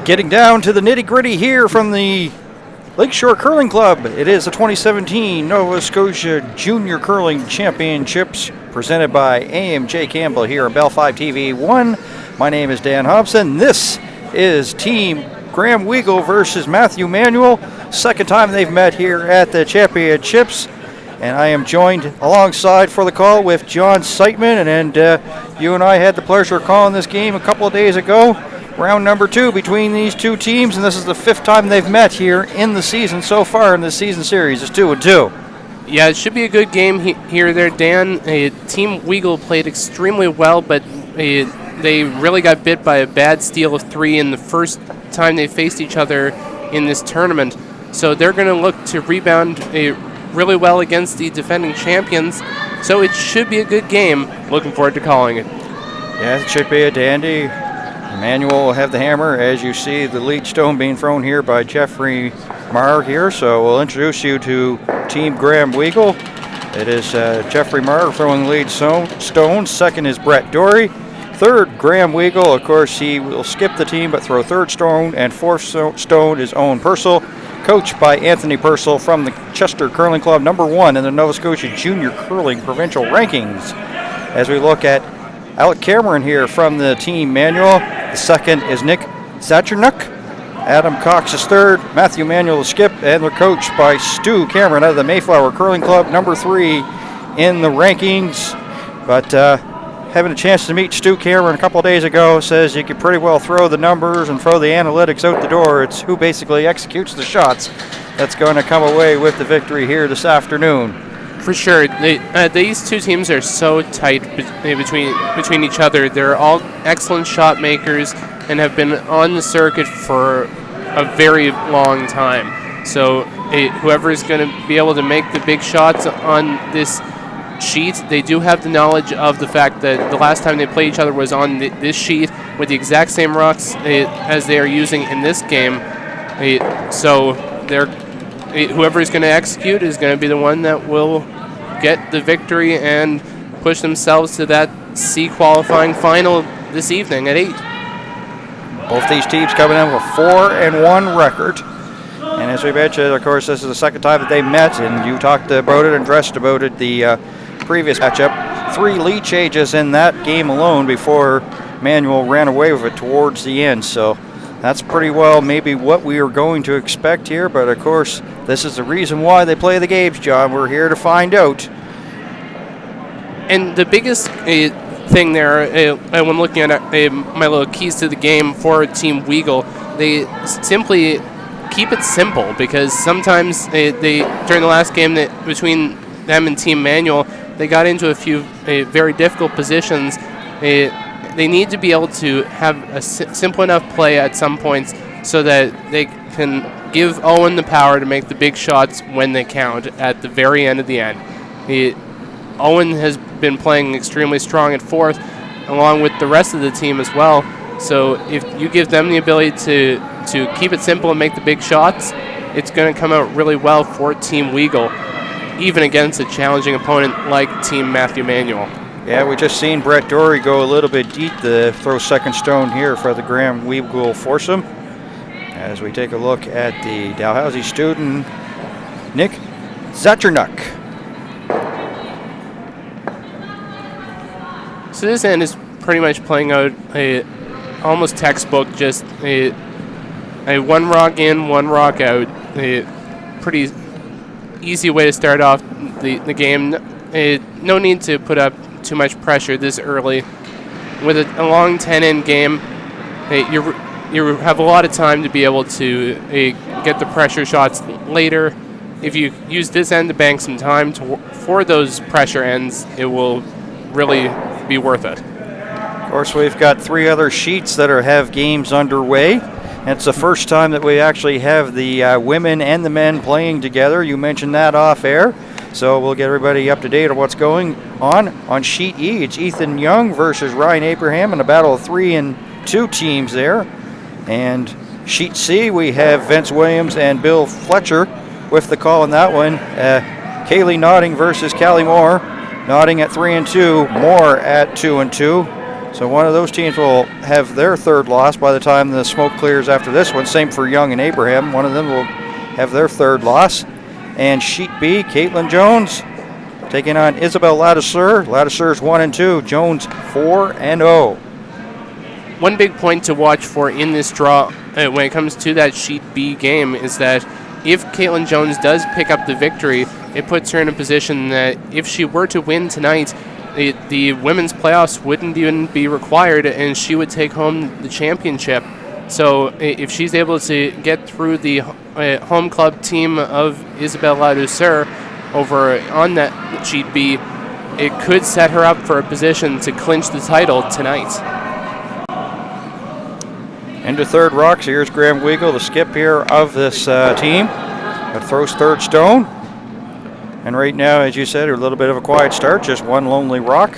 Getting down to the nitty-gritty here from the Lakeshore Curling Club. It is the 2017 Nova Scotia Junior Curling Championships presented by AMJ Campbell here on Bell 5 TV 1. My name is Dan Hobson. This is Team Graham Weagle versus Matthew Manuel. Second time they've met here at the championships. And I am joined alongside for the call with John Seitman. And you and I had the pleasure of calling this game a couple of days ago. Round number 2 between these two teams, and this is the 5th time they've met here in the season so far in the season series. It's 2-2. Yeah, it should be a good game here there, Dan. Team Weagle played extremely well, but they really got bit by a bad steal of 3 in the first time they faced each other in this tournament. So they're going to look to rebound really well against the defending champions. So it should be a good game. Looking forward to calling it. Yeah, it should be a dandy. Manuel will have the hammer, as you see the lead stone being thrown here by Jeffrey Marr here. So we'll introduce you to Team Graham Weagle. It is Jeffrey Marr throwing the lead stone. Second is Brett Dory. Third, Graham Weagle. Of course, he will skip the team but throw third stone. And fourth stone is Owen Purcell, coached by Anthony Purcell from the Chester Curling Club, number 1 in the Nova Scotia Junior Curling Provincial Rankings. As we look at Alec Cameron here from the team Manuel. The second is Nick Zacharnuk. Adam Cox is third. Matthew Manuel is skip, and they're coached by Stu Cameron out of the Mayflower Curling Club, number 3 in the rankings. But having a chance to meet Stu Cameron a couple of days ago, says you can pretty well throw the numbers and throw the analytics out the door. It's who basically executes the shots that's going to come away with the victory here this afternoon. For sure. These two teams are so tight between each other. They're all excellent shot makers and have been on the circuit for a very long time. So whoever is going to be able to make the big shots on this sheet, they do have the knowledge of the fact that the last time they played each other was on this sheet with the exact same rocks as they are using in this game. So whoever is going to execute is going to be the one that will get the victory and push themselves to that C qualifying final this evening at 8. Both these teams coming in with a 4-1 record. And as we mentioned, of course, this is the second time that they met, and you talked about it and dressed about it the previous matchup. 3 lead changes in that game alone before Manuel ran away with it towards the end. So that's pretty well maybe what we are going to expect here, but of course, this is the reason why they play the games, John. We're here to find out. And the biggest thing there, when looking at my little keys to the game for Team Weagle, they simply keep it simple, because sometimes they during the last game between them and Team Manuel, they got into a few very difficult positions. They need to be able to have a simple enough play at some points so that they can give Owen the power to make the big shots when they count at the very end of the end. Owen has been playing extremely strong at 4th, along with the rest of the team as well. So if you give them the ability to keep it simple and make the big shots, it's going to come out really well for Team Weagle, even against a challenging opponent like Team Matthew Manuel. Yeah, we just seen Brett Dory go a little bit deep to throw second stone here for the Graham Weagle foursome. As we take a look at the Dalhousie student, Nick Zacharnuk. So this end is pretty much playing out almost textbook, just a 1 rock in, 1 rock out. A pretty easy way to start off the game. No need to put up too much pressure this early. With a long 10-end game, you have a lot of time to be able to get the pressure shots later. If you use this end to bank some time for those pressure ends, it will really be worth it. Of course, we've got 3 other sheets that have games underway. It's the first time that we actually have the women and the men playing together. You mentioned that off air. So we'll get everybody up to date on what's going on. On Sheet E, it's Ethan Young versus Ryan Abraham in a battle of 3 and 2 teams there. And Sheet C, we have Vince Williams and Bill Fletcher with the call on that one. Kaylee Nodding versus Callie Moore. Nodding at 3 and 2, Moore at 2 and 2. So one of those teams will have their third loss by the time the smoke clears after this one. Same for Young and Abraham. One of them will have their third loss. And Sheet B, Caitlin Jones taking on Isabel Ladouceur. Ladouceur's 1-2, Jones 4-0. One big point to watch for in this draw when it comes to that Sheet B game is that if Caitlin Jones does pick up the victory, it puts her in a position that if she were to win tonight, the women's playoffs wouldn't even be required, and she would take home the championship. So if she's able to get through the home club team of Isabel Ladouceur over on that Sheet B, it could set her up for a position to clinch the title tonight. Into third rocks. Here's Graham Weagle, the skip here of this team, that throws third stone. And right now, as you said, a little bit of a quiet start, just one lonely rock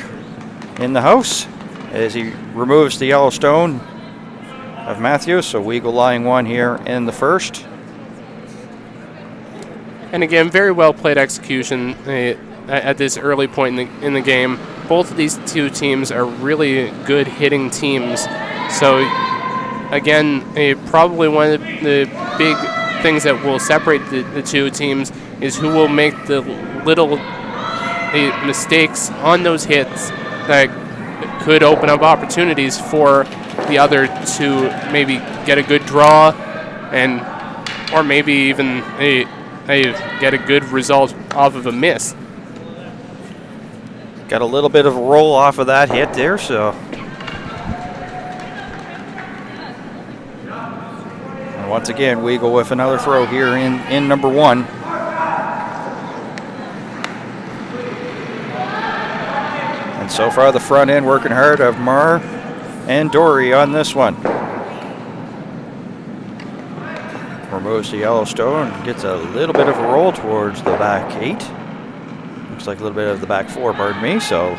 in the house as he removes the yellow stone of Matthews. So Weagle lying one here in the first. And again, very well played execution at this early point in the game. Both of these two teams are really good hitting teams. So again, probably one of the big things that will separate the two teams is who will make the little mistakes on those hits that could open up opportunities for the other to maybe get a good draw, and or maybe even get a good result off of a miss. Got a little bit of a roll off of that hit there, so. And once again, Weagle with another throw here in number one. And so far the front end working hard of Marr and Dory on this one. Removes the yellow stone, gets a little bit of a roll towards the back 8. Looks like a little bit of the back 4, pardon me. So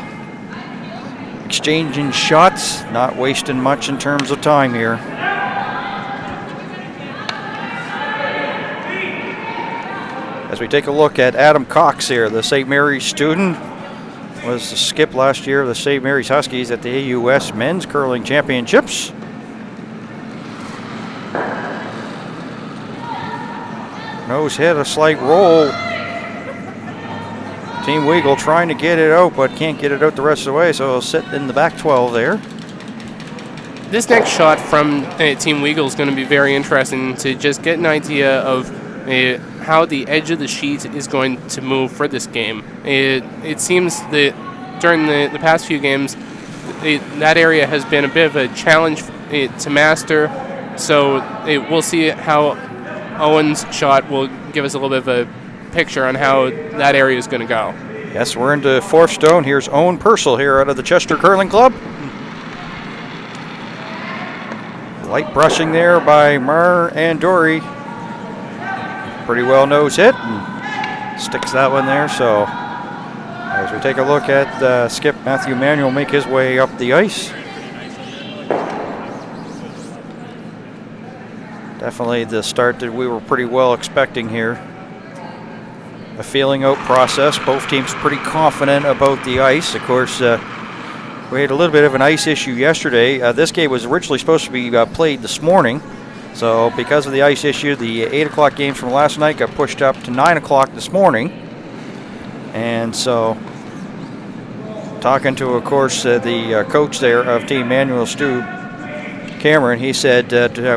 exchanging shots, not wasting much in terms of time here. As we take a look at Adam Cox here, the St. Mary's student, was the skip last year of the St. Mary's Huskies at the AUS Men's Curling Championships. Nose hit, a slight roll. Team Weagle trying to get it out, but can't get it out the rest of the way, so it'll sit in the back 12 there. This next shot from Team Weagle is going to be very interesting to just get an idea of how the edge of the sheet is going to move for this game. It seems that during the past few games, that area has been a bit of a challenge to master. So we'll see how Owen's shot will give us a little bit of a picture on how that area is going to go. Yes, we're into fourth stone. Here's Owen Purcell here out of the Chester Curling Club. Light brushing there by Marr and Dory. Pretty well nose hit and sticks that one there. So as we take a look at skip Matthew Manuel make his way up the ice. Definitely the start that we were pretty well expecting here. A feeling out process. Both teams pretty confident about the ice. Of course, we had a little bit of an ice issue yesterday. This game was originally supposed to be played this morning. So because of the ice issue, the 8 o'clock games from last night got pushed up to 9 o'clock this morning. And so talking to, of course, the coach there of Team Manuel, Stu Cameron, he said,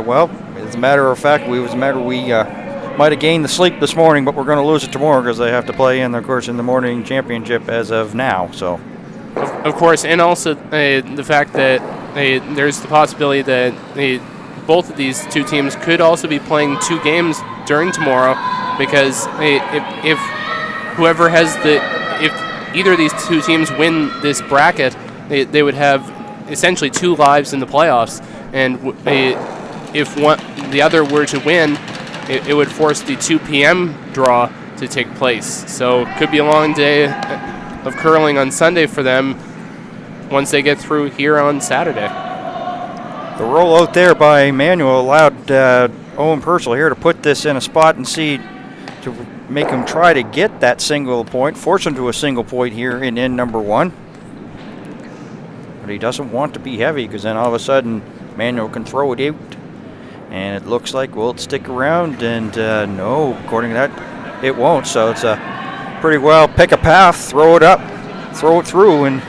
well, as a matter of fact, we might have gained the sleep this morning, but we're going to lose it tomorrow because they have to play in, of course, in the morning championship as of now. So, of course, and also the fact that there's the possibility that both of these two teams could also be playing 2 games during tomorrow, because if whoever has if either of these two teams win this bracket, they would have essentially 2 lives in the playoffs, and if the other were to win, it would force the 2 p.m. draw to take place. So it could be a long day of curling on Sunday for them once they get through here on Saturday. The roll out there by Manuel allowed Owen Purcell here to put this in a spot and see to make him try to get that single point, force him to a single point here in end number 1. But but he doesn't want to be heavy because then all of a sudden Manuel can throw it out. And it looks like, will it stick around? And no, according to that, it won't. So it's a pretty well pick a path, throw it up, throw it through, and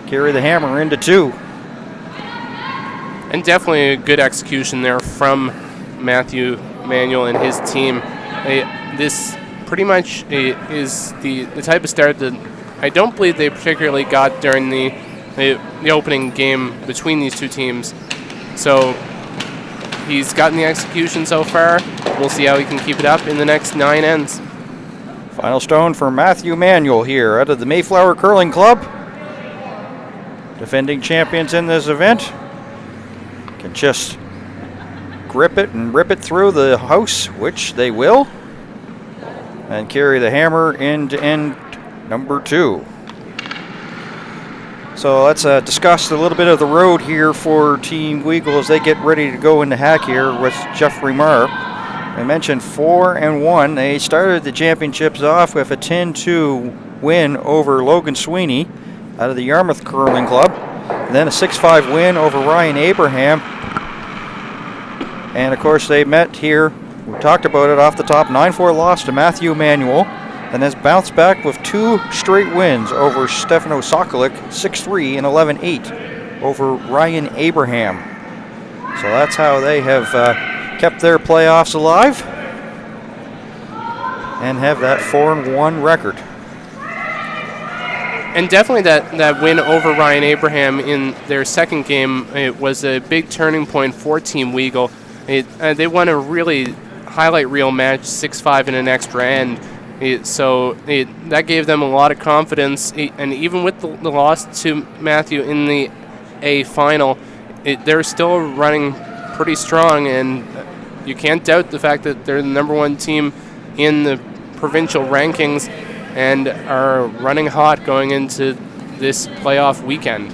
carry the hammer into 2. And definitely a good execution there from Manuel and his team. This pretty much is the type of start that I don't believe they particularly got during the opening game between these two teams. So he's gotten the execution so far. We'll see how he can keep it up in the next 9 ends. Final stone for Matthew Manuel here out of the Mayflower Curling Club. Defending champions in this event. Can just grip it and rip it through the house, which they will. And carry the hammer into end number 2. So let's discuss a little bit of the road here for Team Weagle as they get ready to go into hack here with Jeffrey Marr. I mentioned 4-1. They started the championships off with a 10-2 win over Logan Sweeney out of the Yarmouth Curling Club. And then a 6-5 win over Ryan Abraham. And of course they met here. We talked about it off the top. 9-4 loss to Matthew Manuel. And has bounced back with 2 straight wins over Stefano Sokolic, 6-3 and 11-8 over Ryan Abraham. So that's how they have kept their playoffs alive and have that 4-1 record. And definitely that win over Ryan Abraham in their second game, it was a big turning point for Team Weagle. They won a really highlight reel match, 6-5 in an extra end. So that gave them a lot of confidence. And even with the loss to Matthew in the A final, they're still running pretty strong. And you can't doubt the fact that they're the number 1 team in the provincial rankings and are running hot going into this playoff weekend.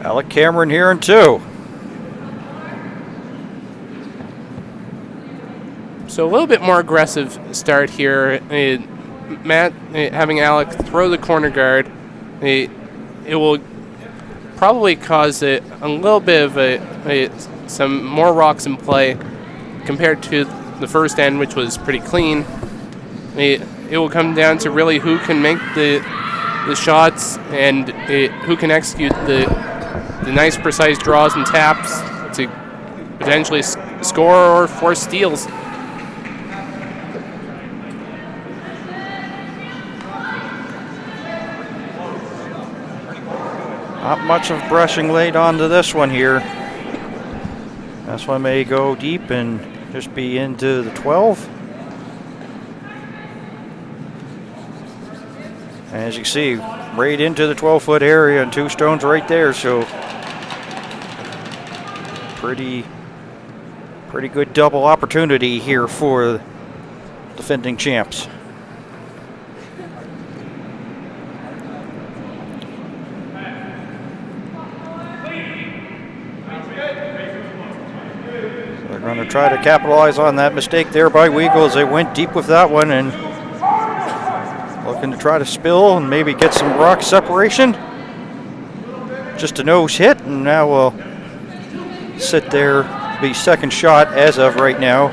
Alec Cameron here in 2. So a little bit more aggressive start here. Matt having Alec throw the corner guard. It will probably cause a little bit of some more rocks in play compared to the first end, which was pretty clean. It will come down to really who can make the shots and who can execute the nice precise draws and taps to potentially score or force steals. Not much of brushing laid onto this one here. This one may go deep and just be into the 12. And as you see, right into the 12-foot area and 2 stones right there. So pretty good double opportunity here for defending champs. Going to try to capitalize on that mistake there by Weagle as they went deep with that one and looking to try to spill and maybe get some rock separation. Just a nose hit, and now we'll sit there, be second shot as of right now,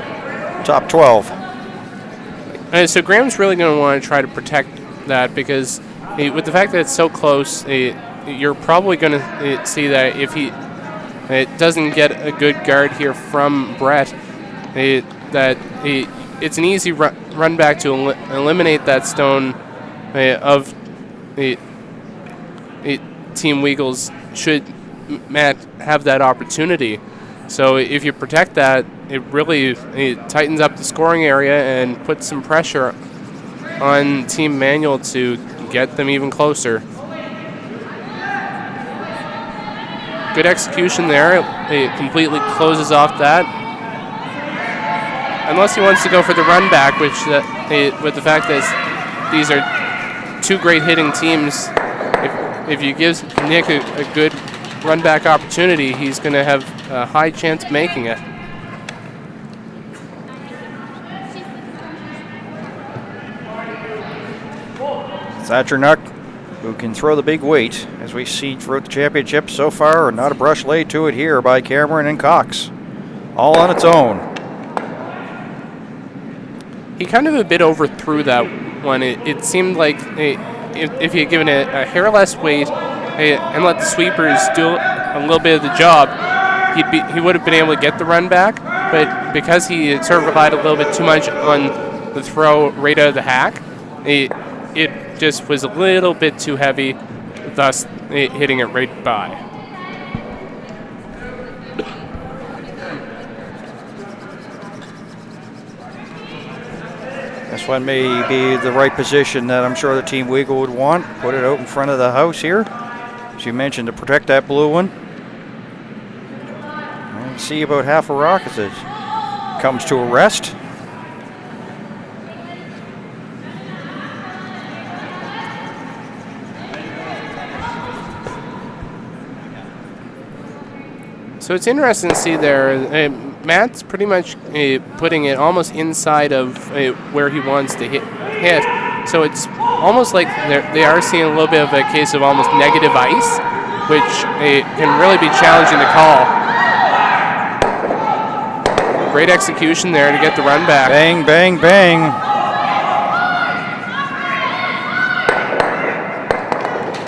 top 12. So Graham's really going to want to try to protect that because with the fact that it's so close, you're probably going to see that if he doesn't get a good guard here from Brett, it's an easy run back to eliminate that stone of Team Weagle's should Matt have that opportunity. So if you protect that, it really tightens up the scoring area and puts some pressure on Team Manuel to get them even closer. Good execution there. It completely closes off that. Unless he wants to go for the run back, which with the fact that these are 2 great hitting teams, if you give Nick a good run back opportunity, he's going to have a high chance of making it. Thatchernuck, who can throw the big weight, as we see throughout the championship so far, and not a brush laid to it here by Cameron and Cox. All on its own. He kind of a bit overthrew that one. It seemed like if he had given it a hair less weight and let the sweepers do a little bit of the job, he would have been able to get the run back. But because he had sort of relied a little bit too much on the throw right out of the hack, it just was a little bit too heavy, thus hitting it right by. This one may be the right position that I'm sure the Team Weagle would want. Put it out in front of the house here, as you mentioned, to protect that blue one. And see about half a rock as it comes to a rest. So it's interesting to see there. Matt's pretty much putting it almost inside of where he wants to hit. So it's almost like they are seeing a little bit of a case of almost negative ice, which can really be challenging to call. Great execution there to get the run back. Bang, bang, bang.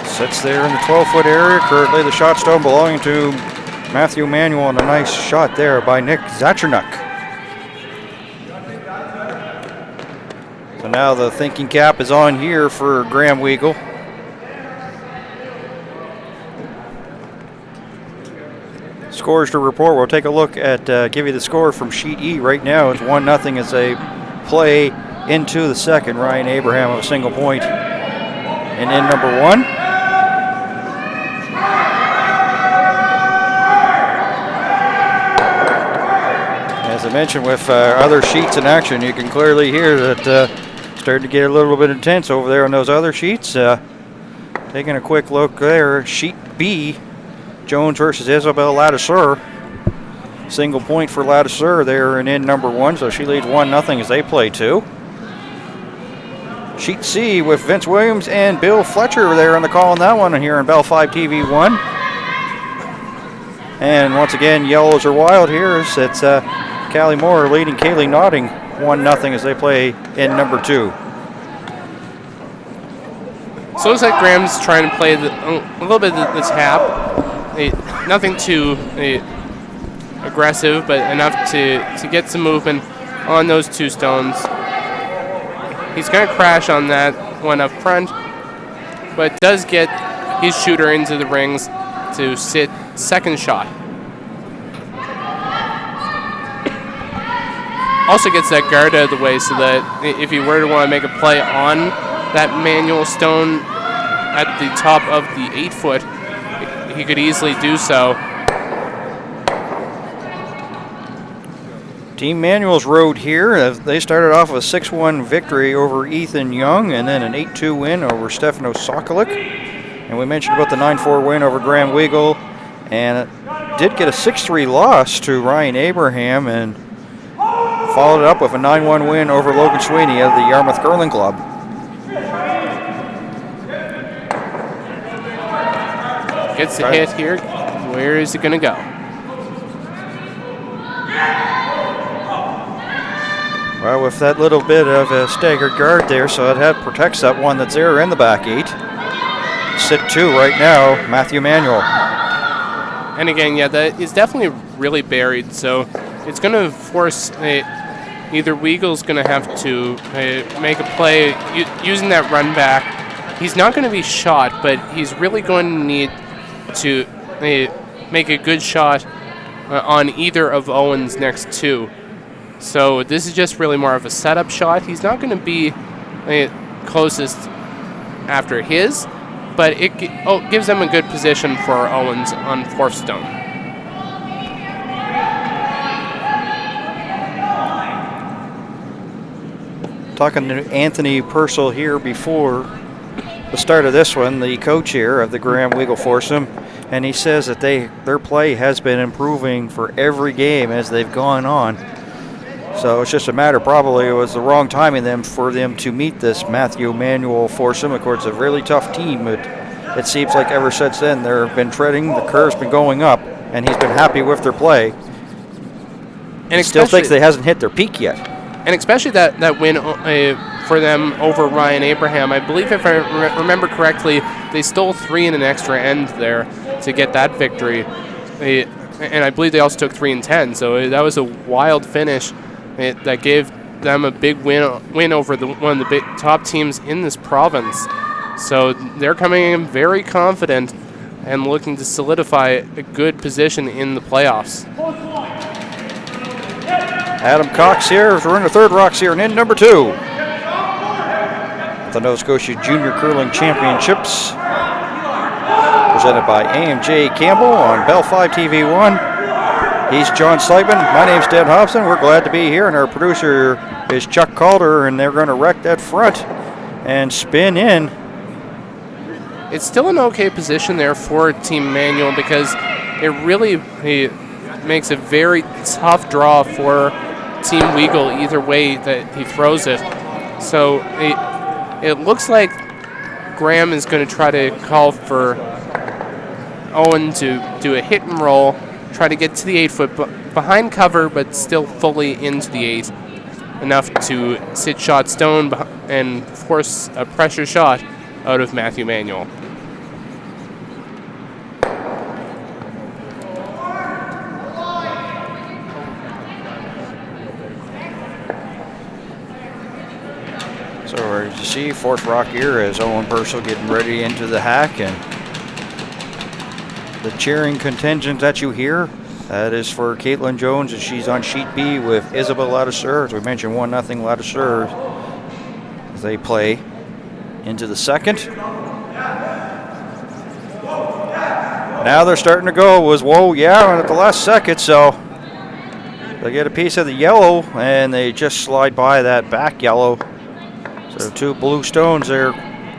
Sits there in the 12-foot area. Currently the shot stone belonging to Matthew Manuel, and a nice shot there by Nick Thatchernuck. So now the thinking cap is on here for Graham Weagle. Scores to report. We'll take a look at, give you the score from Sheet E right now. It's 1-0 as they play into the second. Ryan Abraham with a single point. And in number one. As I mentioned, with other sheets in action, you can clearly hear that starting to get a little bit intense over there on those other sheets. Taking a quick look there, Sheet B, Jones versus Isabel Ladouceur. Single point for Ladouceur there and in number one, so she leads 1-0 as they play two. Sheet C with Vince Williams and Bill Fletcher there on the call on that one here on Bell 5 TV1. And once again, yellows are wild here. It's Callie Moore leading Kaylee Notting 1-0 as they play in number two. So it looks like Graham's trying to play a little bit of the tap. Nothing too aggressive, but enough to get some movement on those two stones. He's going to crash on that one up front, but does get his shooter into the rings to sit second shot. Also gets that guard out of the way so that if he were to want to make a play on that Manuel stone at the top of the 8-foot, he could easily do so. Team Manuel's road here. They started off with a 6-1 victory over Ethan Young and then an 8-2 win over Stefano Sokolic. And we mentioned about the 9-4 win over Graham Weagle. And it did get a 6-3 loss to Ryan Abraham and followed it up with a 9-1 win over Logan Sweeney of the Yarmouth Curling Club. Gets the hit here. Where is it going to go? Well, with that little bit of a staggered guard there, so it protects that one that's there in the back eight. Sit two right now, Matthew Manuel. And again, yeah, that is definitely really buried, so it's going to force either Weagle's going to have to make a play using that run back. He's not going to be shot, but he's really going to need to make a good shot on either of Owen's next two. So this is just really more of a setup shot. He's not going to be closest after his, but it gives them a good position for Owens on fourth stone. Talking to Anthony Purcell here before the start of this one, the coach here of the Graham Weagle foursome, and he says that their play has been improving for every game as they've gone on. So it's just a matter, probably it was the wrong timing for them to meet this Matthew Manuel foursome. Of course, it's a really tough team, but it seems like ever since then they've been treading, the curve's been going up, and he's been happy with their play. And he still thinks they hasn't hit their peak yet. And especially that win for them over Ryan Abraham. I believe if I remember correctly, they stole 3 in an extra end there to get that victory. And I believe they also took 3 and 10, so that was a wild finish that gave them a big win over one of the big top teams in this province. So they're coming in very confident and looking to solidify a good position in the playoffs. Adam Cox here. We're in the third rocks here, and in number 2. The Nova Scotia Junior Curling Championships, presented by AMJ Campbell on Bell 5 TV1. He's John Slightman. My name's Dan Hobson. We're glad to be here, and our producer is Chuck Calder, and they're going to wreck that front and spin in. It's still an okay position there for Team Manuel because it really makes a very tough draw for Team Weagle either way that he throws it. So it looks like Graham is going to try to call for Owen to do a hit and roll, try to get to the 8-foot behind cover, but still fully into the 8, enough to sit shot stone and force a pressure shot out of Matthew Manuel. So as you see, fourth rock here as Owen Purcell getting ready into the hack, and the cheering contingent that you hear, that is for Caitlin Jones, and she's on sheet B with Isabel Ladouceur. As we mentioned, 1-0 Ladouceur as they play into the second. Now they're starting to go. And at the last second, so they get a piece of the yellow, and they just slide by that back yellow. So 2 blue stones there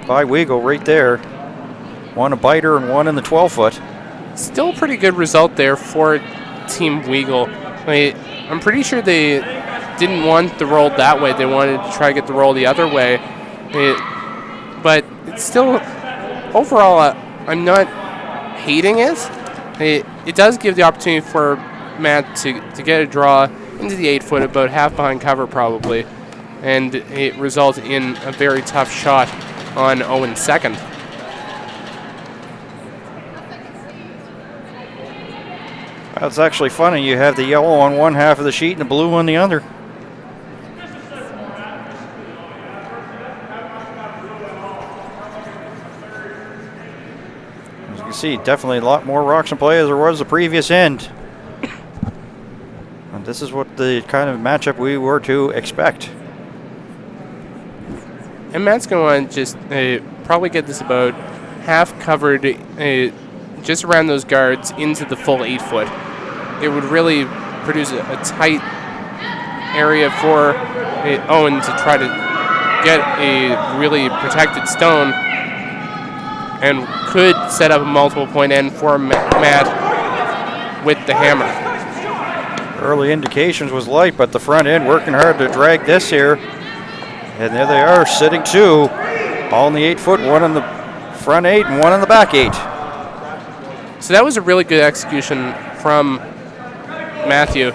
by Weagle right there. One a biter and one in the 12-foot. Still a pretty good result there for Team Weagle. I'm pretty sure they didn't want the roll that way. They wanted to try to get the roll the other way. But it's still, overall, I'm not hating it. It does give the opportunity for Matt to get a draw into the 8-foot, about half behind cover probably. And it results in a very tough shot on Owen's second. That's actually funny. You have the yellow on one half of the sheet and the blue on the other. As you can see, definitely a lot more rocks in play as there was the previous end. And this is what the kind of matchup we were to expect. And Matt's going to just probably get this about half covered just around those guards into the full 8-foot. It would really produce a tight area for Owen to try to get a really protected stone, and could set up a multiple point end for Matt with the hammer. Early indications was light, but the front end working hard to drag this here. And there they are, sitting 2, all in the 8-foot, one in the front 8 and one in the back 8. So that was a really good execution from Matthew.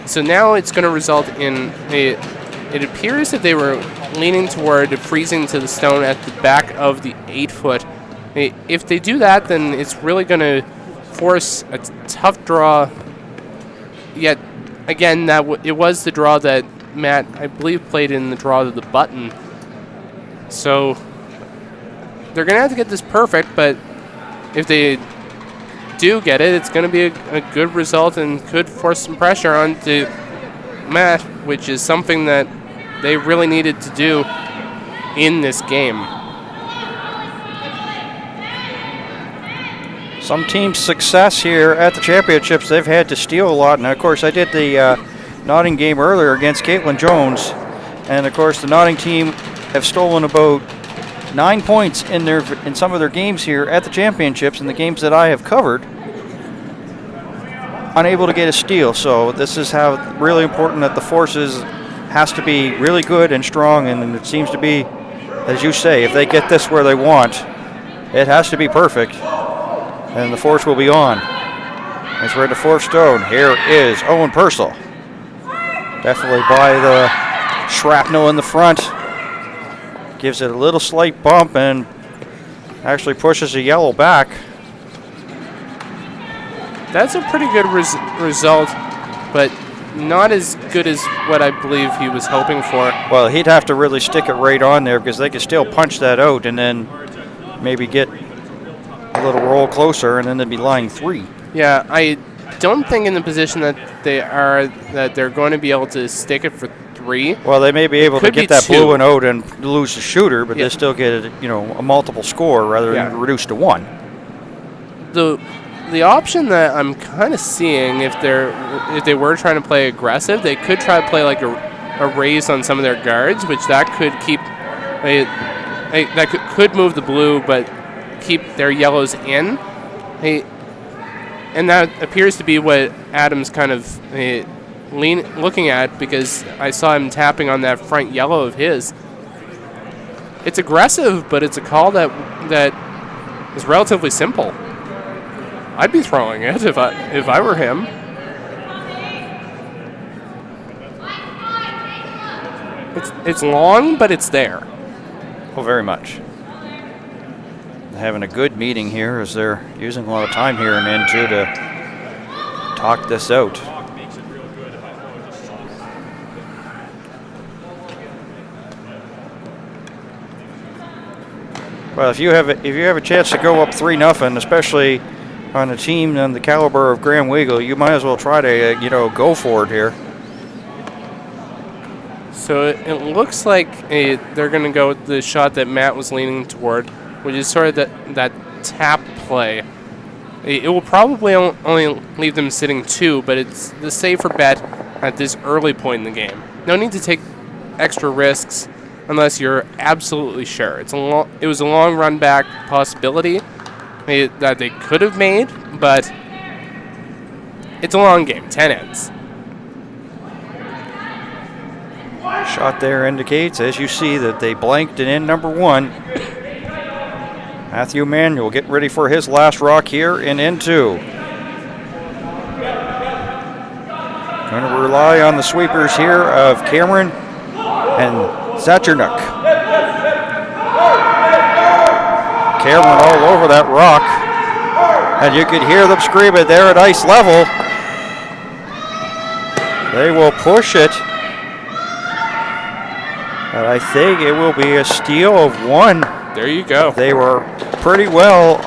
So now it's going to result in it appears that they were leaning toward freezing to the stone at the back of the 8-foot. If they do that, then it's really going to force a tough draw. Yet again, it was the draw that Matt, I believe, played in the draw to the button. So they're going to have to get this perfect, but if they do get it, it's going to be a good result and could force some pressure onto Matt, which is something that they really needed to do in this game. Some teams' success here at the championships, they've had to steal a lot. And of course, I did the Notting game earlier against Caitlin Jones, and of course the Notting team have stolen about 9 points in some of their games here at the championships, in the games that I have covered. unable to get a steal. So this is how really important that the forces has to be really good and strong, and it seems to be, as you say, if they get this where they want, it has to be perfect, and the force will be on. As we're at the fourth stone, here is Owen Purcell. Definitely by the shrapnel in the front. Gives it a little slight bump and actually pushes the yellow back. That's a pretty good result, but not as good as what I believe he was hoping for. Well, he'd have to really stick it right on there because they could still punch that out and then maybe get a little roll closer, and then they'd be lying 3. Yeah, I don't think in the position that they're going to be able to stick it for 3. Well, they may be able to get that 2. blue one out and lose the shooter, but they still get a multiple score rather than reduced to 1. The option that I'm kind of seeing, if they were trying to play aggressive, they could try to play like a raise on some of their guards, which that could keep could move the blue, but keep their yellows in. And that appears to be what Adam's kind of looking at, because I saw him tapping on that front yellow of his. It's aggressive, but it's a call that is relatively simple. I'd be throwing it if I were him. It's long, but it's there. Oh, very much. Having a good meeting here as they're using a lot of time here and then too to talk this out. Well, if you have a chance to go up 3-0, especially on a team on the caliber of Graham Weagle, you might as well try to go for it here. So it looks like they're going to go with the shot that Matt was leaning toward, which is sort of that tap play. It will probably only leave them sitting 2, but it's the safer bet at this early point in the game. No need to take extra risks unless you're absolutely sure. It was a long run back possibility that they could have made, but it's a long game, 10 ends. Shot there indicates, as you see, that they blanked it in number 1. Matthew Manuel get ready for his last rock here in end 2. Going to rely on the sweepers here of Cameron and Zachernuk. Cameron all over that rock, and you could hear them scream it there at ice level. They will push it, and I think it will be a steal of 1. There you go. They were pretty well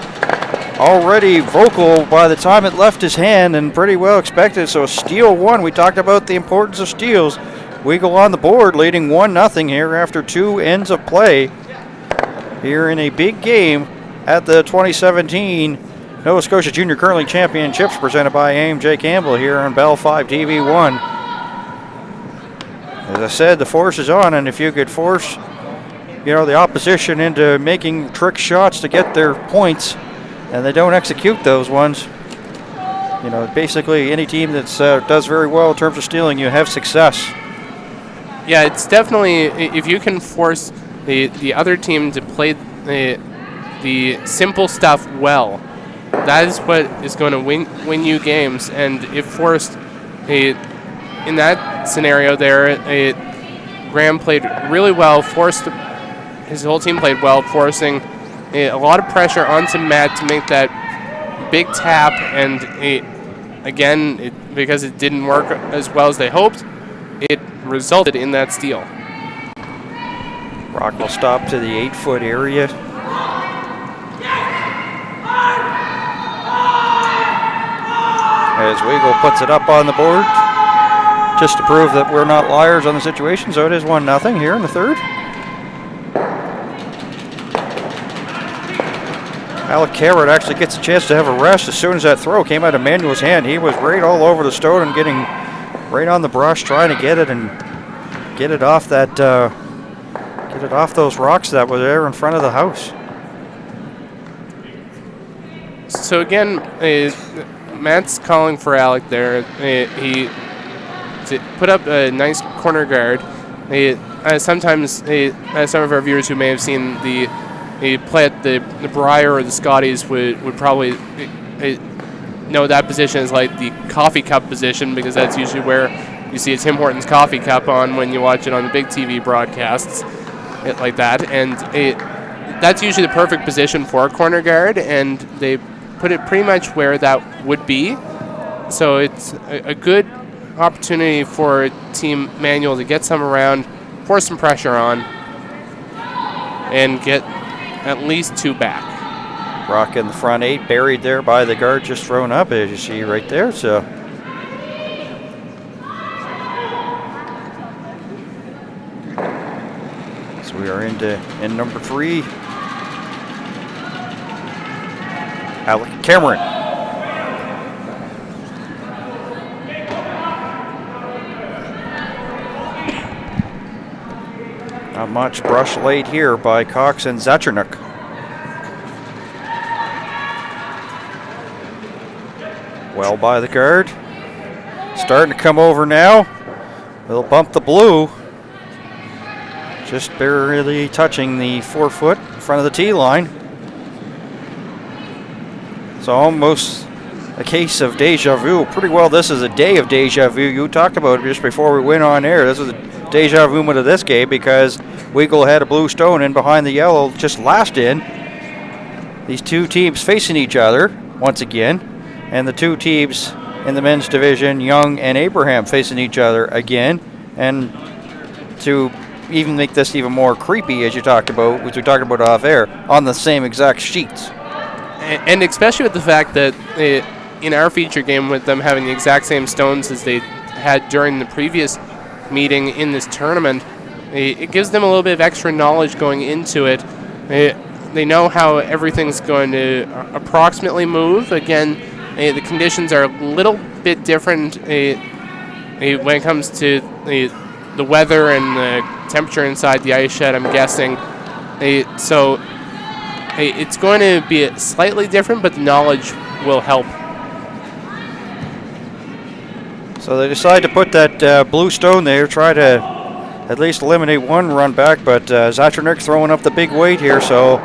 already vocal by the time it left his hand and pretty well expected. So steal 1. We talked about the importance of steals. Weagle on the board, leading 1-0 here after 2 ends of play here in a big game at the 2017 Nova Scotia Junior Curling Championships presented by AMJ Campbell here on Bell 5 TV1. As I said, the force is on, and if you could force the opposition into making trick shots to get their points, and they don't execute those ones, basically any team that does very well in terms of stealing, you have success. Yeah, it's definitely, if you can force the other team to play the simple stuff well, that is what is going to win you games. And if forced, in that scenario there, Graham played really well, his whole team played well, forcing a lot of pressure onto Matt to make that big tap, and because it didn't work as well as they hoped, it resulted in that steal. Rock will stop to the 8-foot area. As Weagle puts it up on the board, just to prove that we're not liars on the situation. So it is 1-0 here in the third. Alec Carrot actually gets a chance to have a rest as soon as that throw came out of Manuel's hand. He was right all over the stone and getting right on the brush, trying to get it and get it off that, get it off those rocks that were there in front of the house. So again, Matt's calling for Alec there. He put up a nice corner guard. Sometimes, as some of our viewers who may have seen the play at the Briar or the Scotties would probably know that position is like the coffee cup position, because that's usually where you see a Tim Hortons coffee cup on when you watch it on the big TV broadcasts, like that. And that's usually the perfect position for a corner guard, and they put it pretty much where that would be. So it's a good opportunity for Team Manuel to get some around, force some pressure on, and get at least 2 back. Rock in the front 8, buried there by the guard, just thrown up, as you see right there. So we are into in number 3. Alec Cameron. Not much brush laid here by Cox and Zacharnik. Well by the guard. Starting to come over now. They'll bump the blue. Just barely touching the 4 foot in front of the tee line. So almost a case of deja vu. Pretty well this is a day of deja vu. You talked about it just before we went on air. This is a deja vu of this game because Weagle had a blue stone in behind the yellow just last in. These two teams facing each other once again. And the two teams in the men's division, Young and Abraham, facing each other again. And to even make this even more creepy, as you talked about, which we talked about off air, on the same exact sheets. And especially with the fact that in our feature game, with them having the exact same stones as they had during the previous meeting in this tournament, it gives them a little bit of extra knowledge going into it. They know how everything's going to approximately move. Again, the conditions are a little bit different when it comes to the weather and the temperature inside the ice shed, I'm guessing. So it's going to be slightly different, but the knowledge will help. So they decide to put that blue stone there, try to at least eliminate one run back, but Zacharnik throwing up the big weight here, so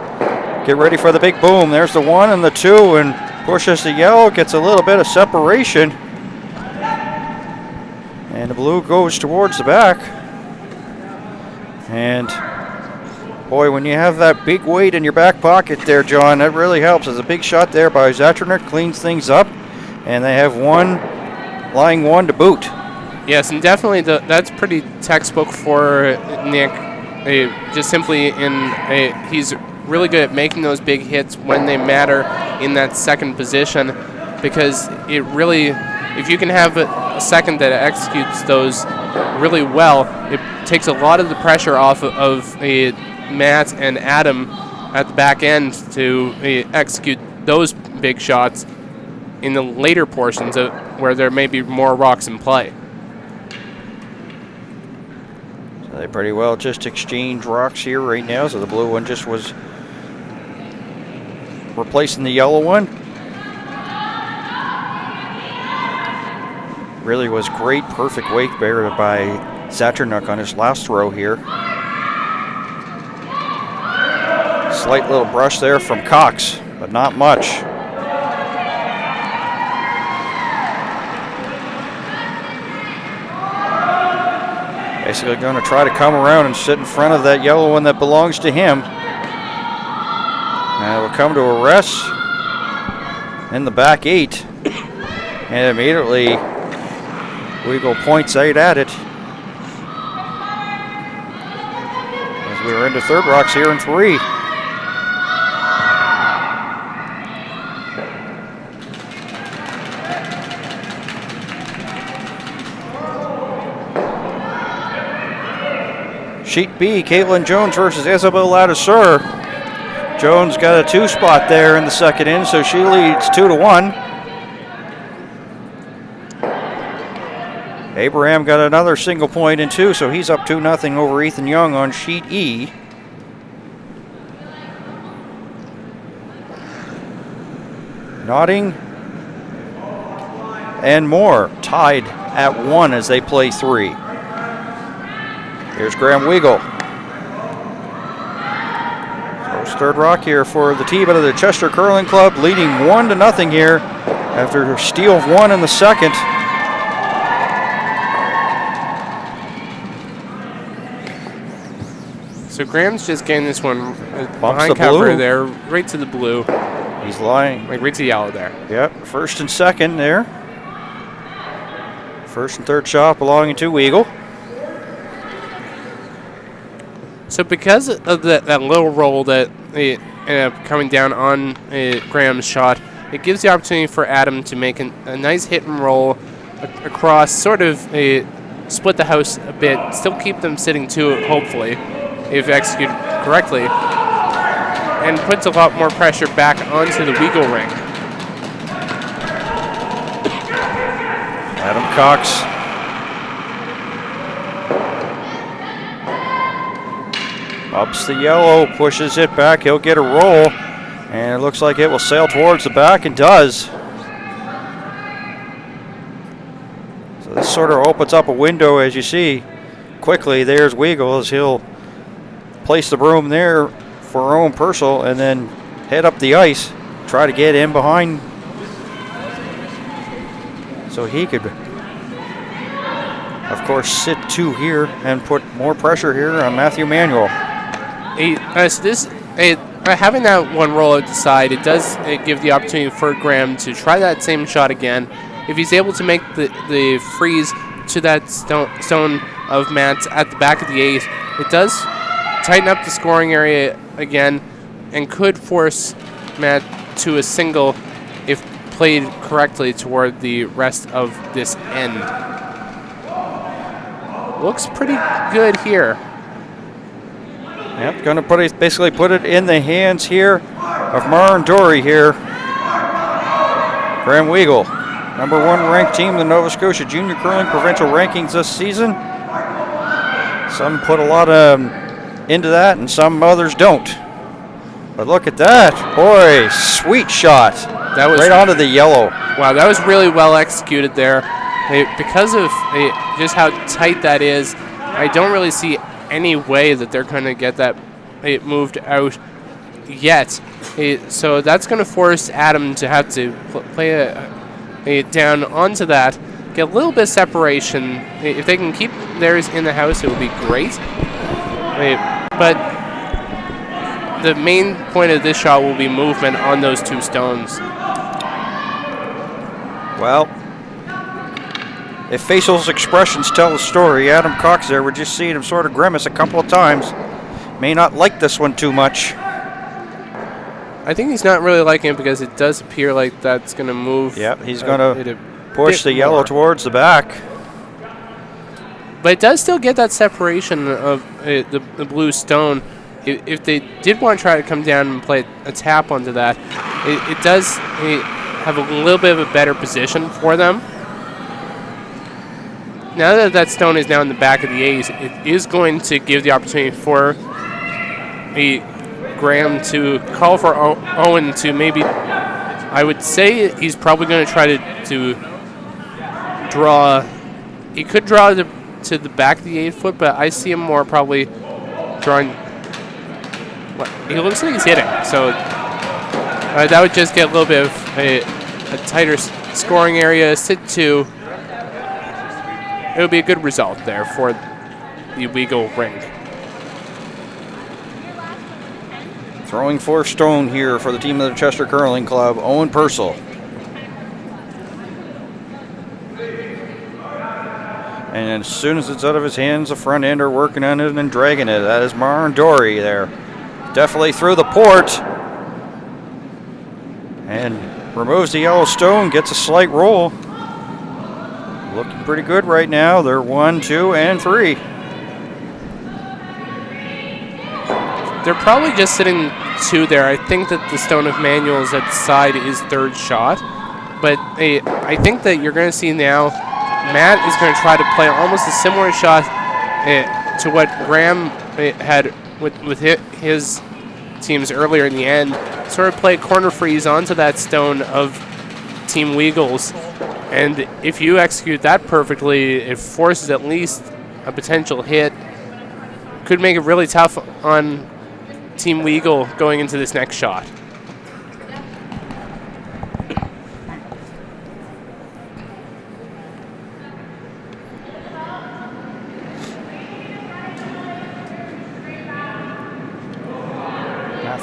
get ready for the big boom. There's the 1 and the 2, and pushes the yellow, gets a little bit of separation. And the blue goes towards the back. And boy, when you have that big weight in your back pocket there, John, that really helps. It's a big shot there by Zacharnik, cleans things up. And they have lying one to boot. Yes, and definitely that's pretty textbook for Nick. Just simply he's really good at making those big hits when they matter in that second position, because it really, if you can have a second that executes those really well, it takes a lot of the pressure off of Matt and Adam at the back end to execute those big shots in the later portions of where there may be more rocks in play. So they pretty well just exchange rocks here right now, so the blue one just was replacing the yellow one. Really was great, perfect weight bearer by Zacharnik on his last throw here. Slight little brush there from Cox, but not much. Basically going to try to come around and sit in front of that yellow one that belongs to him. And will come to a rest in the back 8. And immediately Weagle points right at it. As we are into third rocks here in 3. Sheet B, Caitlin Jones versus Isabel Ladisseur. Jones got a 2 spot there in the second inning, so she leads 2-1. Abraham got another single point in 2, so he's up 2-0 over Ethan Young on sheet E. Nodding and more, tied at 1 as they play 3. Here's Graham Weagle. So third rock here for the team out of the Chester Curling Club, leading 1-0 here after a steal of 1 in the second. So Graham's just getting this one behind the cover blue. there, right to the blue. He's lying. Like right to the yellow there. Yep, first and second there. First and third shot belonging to Weagle. So because of that little roll that it ended up coming down on Graham's shot, it gives the opportunity for Adam to make a nice hit and roll across, sort of split the house a bit, still keep them sitting 2, hopefully, if executed correctly, and puts a lot more pressure back onto the Weagle ring. Adam Cox. Ups the yellow, pushes it back. He'll get a roll, and it looks like it will sail towards the back, and does. So this sort of opens up a window, as you see. Quickly, there's Weagle as he'll place the broom there for Owen Purcell and then head up the ice, try to get in behind so he could, of course, sit 2 here and put more pressure here on Matthew Manuel. Having that one roll out the side, it does give the opportunity for Graham to try that same shot again. If he's able to make the freeze to that stone of Matt at the back of the 8, it does tighten up the scoring area again and could force Matt to a single if played correctly toward the rest of this end. Looks pretty good here. Yep, going to basically put it in the hands here of Marin Dory here. Graham Weagle, number 1 ranked team in the Nova Scotia Junior Curling Provincial Rankings this season. Some put a lot into that and some others don't. But look at that. Boy, sweet shot. That was right onto the yellow. Wow, that was really well executed there. Because of just how tight that is, I don't really see any way that they're going to get that moved out yet. So that's going to force Adam to have to play down onto that, get a little bit of separation. If they can keep theirs in the house, it would be great. But the main point of this shot will be movement on those 2 stones. Well, if facial expressions tell the story, Adam Cox there, we're just seeing him sort of grimace a couple of times. May not like this one too much. I think he's not really liking it because it does appear like that's going to move. Yeah, he's going to push the yellow towards the back. But it does still get that separation of the blue stone. If they did want to try to come down and play a tap onto that, it does have a little bit of a better position for them. Now that that stone is now in the back of the 8, it is going to give the opportunity for Graham to call for Owen to maybe, I would say he's probably going to try to draw. He could draw to the back of the 8 foot, but I see him more probably drawing. He looks like he's hitting, so that would just get a little bit of a tighter scoring area. Sit 2. It would be a good result there for the Weagle ring. Throwing 4 stone here for the team of the Chester Curling Club, Owen Purcell. And as soon as it's out of his hands, the front end are working on it and dragging it. That is Marin Dory there. Definitely through the port. And removes the yellow stone, gets a slight roll. Looking pretty good right now. They're 1, 2, and 3. They're probably just sitting 2 there. I think that the stone of Manuel's at the side is 3rd shot. But I think that you're going to see now Matt is going to try to play almost a similar shot to what Graham had with his teams earlier in the end. Sort of play corner freeze onto that stone of Team Weagle's And if you execute that perfectly, it forces at least a potential hit. Could make it really tough on Team Weagle going into this next shot.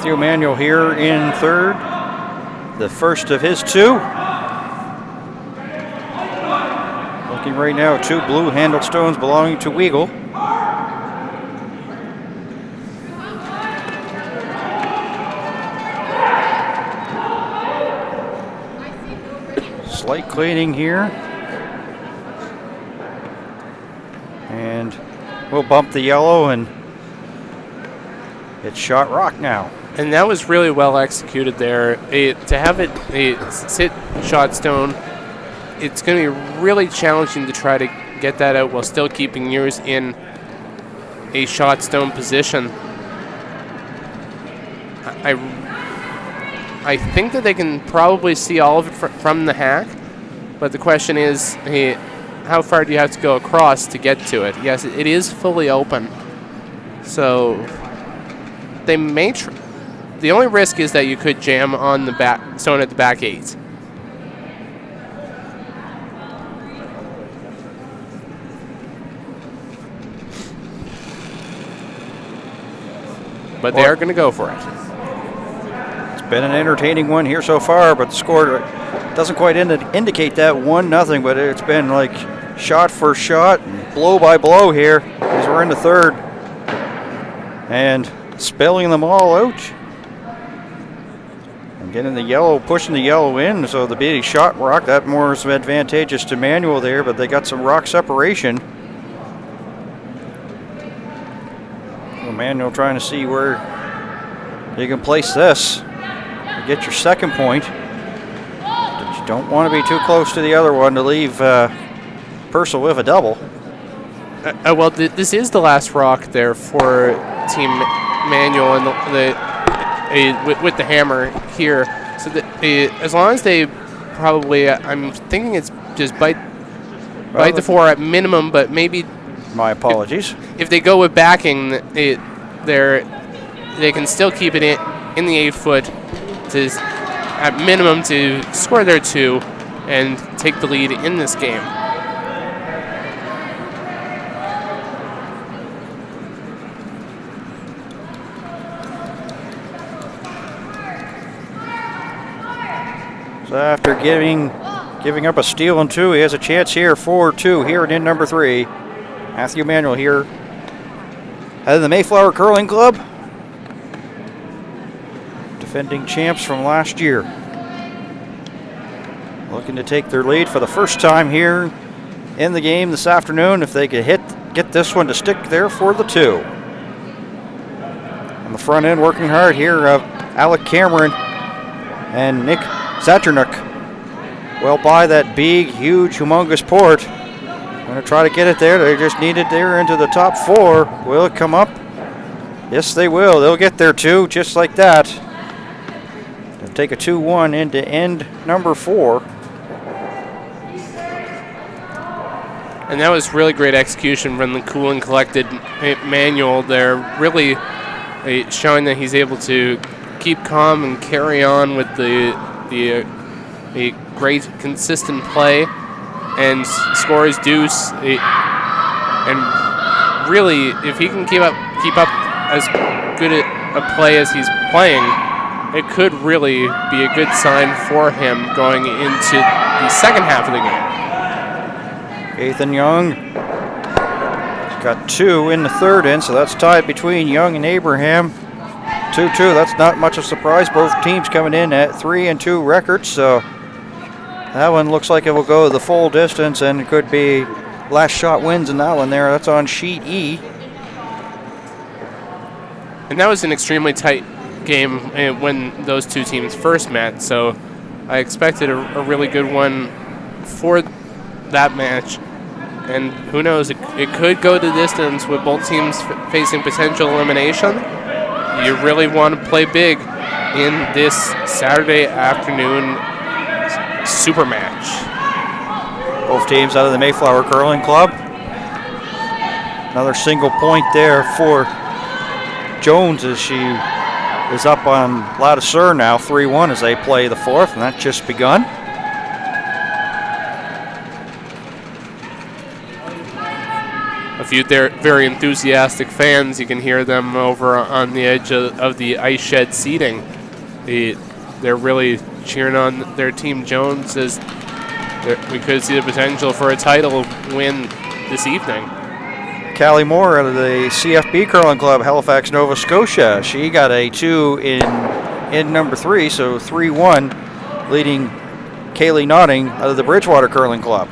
Manuel here in third, the first of his two. Looking right now, two blue-handled stones belonging to Weagle. Slight cleaning here. And we'll bump the yellow, and it's shot rock now. And that was really well executed there. To have it sit shot stone, it's going to be really challenging to try to get that out while still keeping yours in a shot stone position. I think that they can probably see all of it from the hack, but the question is, how far do you have to go across to get to it? Yes, it is fully open, so they may. The only risk is that you could jam on the back stone at the back 8. But they are going to go for it. It's been an entertaining one here so far, but the score doesn't quite indicate that 1-0, but it's been like shot for shot, blow by blow here as we're in the third. And spelling them all out. And getting the yellow, pushing the yellow in, so the big shot rock, that more is advantageous to Manuel there, but they got some rock separation. Well, Manuel trying to see where you can place this to get your second point. But you don't want to be too close to the other one to leave Purcell with a double. Well, this is the last rock there for Team Manuel and with the hammer here. So that as long as they probably, I'm thinking it's just bite the 4 at minimum, but maybe. My apologies. If they go with backing, they can still keep it in the 8 foot to at minimum to score their 2 and take the lead in this game. So after giving up a steal and 2, he has a chance here for 2 here in number 3. Matthew Manuel here, head of the Mayflower Curling Club, defending champs from last year. Looking to take their lead for the first time here in the game this afternoon. If they could get this one to stick there for the 2. On the front end, working hard here, Alec Cameron and Nick Zaternuk. Well by that big, huge, humongous port. Going to try to get it there. They just need it there into the top 4. Will it come up? Yes, they will. They'll get there too, just like that. They'll take a 2-1 into end number 4. And that was really great execution from the cool and collected Manuel there. Really showing that he's able to keep calm and carry on with the great consistent play and score his deuce. And really, if he can keep up as good a play as he's playing, it could really be a good sign for him going into the second half of the game. Ethan Young got 2 in the third end, so that's tied between Young and Abraham. 2-2, that's not much of a surprise. Both teams coming in at 3-2 records, so that one looks like it will go the full distance, and it could be last shot wins in that one there. That's on sheet E. And that was an extremely tight game when those two teams first met, so I expected a really good one for that match. And who knows, it could go the distance with both teams facing potential elimination. You really want to play big in this Saturday afternoon super match. Both teams out of the Mayflower Curling Club. Another single point there for Jones as she is up on Ladysmith now, 3-1 as they play the fourth, and that's just begun. A few very enthusiastic fans. You can hear them over on the edge of the ice shed seating. They're really cheering on their team Jones as we could see the potential for a title win this evening. Callie Moore out of the CFB Curling Club, Halifax, Nova Scotia. She got a 2 in number 3, so 3-1, leading Kaylee Notting out of the Bridgewater Curling Club.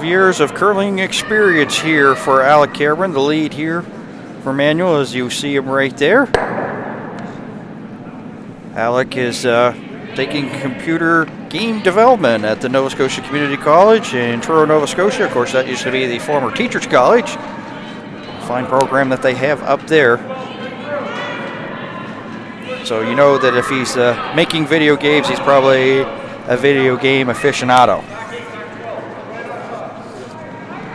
Years of curling experience here for Alec Cameron, the lead here for Manuel, as you see him right there. Alec is taking computer game development at the Nova Scotia Community College in Truro, Nova Scotia. Of course, that used to be the former Teachers College. Fine program that they have up there. So you know that if he's making video games, he's probably a video game aficionado.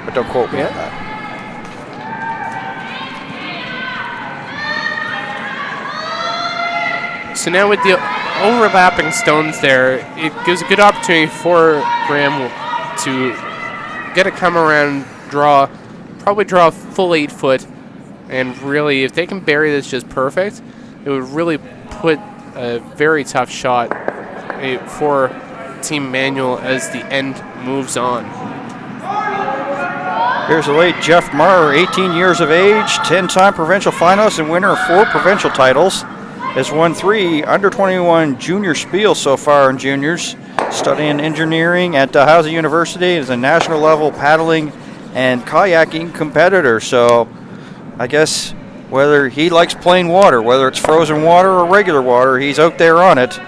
But don't quote me on that. So now with the overlapping stones there, it gives a good opportunity for Graham to get a come around draw, probably draw a full 8 foot, and really, if they can bury this just perfect, it would really put a very tough shot for Team Manuel as the end moves on. Here's the late Jeff Marr, 18 years of age, 10-time provincial finalist and winner of 4 provincial titles. Has won 3 under-21 junior spiels so far in juniors. Studying engineering at Dalhousie University, is a national level paddling and kayaking competitor. So I guess whether he likes plain water, whether it's frozen water or regular water, he's out there on it.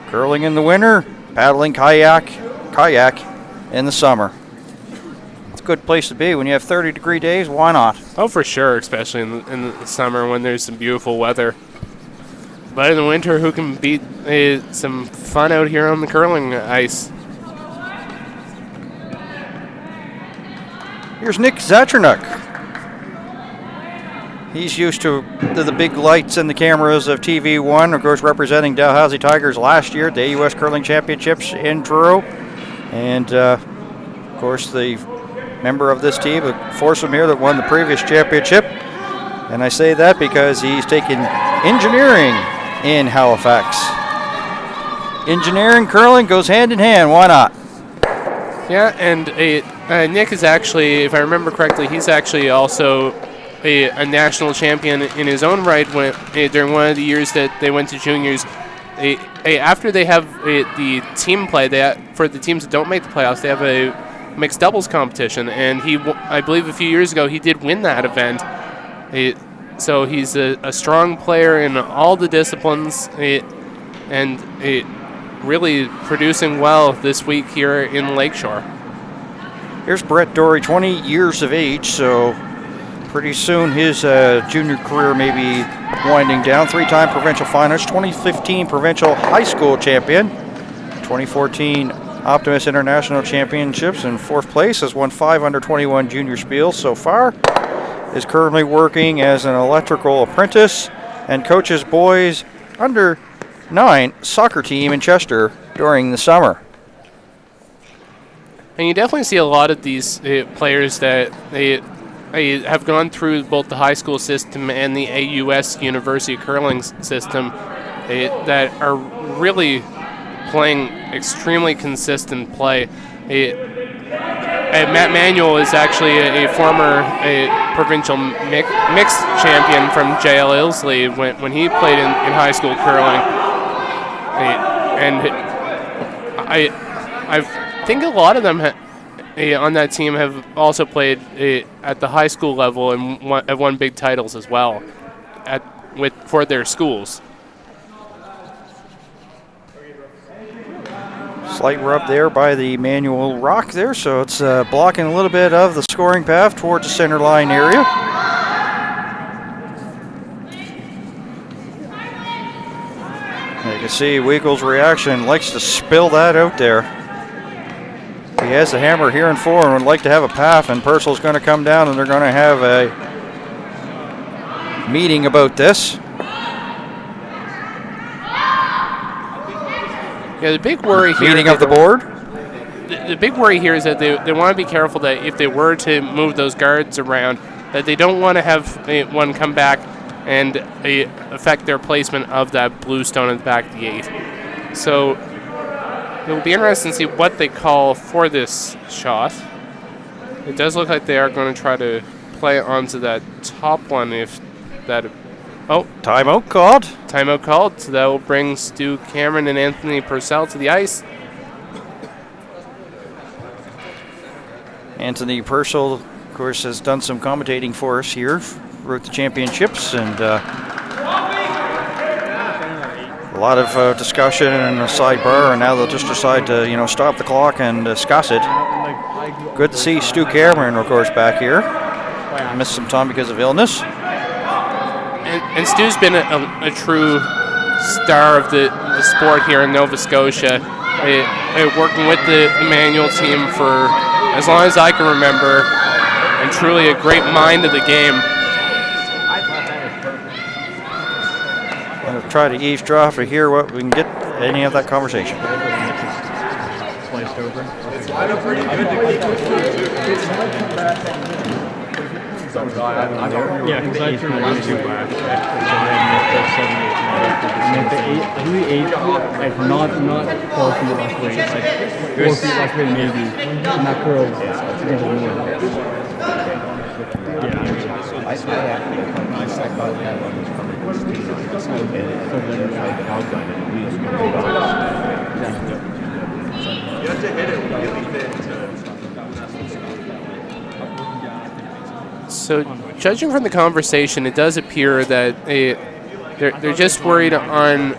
Curling in the winter, paddling kayak in the summer. It's a good place to be when you have 30-degree days. Why not? Oh, for sure, especially in the summer when there's some beautiful weather. But in the winter, who can beat some fun out here on the curling ice? Here's Nick Zatranuk. He's used to the big lights and the cameras of TV1, of course, representing Dalhousie Tigers last year at the U.S. Curling Championships in Truro. And, of course, the member of this team, a foursome here that won the previous championship. And I say that because he's taken engineering in Halifax. Engineering, curling goes hand in hand. Why not? Yeah, and Nick is actually, if I remember correctly, he's actually also a national champion in his own right during one of the years that they went to juniors. After they have the team play, for the teams that don't make the playoffs, they have a mixed doubles competition, and I believe a few years ago he did win that event. So he's a strong player in all the disciplines, and really producing well this week here in Lakeshore. Here's Brett Dory, 20 years of age, so pretty soon his junior career may be winding down. 3-time provincial finalist, 2015 provincial high school champion, 2014 Optimus International Championships in 4th place, has won 5 under-21 junior spiels so far, is currently working as an electrical apprentice, and coaches boys under-9 soccer team in Chester during the summer. And you definitely see a lot of these players that they have gone through both the high school system and the AUS University Curling system that are really playing extremely consistent play. Matt Manuel is actually a former provincial mixed champion from JL Ilsley when he played in high school curling. And I think a lot of them on that team have also played at the high school level and have won big titles as well for their schools. Slight rub there by the Manuel rock there, so it's blocking a little bit of the scoring path towards the center line area. You can see Weagle's reaction, likes to spill that out there. He has the hammer here in 4 and would like to have a path, and Purcell's going to come down and they're going to have a meeting about this. Yeah, the big worry here. Meeting of the board. The big worry here is that they want to be careful that if they were to move those guards around, that they don't want to have one come back and affect their placement of that blue stone at the back of the 8. So it will be interesting to see what they call for this shot. It does look like they are going to try to play onto that top one if that... Oh, timeout called. Timeout called. So that will bring Stu Cameron and Anthony Purcell to the ice. Anthony Purcell, of course, has done some commentating for us here throughout the championships, and a lot of discussion and a sidebar, and now they'll just decide to, stop the clock and discuss it. Good to see Stu Cameron, of course, back here. Missed some time because of illness. And Stu's been a true star of the sport here in Nova Scotia, working with the Manuel team for as long as I can remember, and truly a great mind of the game. I'm going to try to eavesdrop or hear what we can get any of that conversation. Yeah, because I turned the last 2 back. The 8, like not close to the last weight, like 4 feet last weight maybe, and that curl is more. You have to hit it really thin to... So, judging from the conversation, it does appear that they're just worried on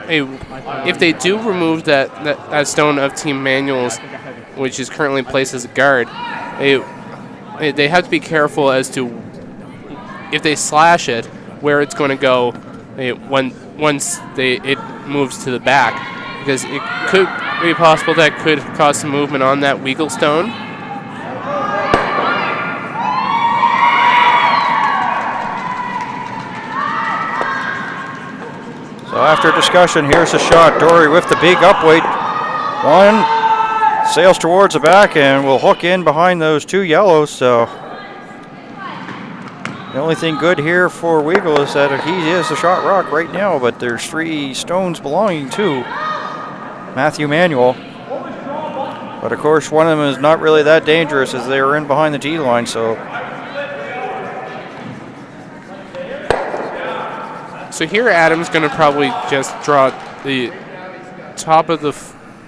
if they do remove that stone of Team Manuel's, which is currently placed as a guard, they have to be careful as to if they slash it, where it's going to go once it moves to the back, because it could be possible that could cause some movement on that Weagle stone. So after discussion, here's a shot. Dory with the big upweight. One sails towards the back and will hook in behind those 2 yellows. So the only thing good here for Weagle is that he is the shot rock right now, but there's 3 stones belonging to Matthew Manuel. But of course, one of them is not really that dangerous as they are in behind the tee line. So here Adam's going to probably just draw the top of the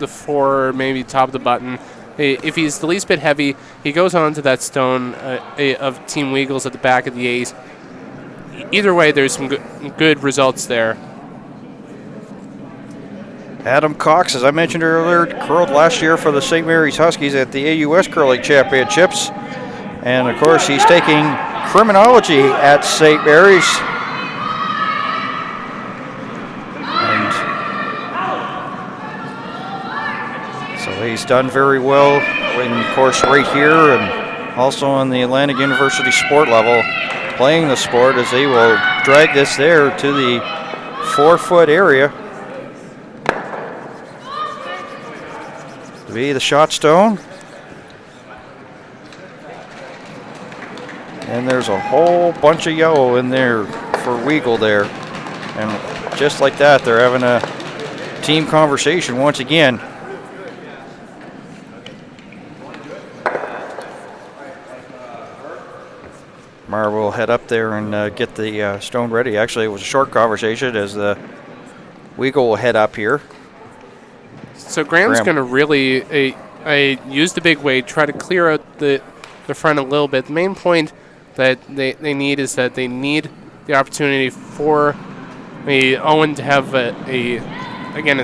4, maybe top of the button. If he's the least bit heavy, he goes on to that stone of Team Weagle's at the back of the 8. Either way, there's some good results there. Adam Cox, as I mentioned earlier, curled last year for the St. Mary's Huskies at the AUS Curling Championships. And of course, he's taking criminology at St. Mary's. He's done very well in, of course, right here and also on the Atlantic University sport level, playing the sport as they will drag this there to the 4-foot area to be the shot stone. And there's a whole bunch of yellow in there for Weagle there. And just like that, they're having a team conversation once again. Mar will head up there and get the stone ready. Actually, it was a short conversation as the Weagle will head up here. So Graham's going to really use the big weight, try to clear out the front a little bit. The main point that they need is that they need the opportunity for Owen to have a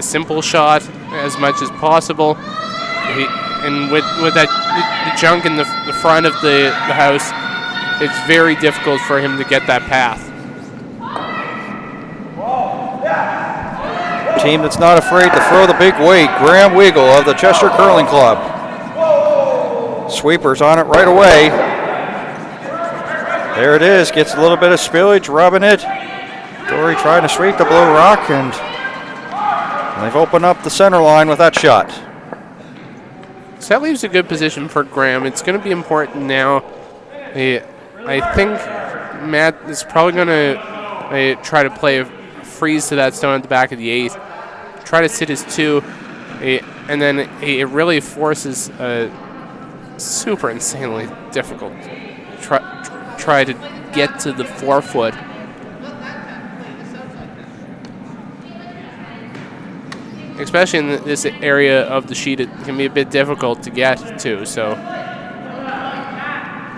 simple shot as much as possible. And with that the junk in the front of the house, it's very difficult for him to get that path. Team that's not afraid to throw the big weight, Graham Weagle of the Chester Curling Club. Sweepers on it right away. There it is, gets a little bit of spillage, rubbing it. Dory trying to sweep the blue rock, and they've opened up the center line with that shot. So that leaves a good position for Graham. It's going to be important now. I think Matt is probably going to try to play a freeze to that stone at the back of the 8th. Try to sit his 2, and then it really forces a super insanely difficult try to get to the 4-foot. Especially in this area of the sheet, it can be a bit difficult to get to. So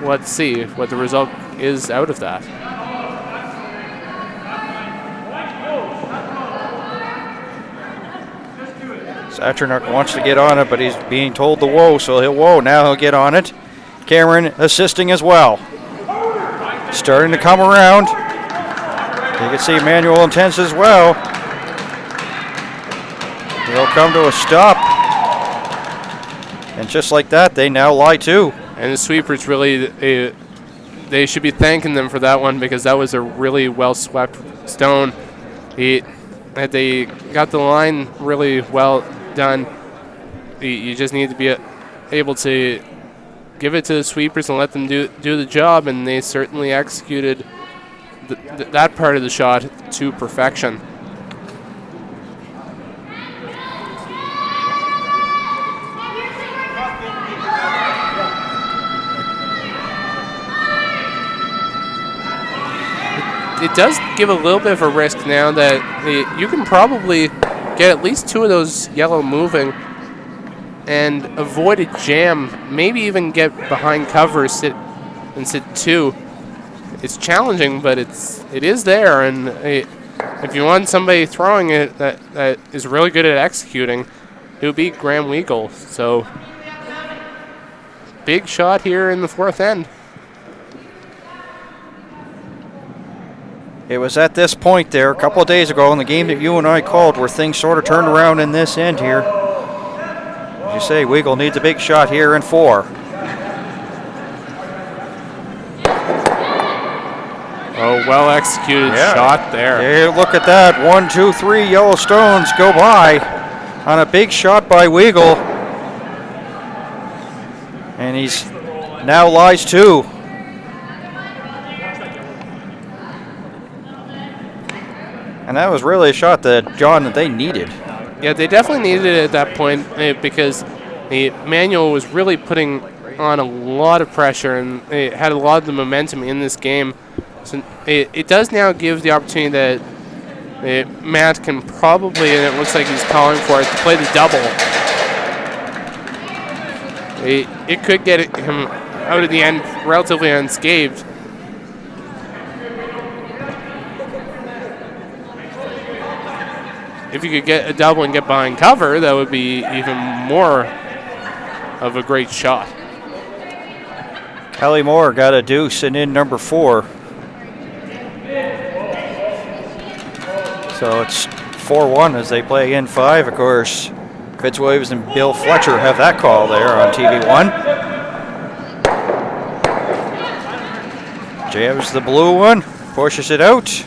let's see what the result is out of that. Satchernuk wants to get on it, but he's being told to whoa, so he'll whoa. Now he'll get on it. Cameron assisting as well. Starting to come around. You can see Manuel intense as well. He'll come to a stop. And just like that, they now lie too. And the sweepers really, they should be thanking them for that one, because that was a really well swept stone. They got the line really well done. You just need to be able to give it to the sweepers and let them do the job, and they certainly executed that part of the shot to perfection. It does give a little bit of a risk now that you can probably get at least 2 of those yellow moving and avoid a jam, maybe even get behind cover, sit 2. It's challenging, but it is there, and if you want somebody throwing it that is really good at executing, it would be Graham Weagle. So big shot here in the 4th end. It was at this point there a couple of days ago in the game that you and I called where things sort of turned around in this end here. As you say, Weagle needs a big shot here in 4. Oh, well executed shot there. Hey, look at that. 1, 2, 3 yellow stones go by on a big shot by Weagle. And he's now lies 2. And that was really a shot that, John, that they needed. Yeah, they definitely needed it at that point because Manuel was really putting on a lot of pressure and it had a lot of the momentum in this game. So it does now give the opportunity that Matt can probably, and it looks like he's calling for it, to play the double. It could get him out of the end relatively unscathed. If you could get a double and get behind cover, that would be even more of a great shot. Kelly Moore got a deuce and in number 4. So it's 4-1 as they play in 5. Of course, Fitzwilliams and Bill Fletcher have that call there on TV1. Jams the blue one, pushes it out.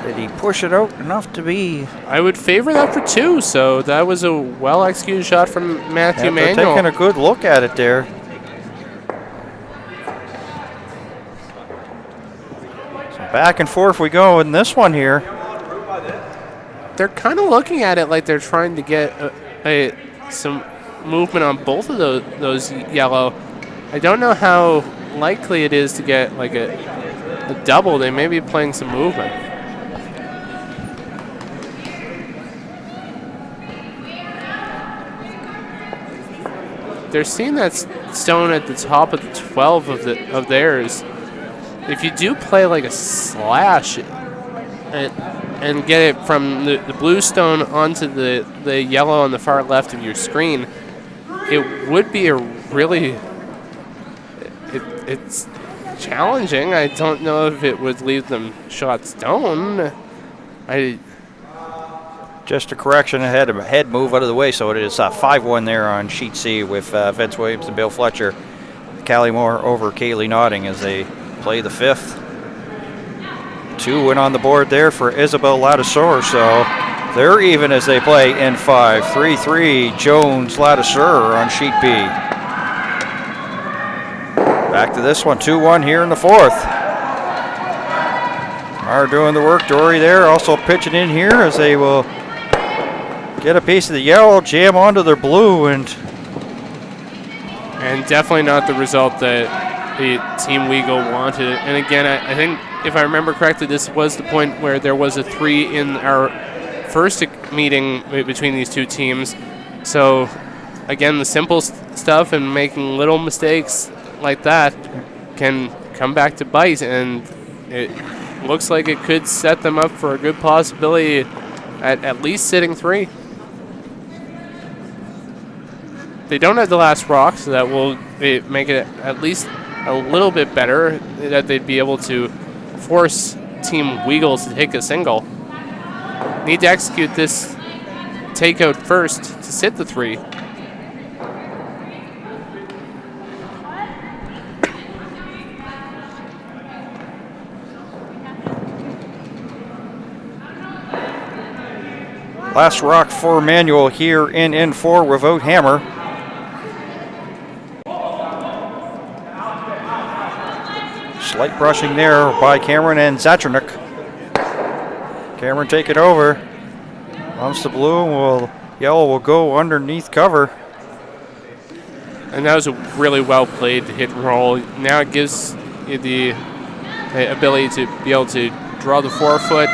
Did he push it out enough to be? I would favor that for 2, so that was a well-executed shot from Matthew Manuel. They're taking a good look at it there. So back and forth we go in this one here. They're kind of looking at it like they're trying to get some movement on both of those yellow. I don't know how likely it is to get like a double. They may be playing some movement. They're seeing that stone at the top of the 12 of theirs. If you do play like a slash, and get it from the blue stone onto the yellow on the far left of your screen, it would be a really, it's challenging. I don't know if it would leave them shots down. Just a correction, head move out of the way, so it is 5-1 there on sheet C with Vince Williams and Bill Fletcher. Callie Moore over Kaylee Notting as they play the 5th. 2 went on the board there for Isabel Ladouceur, so they're even as they play in 5. 3-3 Jones Ladouceur on sheet B. Back to this one, 2-1 here in the 4th. Are doing the work. Dory there also pitching in here as they will get a piece of the yellow, jam onto their blue, and definitely not the result that the Team Weagle wanted. And again, I think if I remember correctly, this was the point where there was a 3 in our first meeting between these two teams. So again, the simple stuff and making little mistakes like that can come back to bite, and it looks like it could set them up for a good possibility at least sitting 3. They don't have the last rock, so that will make it at least a little bit better, that they'd be able to force Team Weagle to take a single. Need to execute this takeout first to sit the 3. last rock for Manuel here in N4 without hammer. Slight brushing there by Cameron and Zachernik. Cameron take it over. Bumps the blue, yellow will go underneath cover. And that was a really well played hit and roll. Now it gives you the ability to be able to draw the forefoot.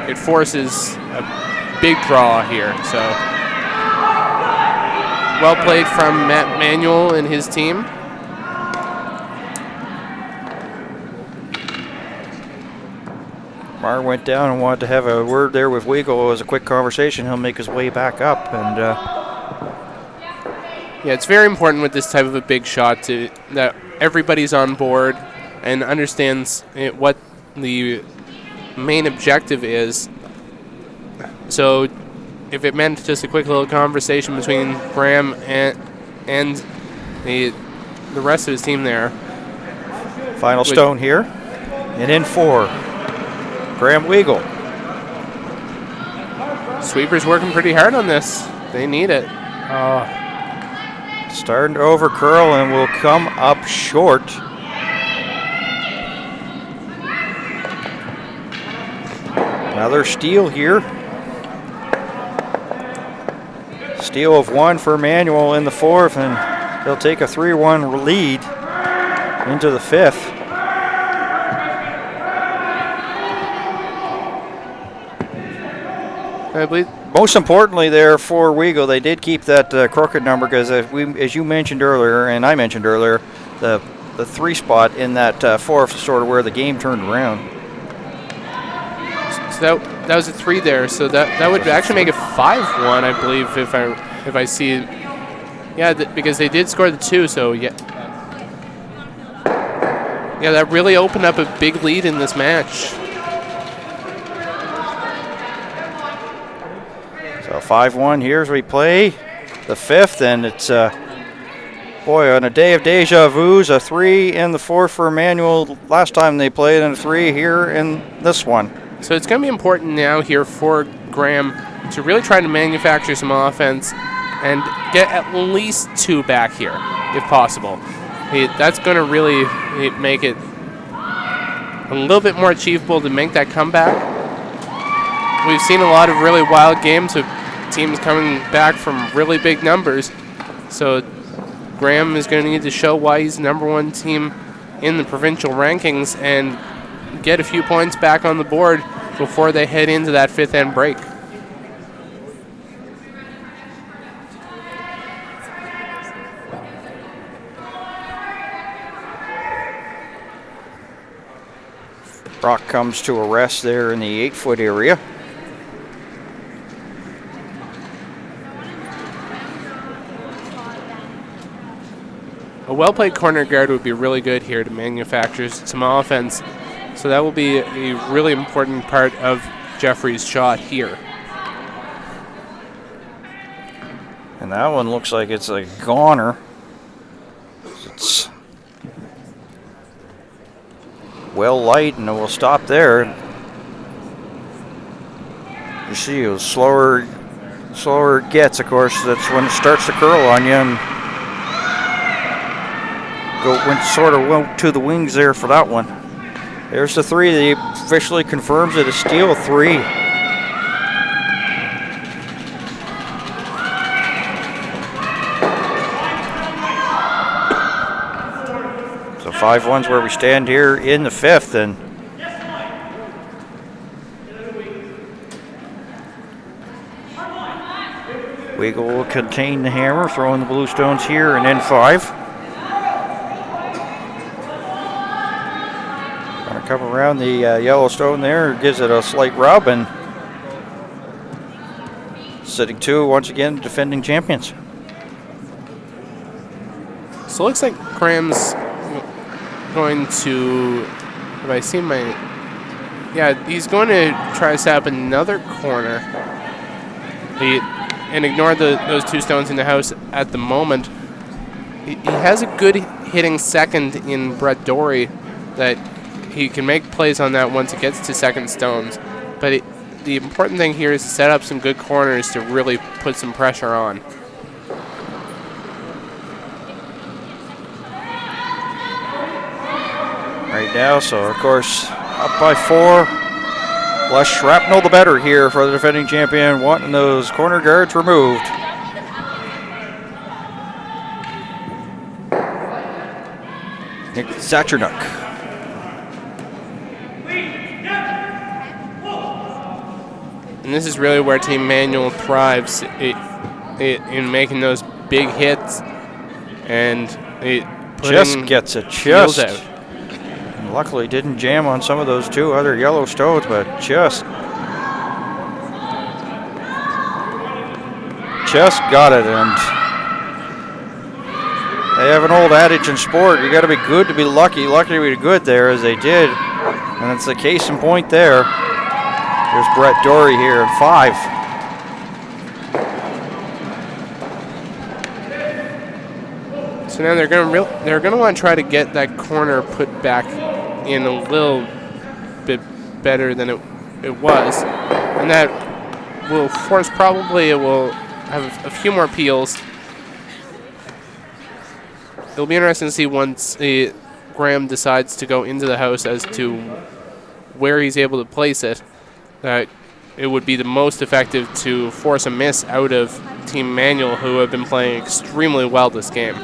It forces a big draw here. So well played from Matt Manuel and his team. Mar went down and wanted to have a word there with Weagle. It was a quick conversation. He'll make his way back up. And yeah, it's very important with this type of a big shot that everybody's on board and understands what the main objective is. So if it meant just a quick little conversation between Graham and the rest of his team there. Final stone here. And in 4. Graham Weagle. Sweeper's working pretty hard on this. They need it. Starting to overcurl and will come up short. Another steal here. Steal of 1 for Manuel in the 4th, and he'll take a 3-1 lead into the 5th. I believe. Most importantly there for Weagle, they did keep that crooked number because as you mentioned earlier, and I mentioned earlier, the 3 spot in that 4th is sort of where the game turned around. So that was a 3 there, so that would actually make it 5-1, I believe, if I see it. Yeah, because they did score the 2, so yeah. Yeah, that really opened up a big lead in this match. So 5-1 here as we play the 5th, and it's, boy, on a day of deja vus, a 3 in the 4th for Manuel last time they played, and a 3 here in this one. So it's going to be important now here for Graham to really try to manufacture some offense and get at least 2 back here, if possible. That's going to really make it a little bit more achievable to make that comeback. We've seen a lot of really wild games with teams coming back from really big numbers. So Graham is going to need to show why he's the #1 team in the provincial rankings and get a few points back on the board before they head into that 5th end break. Brock comes to a rest there in the 8-foot area. A well-played corner guard would be really good here to manufacture some offense. So that will be a really important part of Jeffrey's shot here. And that one looks like it's a goner. It's well light, and we'll stop there. You see, the slower it gets, of course, that's when it starts to curl on you, and went to the wings there for that one. There's the three. They officially confirms it a steal 3. So 5-1's where we stand here in the 5th, and Weagle will contain the hammer, throwing the Bluestones here, and then 5. Come around the Yellowstone there, gives it a slight rub, and sitting 2 once again, defending champions. So it looks like Graham's going to, have I seen my, yeah, he's going to try to set up another corner and ignore those 2 stones in the house at the moment. He has a good hitting second in Brett Dory that he can make plays on that once it gets to second stones. But the important thing here is to set up some good corners to really put some pressure on. Right now, so of course, up by 4. Less shrapnel, the better here for the defending champion, wanting those corner guards removed. Nick Zachernuk. And this is really where Team Manuel thrives in making those big hits and just gets it just out. And luckily didn't jam on some of those 2 other Yellowstones, but just got it. And they have an old adage in sport: you got to be good to be lucky, lucky to be good there, as they did, and it's the case in point there. There's Brett Dory here at 5. So now they're going to want to try to get that corner put back in a little bit better than it was, and that will force, probably it will have a few more peels. It'll be interesting to see once Graham decides to go into the house as to where he's able to place it. That it would be the most effective to force a miss out of Team Manuel, who have been playing extremely well this game. So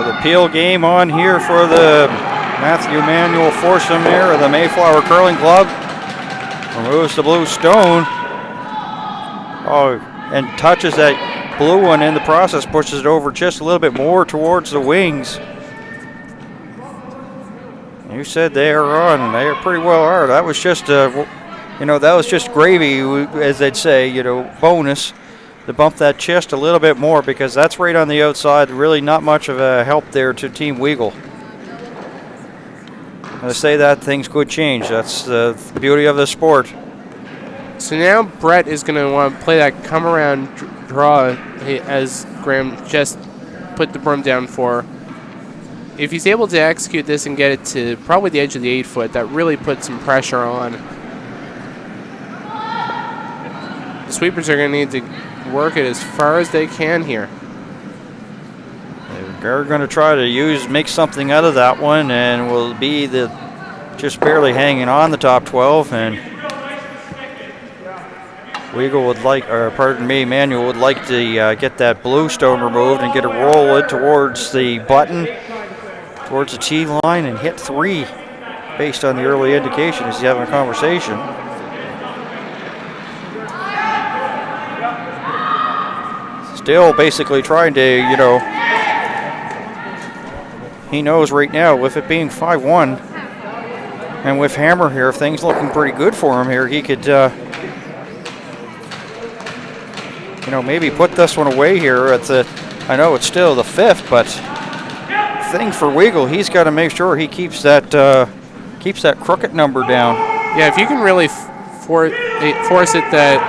the peel game on here for the Matthew Manuel foursome here of the Mayflower Curling Club. Removes the blue stone. Oh, and touches that blue one in the process, pushes it over just a little bit more towards the wings. You said they are on, and they pretty well are. That was just that was just gravy, as they'd say, bonus to bump that chest a little bit more, because that's right on the outside. Really not much of a help there to Team Weagle. I say that things could change. That's the beauty of the sport. So now Brett is going to want to play that come around draw as Graham just put the broom down for. If he's able to execute this and get it to probably the edge of the 8-foot, that really puts some pressure on. The sweepers are going to need to work it as far as they can here. They're going to try to make something out of that one, and will be just barely hanging on the top 12, and Weagle would Manuel would like to get that blue stone removed and get a roll it towards the button, towards the tee line, and hit 3 based on the early indication as he's having a conversation. Still basically trying to, you know, he knows right now with it being 5-1 and with Hammer here, things looking pretty good for him here, he could, you know, maybe put this one away here at the, I know it's still the 5th, but thing for Weagle, he's got to make sure he keeps that crooked number down. Yeah, if you can really force it that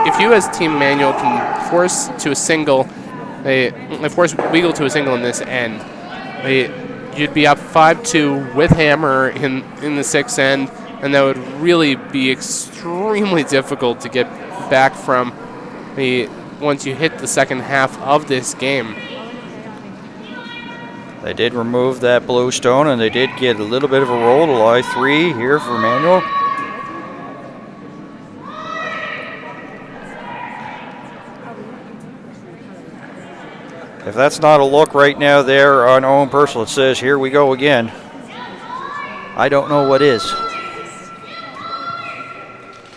if you as Team Manuel can force to a single, force Weagle to a single in this end, you'd be up 5-2 with Hammer in the 6th end, and that would really be extremely difficult to get back from once you hit the second half of this game. They did remove that blue stone, and they did get a little bit of a roll to lie 3 here for Manuel. If that's not a look right now there on Owen Purcell, it says, here we go again. I don't know what is.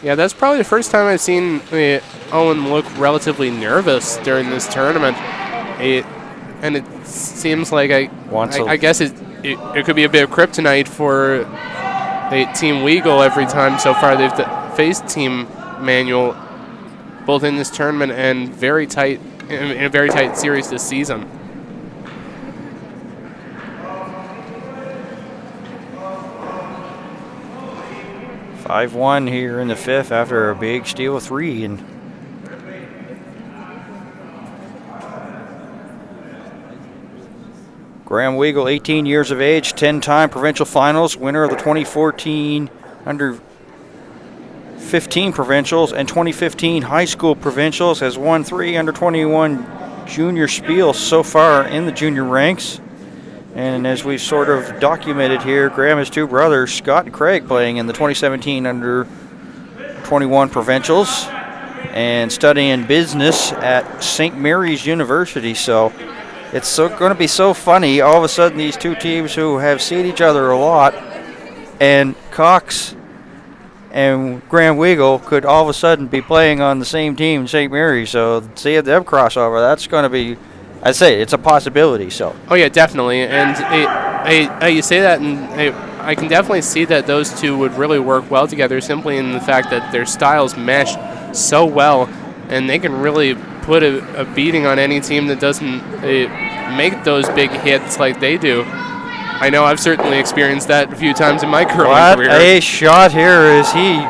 Yeah, that's probably the first time I've seen Owen look relatively nervous during this tournament. And it seems like I guess it could be a bit of kryptonite for Team Weagle every time so far they've faced Team Manuel, both in this tournament and in a very tight series this season. (5-1) here in the 5th after a big steal 3, and Graham Weagle, 18 years of age, 10-time provincial finals, winner of the 2014 Under-15 provincials and 2015 high school provincials, has won 3 Under-21 junior spiels so far in the junior ranks. And as we've sort of documented here, Graham has 2 brothers, Scott and Craig, playing in the 2017 Under-21 provincials and studying business at St. Mary's University. So it's going to be so funny. All of a sudden, these 2 teams who have seen each other a lot, and Cox and Graham Weagle could all of a sudden be playing on the same team in St. Mary's. So seeing them crossover, that's going to be, I'd say, it's a possibility. So. Oh yeah, definitely. And you say that, and I can definitely see that those 2 would really work well together, simply in the fact that their styles mesh so well, and they can really put a beating on any team that doesn't make those big hits like they do. I know I've certainly experienced that a few times in my curling career. What a shot here as he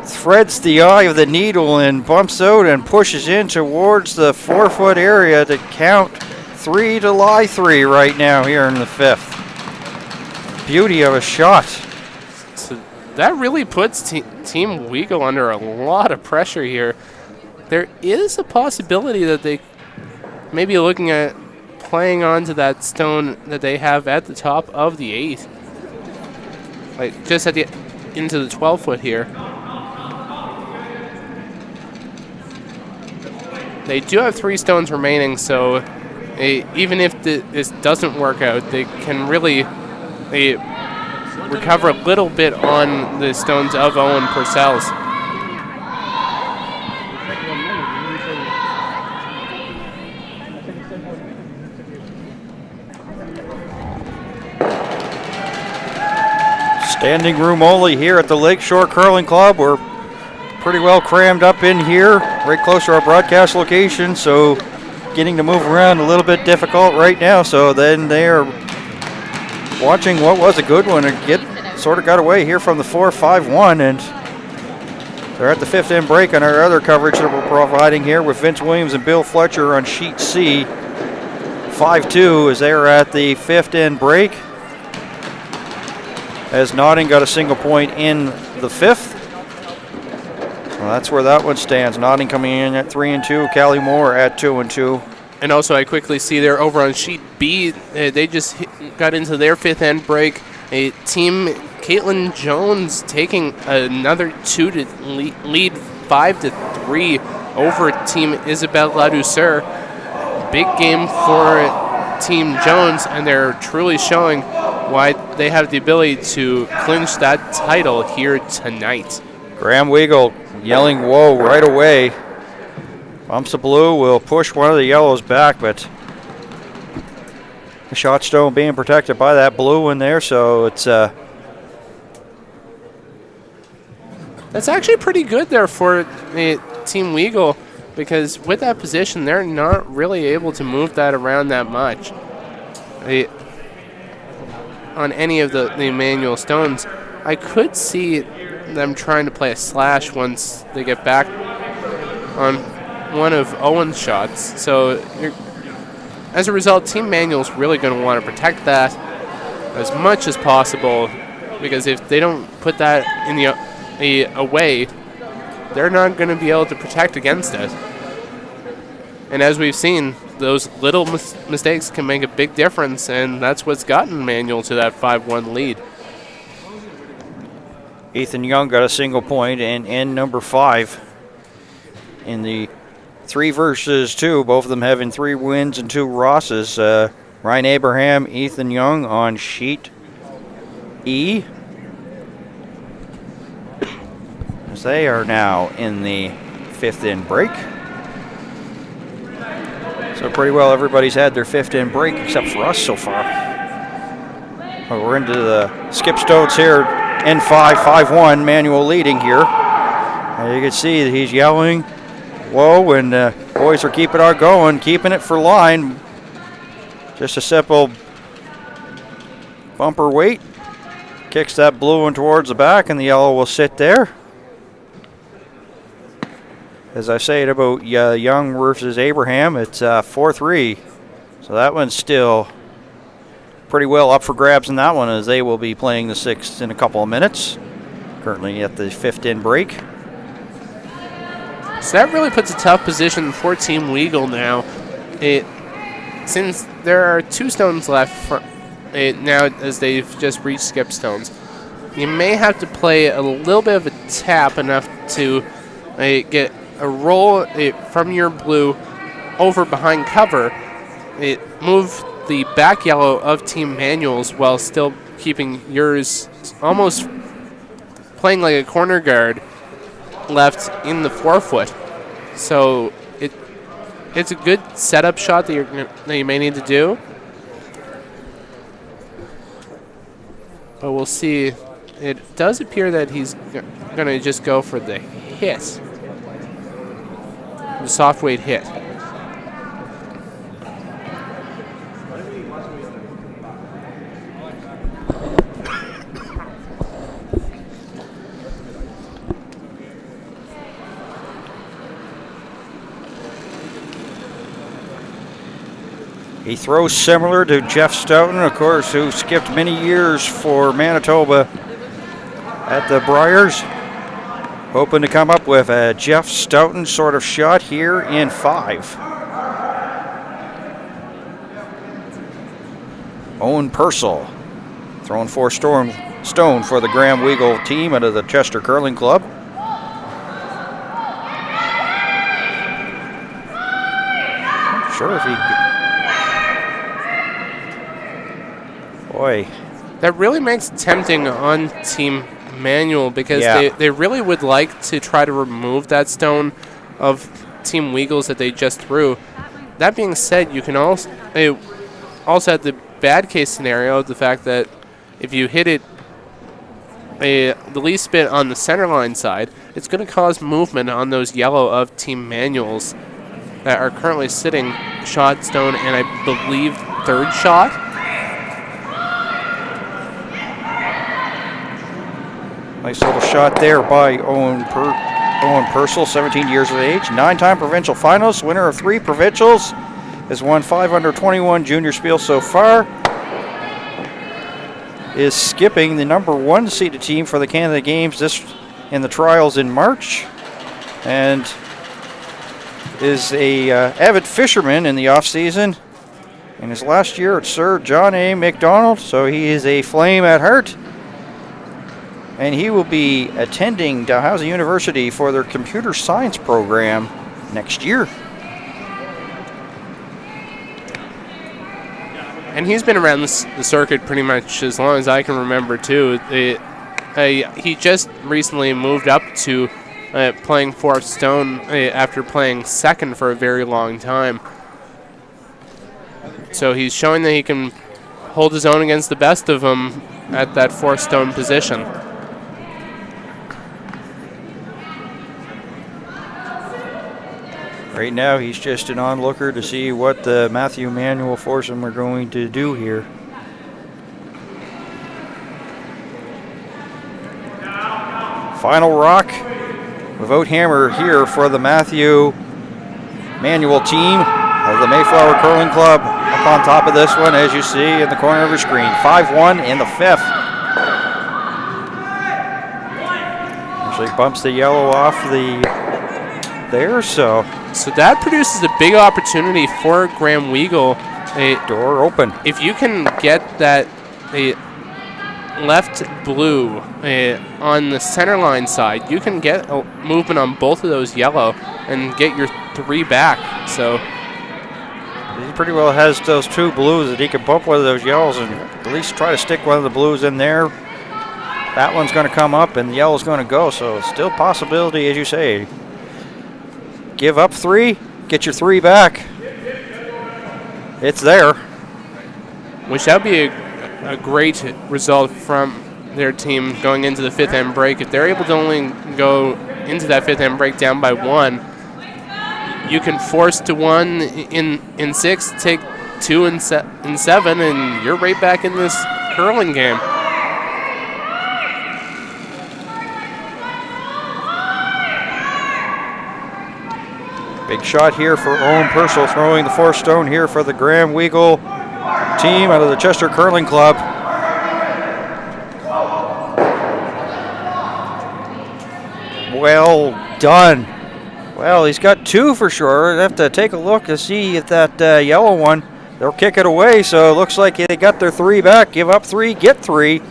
threads the eye of the needle and bumps out and pushes in towards the 4-foot area to count 3 to lie 3 right now here in the 5th. Beauty of a shot. So that really puts Team Weagle under a lot of pressure here. There is a possibility that they may be looking at playing onto that stone that they have at the top of the 8th. Like just at the into the 12-foot here. They do have 3 stones remaining, so even if this doesn't work out, they can really recover a little bit on the stones of Owen Purcell's. Standing room only here at the Lakeshore Curling Club. We're pretty well crammed up in here, right close to our broadcast location, so getting to move around a little bit difficult right now. So then they are watching what was a good one and sort of got away here from the 4-5-1, and they're at the 5th end break on our other coverage that we're providing here with Vince Williams and Bill Fletcher on sheet C. 5-2 as they're at the 5th end break, as Notting got a single point in the 5th. Well, that's where that one stands. Notting coming in at 3-2, Callie Moore at 2-2. And also, I quickly see there over on sheet B, they just got into their 5th end break. Team Caitlin Jones taking another 2 to lead 5-3 over Team Isabelle Ladouceur. Big game for Team Jones, and they're truly showing why they have the ability to clinch that title here tonight. Graham Weagle yelling whoa right away Bumps the blue, will push one of the yellows back, but the shot stone being protected by that blue one there, so it's That's actually pretty good there for the Team Weagle, because with that position, they're not really able to move that around that much on any of the manual stones. I could see them trying to play a slash once they get back on one of Owen's shots. So as a result, Team Manuel's really going to want to protect that as much as possible, because if they don't put that in the away, they're not going to be able to protect against it. And as we've seen, those little mistakes can make a big difference, and that's what's gotten Manuel to that 5-1 lead. Ethan Young got a single point, and in number 5 in the 3 versus 2, both of them having 3 wins and 2 losses. Ryan Abraham, Ethan Young on sheet E. As they are now in the 5th in break. So pretty well everybody's had their 5th in break except for us so far. But we're into the skip stones here. N5, 5-1, Manuel leading here. And you can see that he's yelling, whoa, and boys are keeping on going, keeping it for line. Just a simple bumper weight. Kicks that blue one towards the back, and the yellow will sit there. As I say it about Young versus Abraham, it's 4-3. So that one's still pretty well up for grabs in that one, as they will be playing the 6th in a couple of minutes. Currently at the 5th in break. So that really puts a tough position for Team Weagle now. Since there are 2 stones left now, as they've just reached skip stones, you may have to play a little bit of a tap enough to get a roll from your blue over behind cover. Move the back yellow of Team Manuel's while still keeping yours almost playing like a corner guard left in the forefoot. So it's a good setup shot that you may need to do. But we'll see. It does appear that he's going to just go for the hit. The soft weight hit. He throws similar to Jeff Stoughton, of course, who skipped many years for Manitoba at the Briars. Hoping to come up with a Jeff Stoughton sort of shot here in 5. Owen Purcell throwing 4 stone for the Graham Weagle team out of the Chester Curling Club. Not sure if he... Boy. That really makes it tempting on Team Manuel, because they really would like to try to remove that stone of Team Weagle's that they just threw. That being said, you can also have the bad case scenario, the fact that if you hit it the least bit on the center line side, it's going to cause movement on those yellow of Team Manuel's that are currently sitting shot stone and I believe 3rd shot. Nice little shot there by Owen Purcell, 17 years of age, 9-time provincial finalist, winner of 3 provincials, has won 5 Under-21 junior spiel so far, is skipping the number 1 seeded team for the Canada Games in the trials in March, and is a avid fisherman in the off season. In his last year at Sir John A. Macdonald, so he is a flame at heart. And he will be attending Dalhousie University for their computer science program next year. And he's been around the circuit pretty much as long as I can remember, too. He just recently moved up to playing fourth stone after playing second for a very long time. So he's showing that he can hold his own against the best of them at that fourth stone position. Right now, he's just an onlooker to see what the Matthew Manuel foursome are going to do here. Final rock without hammer here for the Matthew Manuel team of the Mayflower Curling Club. Up on top of this one, as you see in the corner of your screen, 5-1 in the fifth. Actually bumps the yellow off there, so that produces a big opportunity for Graham Weagle. Door open. If you can get that left blue on the center line side, you can get a movement on both of those yellow and get your 3 back. So he pretty well has those 2 blues that he can bump one of those yellows and at least try to stick one of the blues in there. That one's going to come up and the yellow's going to go, so still possibility, as you say. Give up 3, get your 3 back. It's there. Which that would be a great result from their team going into the 5th end break. If they're able to only go into that 5th end break down by 1, you can force to 1 in 6, take 2 in 7, and you're right back in this curling game. Big shot here for Owen Purcell, throwing the 4th stone here for the Graham Weagle team out of the Chester Curling Club. Well done. Well, he's got 2 for sure. They have to take a look to see if that yellow one, they'll kick it away. So it looks like they got their 3 back. Give up 3, get 3.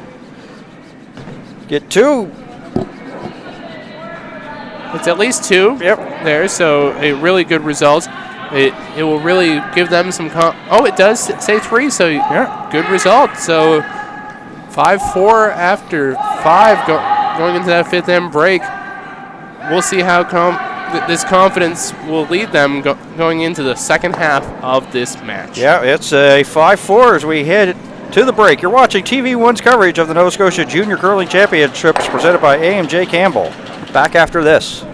Get 2. It's at least 2 there, so a really good result. It will really give them some it does say 3, so yeah, good result. So 5-4 after 5 going into that 5th end break. We'll see how this confidence will lead them going into the second half of this match. Yeah, it's a 5-4 as we head to the break. You're watching TV1's coverage of the Nova Scotia Junior Curling Championships presented by AMJ Campbell. Back after this.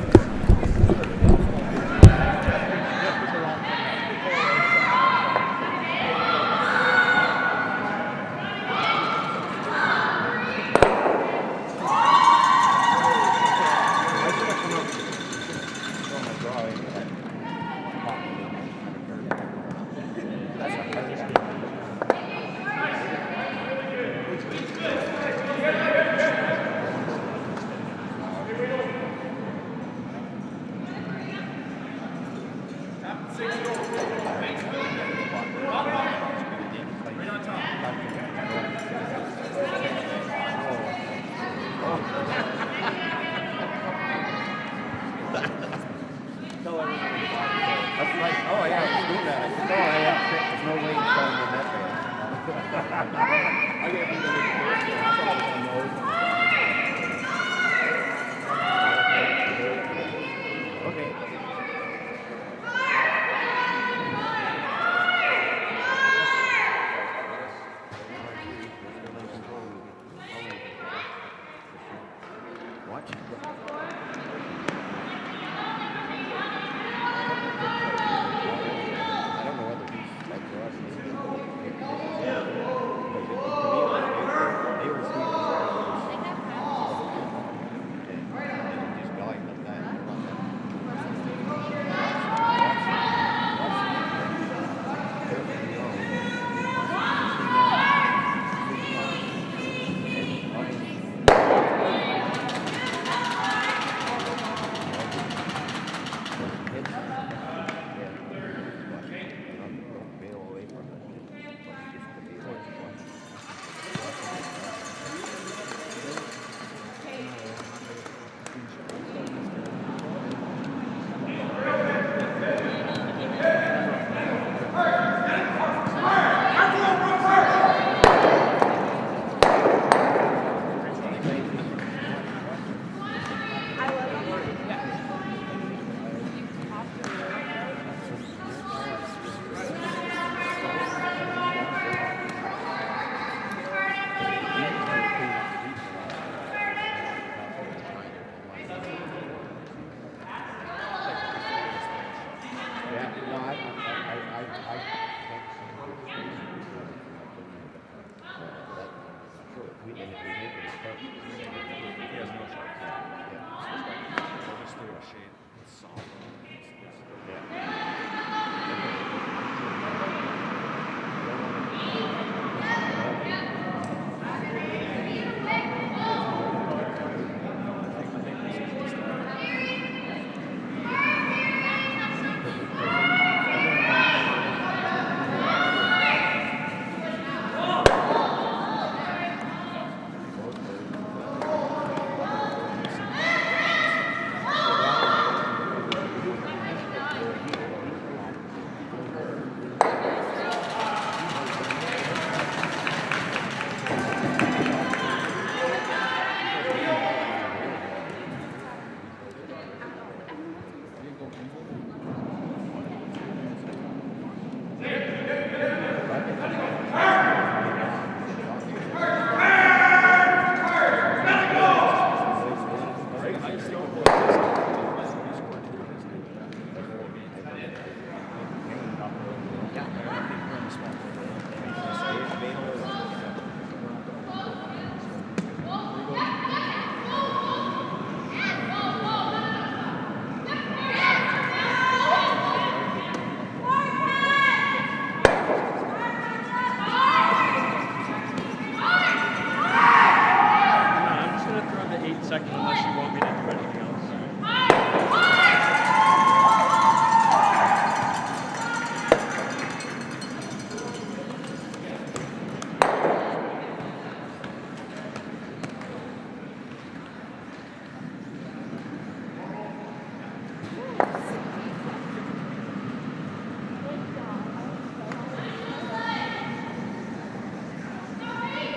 we didn't do anything else.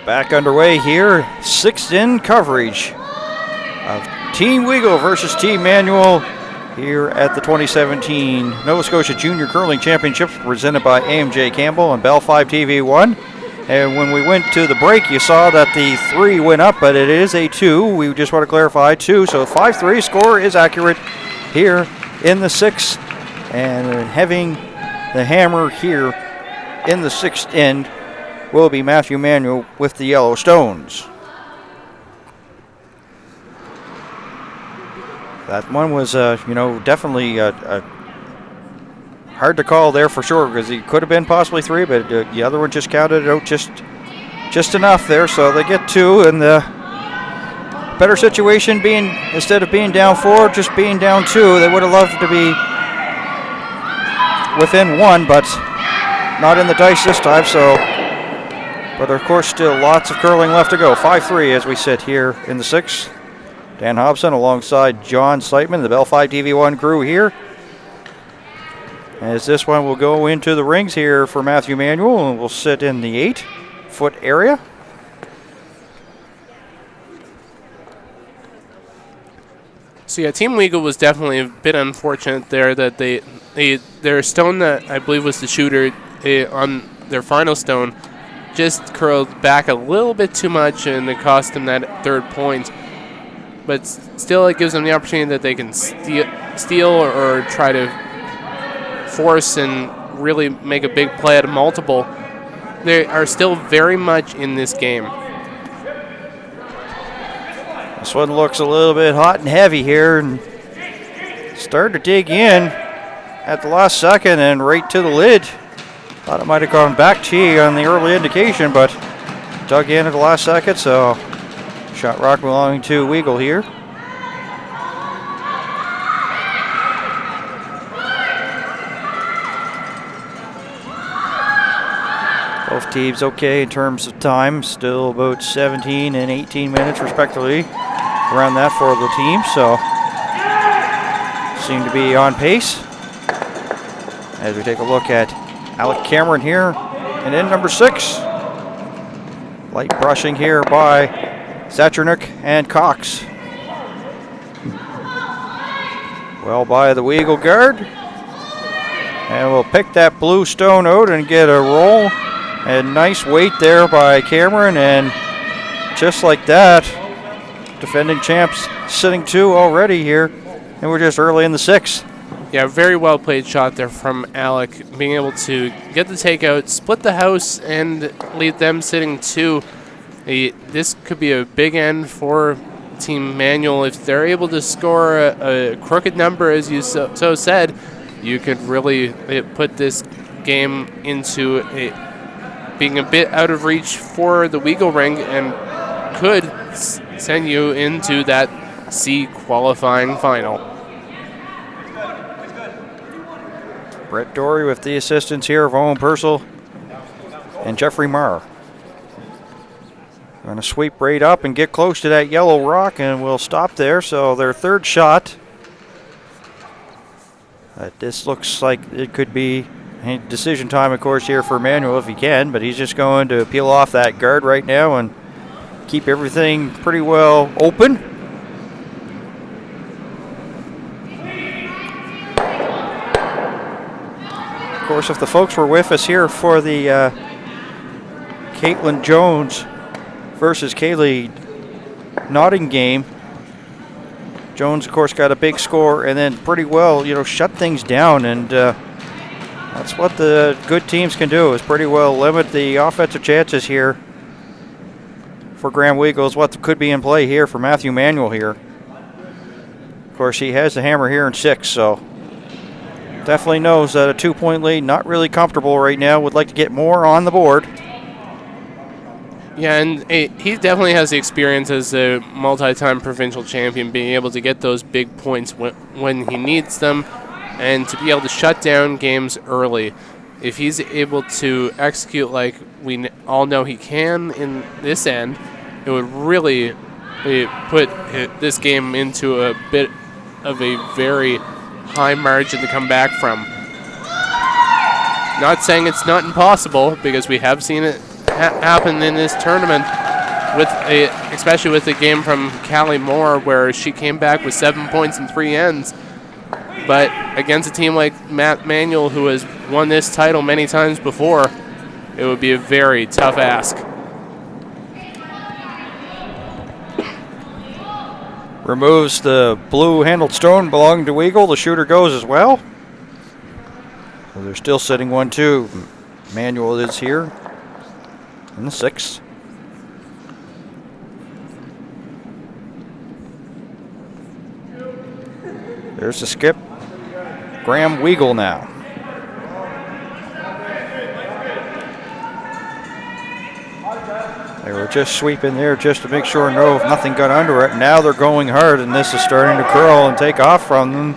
Back underway here, sixth in coverage of Team Weagle versus Team Manuel here at the 2017 Nova Scotia Junior Curling Championships presented by AMJ Campbell and Bell 5 TV1. And when we went to the break, you saw that the 3 went up, but it is a 2. We just want to clarify 2, so 5-3 score is accurate here in the 6th. And having the hammer here in the 6th end will be Matthew Manuel with the Yellow Stones. That one was, definitely hard to call there for sure because he could have been possibly 3, but the other one just counted it out just enough there, so they get 2. And the better situation being, instead of being down 4, just being down 2. They would have loved to be within 1, but not in the dice this time, so. But of course, still lots of curling left to go. 5-3 as we sit here in the 6th. Dan Hobson alongside John Slightman, the Bell 5 TV1 crew here. As this one will go into the rings here for Matthew Manuel, and will sit in the 8-foot area. So yeah, Team Weagle was definitely a bit unfortunate there that their stone that I believe was the shooter on their final stone just curled back a little bit too much, and it cost them that 3rd point. But still, it gives them the opportunity that they can steal or try to force and really make a big play at a multiple. They are still very much in this game. This one looks a little bit hot and heavy here, and started to dig in at the last second and right to the lid. Thought it might have gone back T on the early indication, but dug in at the last second, so shot rock belonging to Weagle here. Both teams okay in terms of time, still about 17 and 18 minutes respectively, around that for the team, so seem to be on pace. As we take a look at Alec Cameron here, and in number 6. Light brushing here by Zachernuk and Cox. Well by the Weagle guard. And we'll pick that blue stone out and get a roll. And nice weight there by Cameron, and just like that, defending champs sitting 2 already here, and we're just early in the 6th. Yeah, very well played shot there from Alec, being able to get the takeout, split the house, and leave them sitting 2. This could be a big end for Team Manuel. If they're able to score a crooked number, as you so said, you could really put this game into being a bit out of reach for the Weagle ring and could send you into that C qualifying final. Brett Dory with the assistance here of Owen Purcell and Jeffrey Marr. Going to sweep right up and get close to that yellow rock, and we'll stop there. So their 3rd shot. This looks like it could be decision time, of course, here for Manuel if he can, but he's just going to peel off that guard right now and keep everything pretty well open. Of course, if the folks were with us here for the Caitlin Jones versus Kaylee Notting game, Jones, of course, got a big score and then pretty well, shut things down, and that's what the good teams can do, is pretty well limit the offensive chances here for Graham Weagle, is what could be in play here for Matthew Manuel here. Of course, he has the hammer here in 6, so definitely knows that a 2-point lead, not really comfortable right now, would like to get more on the board. Yeah, and he definitely has the experience as a multi-time provincial champion, being able to get those big points when he needs them, and to be able to shut down games early. If he's able to execute like we all know he can in this end, it would really put this game into a bit of a very high margin to come back from. Not saying it's not impossible, because we have seen it happen in this tournament, especially with the game from Callie Moore, where she came back with 7 points in 3 ends. But against a team like Manuel, who has won this title many times before, it would be a very tough ask. Removes the blue handled stone belonging to Weagle. The shooter goes as well. So they're still sitting 1-2. Manuel is here in the 6th. There's the skip. Graham Weagle now. They were just sweeping there just to make sure nothing got under it. Now they're going hard, and this is starting to curl and take off from them.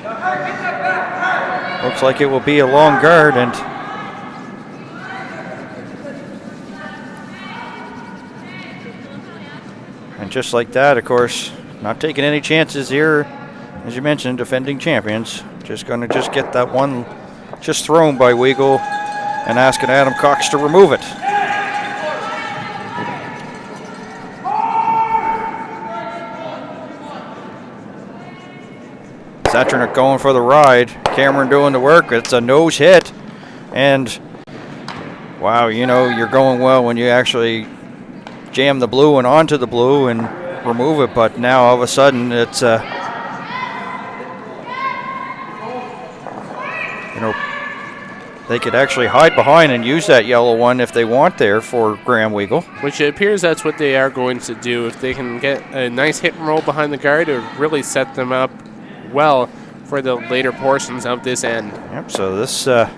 Looks like it will be a long guard, and just like that, of course, not taking any chances here. As you mentioned, defending champions. Just going to get that one just thrown by Weagle and asking Adam Cox to remove it. Saturnic going for the ride. Cameron doing the work. It's a nose hit. And, wow, you're going well when you actually jam the blue and onto the blue and remove it. But now all of a sudden it's they could actually hide behind and use that yellow one if they want there for Graham Weagle. Which it appears that's what they are going to do. If they can get a nice hit and roll behind the guard, it would really set them up well for the later portions of this end. Yep, so this not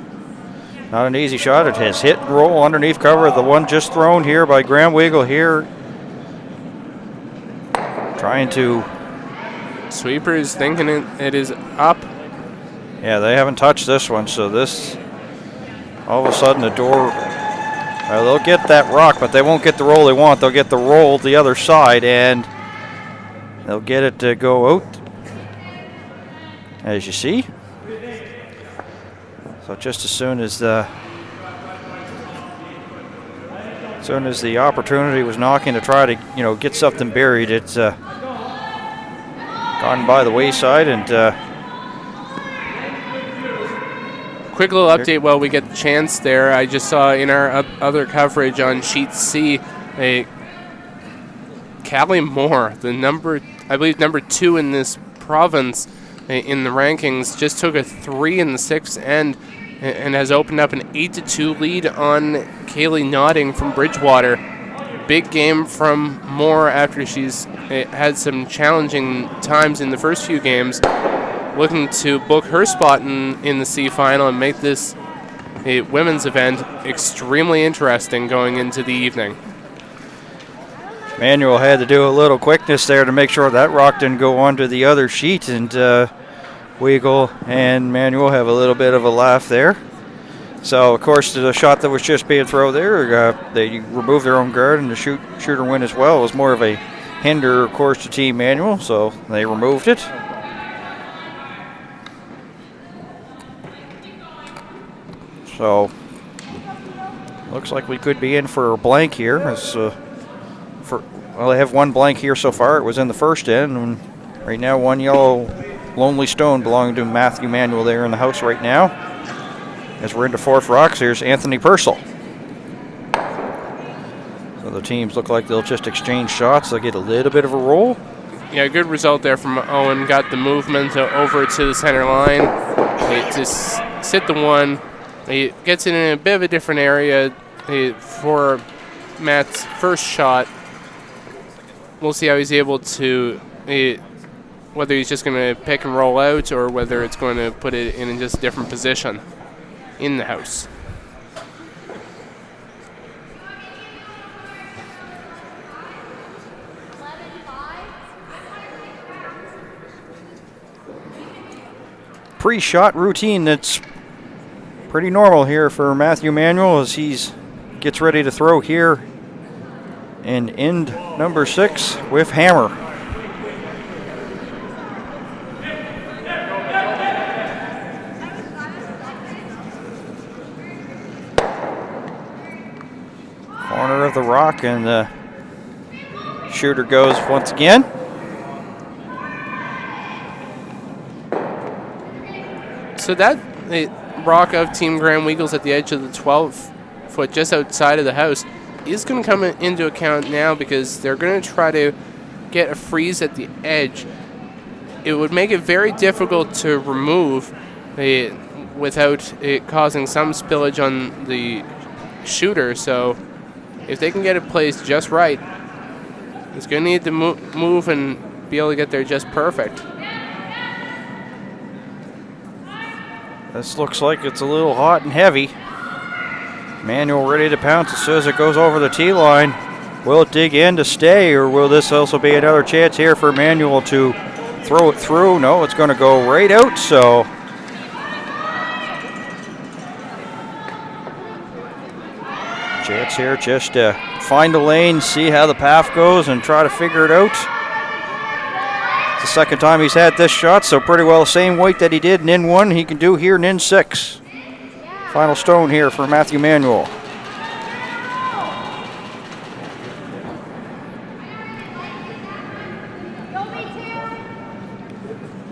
an easy shot. It has hit and roll underneath cover. The one just thrown here by Graham Weagle here. Trying to... Sweepers thinking it is up. Yeah, they haven't touched this one, so this... All of a sudden the door... they'll get that rock, but they won't get the roll they want. They'll get the roll the other side, and they'll get it to go out, as you see. So just as soon as the opportunity was knocking to try to get something buried, it's gone by the wayside. And quick little update while we get the chance there. I just saw in our other coverage on sheet C, Callie Moore, I believe number 2 in this province in the rankings, just took a 3 in the 6th end and has opened up an 8-2 lead on Kaylee Notting from Bridgewater. Big game from Moore after she's had some challenging times in the first few games, looking to book her spot in the C final and make this a women's event extremely interesting going into the evening. Manuel had to do a little quickness there to make sure that rock didn't go onto the other sheet, and Weagle and Manuel have a little bit of a laugh there. So, of course, the shot that was just being thrown there, they removed their own guard, and the shooter win as well. It was more of a hinder, of course, to Team Manuel, so they removed it. So, looks like we could be in for a blank here. Well, they have one blank here so far. It was in the first end, and right now one yellow lonely stone belonging to Matthew Manuel there in the house right now. As we're into fourth rocks, here's Anthony Purcell. So the teams look like they'll just exchange shots. They'll get a little bit of a roll. Yeah, good result there from Owen. Got the movement over to the center line. They just sit the one. He gets it in a bit of a different area for Matt's first shot. We'll see how he's able to, whether he's just going to pick and roll out or whether it's going to put it in just a different position in the house. pre-shot routine that's pretty normal here for Matthew Manuel as he's gets ready to throw here in end number 6 with hammer. Corner of the rock, and the shooter goes once again. So that rock of Team Grand Weagles at the edge of the 12-foot, just outside of the house, is going to come into account now because they're going to try to get a freeze at the edge. It would make it very difficult to remove without it causing some spillage on the shooter. So if they can get it placed just right, it's going to need to move and be able to get there just perfect. This looks like it's a little hot and heavy. Manuel ready to pounce as soon as it goes over the tee line. Will it dig in to stay, or will this also be another chance here for Manuel to throw it through? No, it's going to go right out, so chance here just to find a lane, see how the path goes, and try to figure it out. It's the second time he's had this shot, so pretty well the same weight that he did in end 1 he can do here in end 6. Final stone here for Matthew Manuel.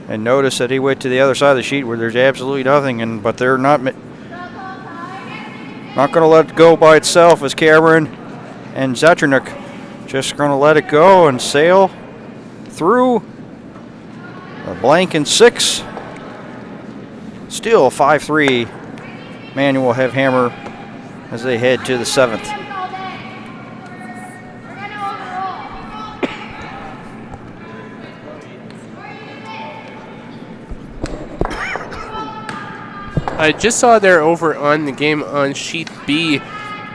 And notice that he went to the other side of the sheet where there's absolutely nothing, but they're not going to let it go by itself as Cameron and Zetrnik just going to let it go and sail through. A blank in 6. Still 5-3. Manuel have hammer as they head to the 7th. I just saw there over on the game on sheet B,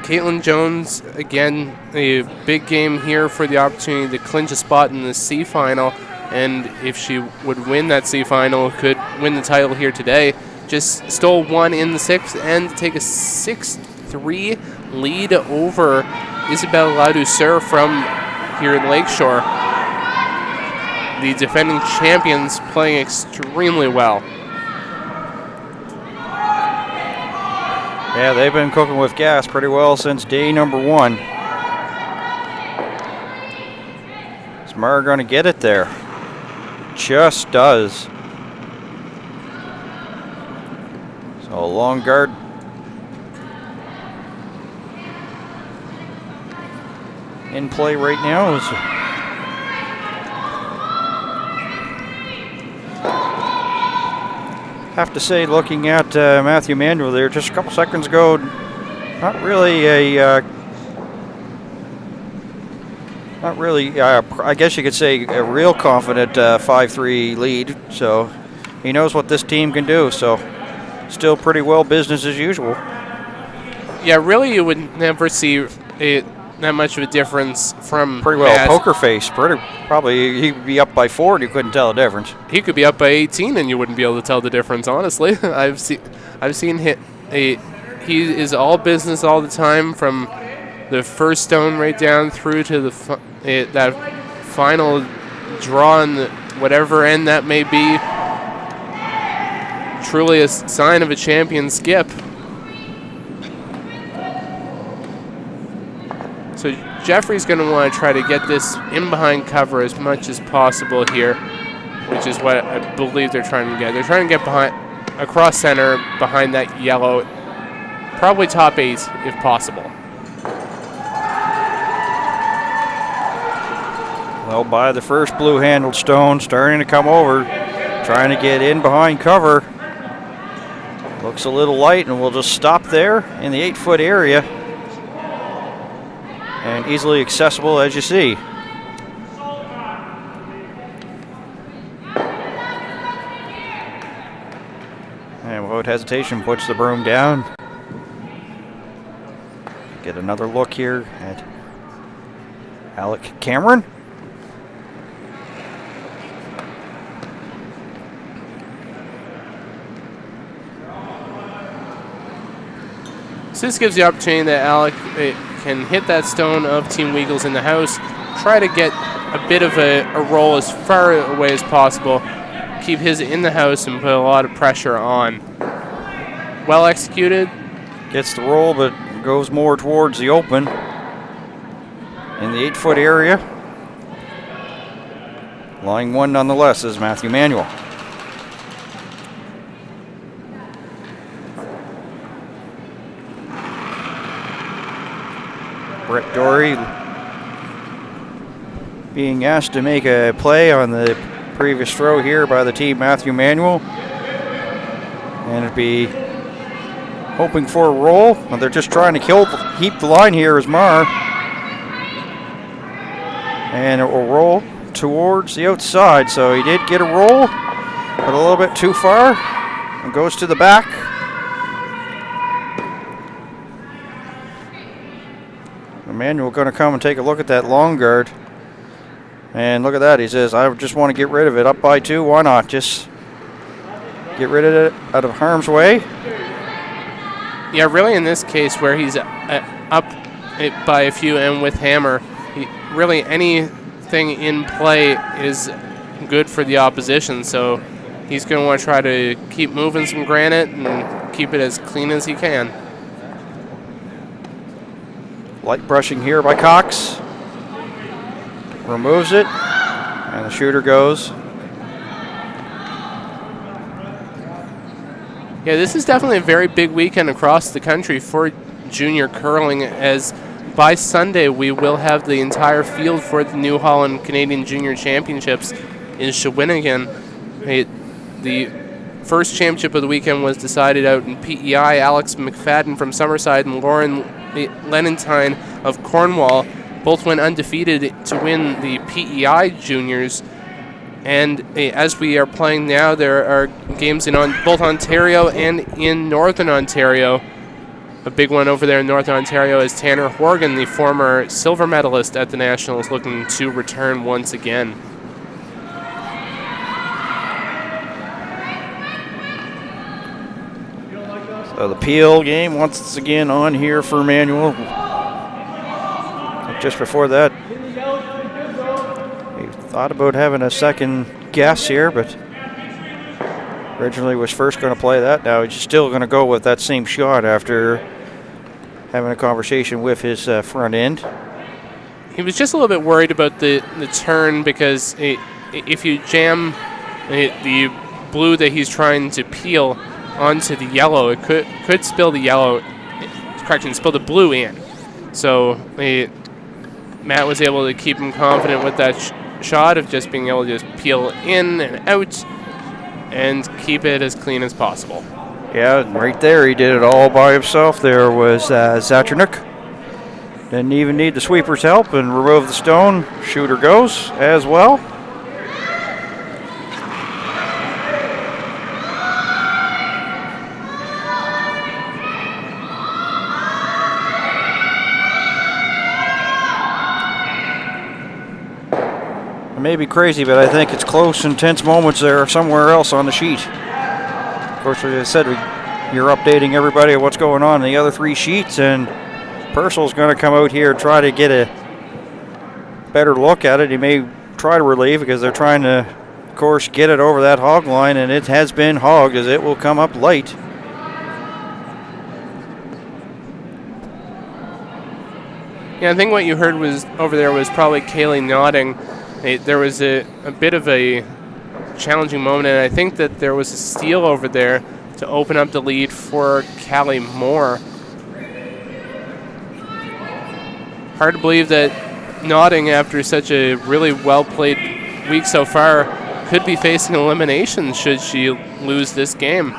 Caitlin Jones, again, a big game here for the opportunity to clinch a spot in the C final. And if she would win that C final, could win the title here today. Just stole 1 in the 6th and take a 6-3 lead over Isabelle Ladouceur from here in Lakeshore. The defending champions playing extremely well. Yeah, they've been cooking with gas pretty well since day number 1. Is Mara going to get it there? Just does. So a long guard. In play right now is have to say, looking at Matthew Manuel there just a couple seconds ago, not really, I guess you could say a real confident 5-3 lead. So he knows what this team can do. So still pretty well business as usual. Yeah, really you would never see that much of a difference from pretty well poker face. Probably he'd be up by 4 and you couldn't tell the difference. He could be up by 18 and you wouldn't be able to tell the difference, honestly. I've seen he is all business all the time, from the first stone right down through to that final draw on whatever end that may be. Truly a sign of a champion skip. So Jeffrey's going to want to try to get this in behind cover as much as possible here, which is what I believe they're trying to get. They're trying to get behind, across center, behind that yellow, probably top 8 if possible. Well, by the first blue-handled stone, starting to come over, trying to get in behind cover. Looks a little light, and we'll just stop there in the 8-foot area. And easily accessible, as you see. And without hesitation, puts the broom down. Get another look here at Alec Cameron. So this gives the opportunity that Alec can hit that stone of Team Weagle's in the house, try to get a bit of a roll as far away as possible, keep his in the house and put a lot of pressure on. Well executed. Gets the roll, but goes more towards the open in the 8-foot area. Line 1 nonetheless is Matthew Manuel. Brett Dory being asked to make a play on the previous throw here by the team Matthew Manuel. And it'd be hoping for a roll. Well, they're just trying to keep the line here as Marr. And it will roll towards the outside. So he did get a roll, but a little bit too far. And goes to the back. Manuel going to come and take a look at that long guard. And look at that. He says, I just want to get rid of it. Up by 2. Why not? Just get rid of it out of harm's way. Yeah, really in this case where he's up by a few and with hammer, really anything in play is good for the opposition. So he's going to want to try to keep moving some granite and keep it as clean as he can. Light brushing here by Cox. Removes it, and the shooter goes. Yeah, this is definitely a very big weekend across the country for junior curling, as by Sunday we will have the entire field for the New Holland Canadian Junior Championships in Shawinigan. The first championship of the weekend was decided out in PEI. Alex McFadden from Summerside and Lauren Lenentine of Cornwall both went undefeated to win the PEI Juniors. And as we are playing now, there are games in both Ontario and in Northern Ontario. A big one over there in Northern Ontario is Tanner Horgan, the former silver medalist at the Nationals, looking to return once again. So the Peel game once again on here for Manuel. Just before that, he thought about having a second guess here, but originally was first going to play that. Now he's still going to go with that same shot after having a conversation with his front end. He was just a little bit worried about the turn, because if you jam the blue that he's trying to peel onto the yellow, it could spill the yellow, spill the blue in. So Matt was able to keep him confident with that shot of just being able to just peel in and out and keep it as clean as possible. Yeah, right there he did it all by himself. There was Zatchernick. Didn't even need the sweeper's help and removed the stone. Shooter goes as well. May be crazy, but I think it's close, intense moments there somewhere else on the sheet. Of course, as I said, you're updating everybody on what's going on in the other 3 sheets, and Purcell's going to come out here and try to get a better look at it. He may try to relieve because they're trying to, of course, get it over that hog line, and it has been hogged as it will come up light. Yeah, I think what you heard was over there was probably Kaylee nodding. There was a bit of a challenging moment, and I think that there was a steal over there to open up the lead for Callie Moore. Hard to believe that nodding, after such a really well-played week so far, could be facing elimination should she lose this game.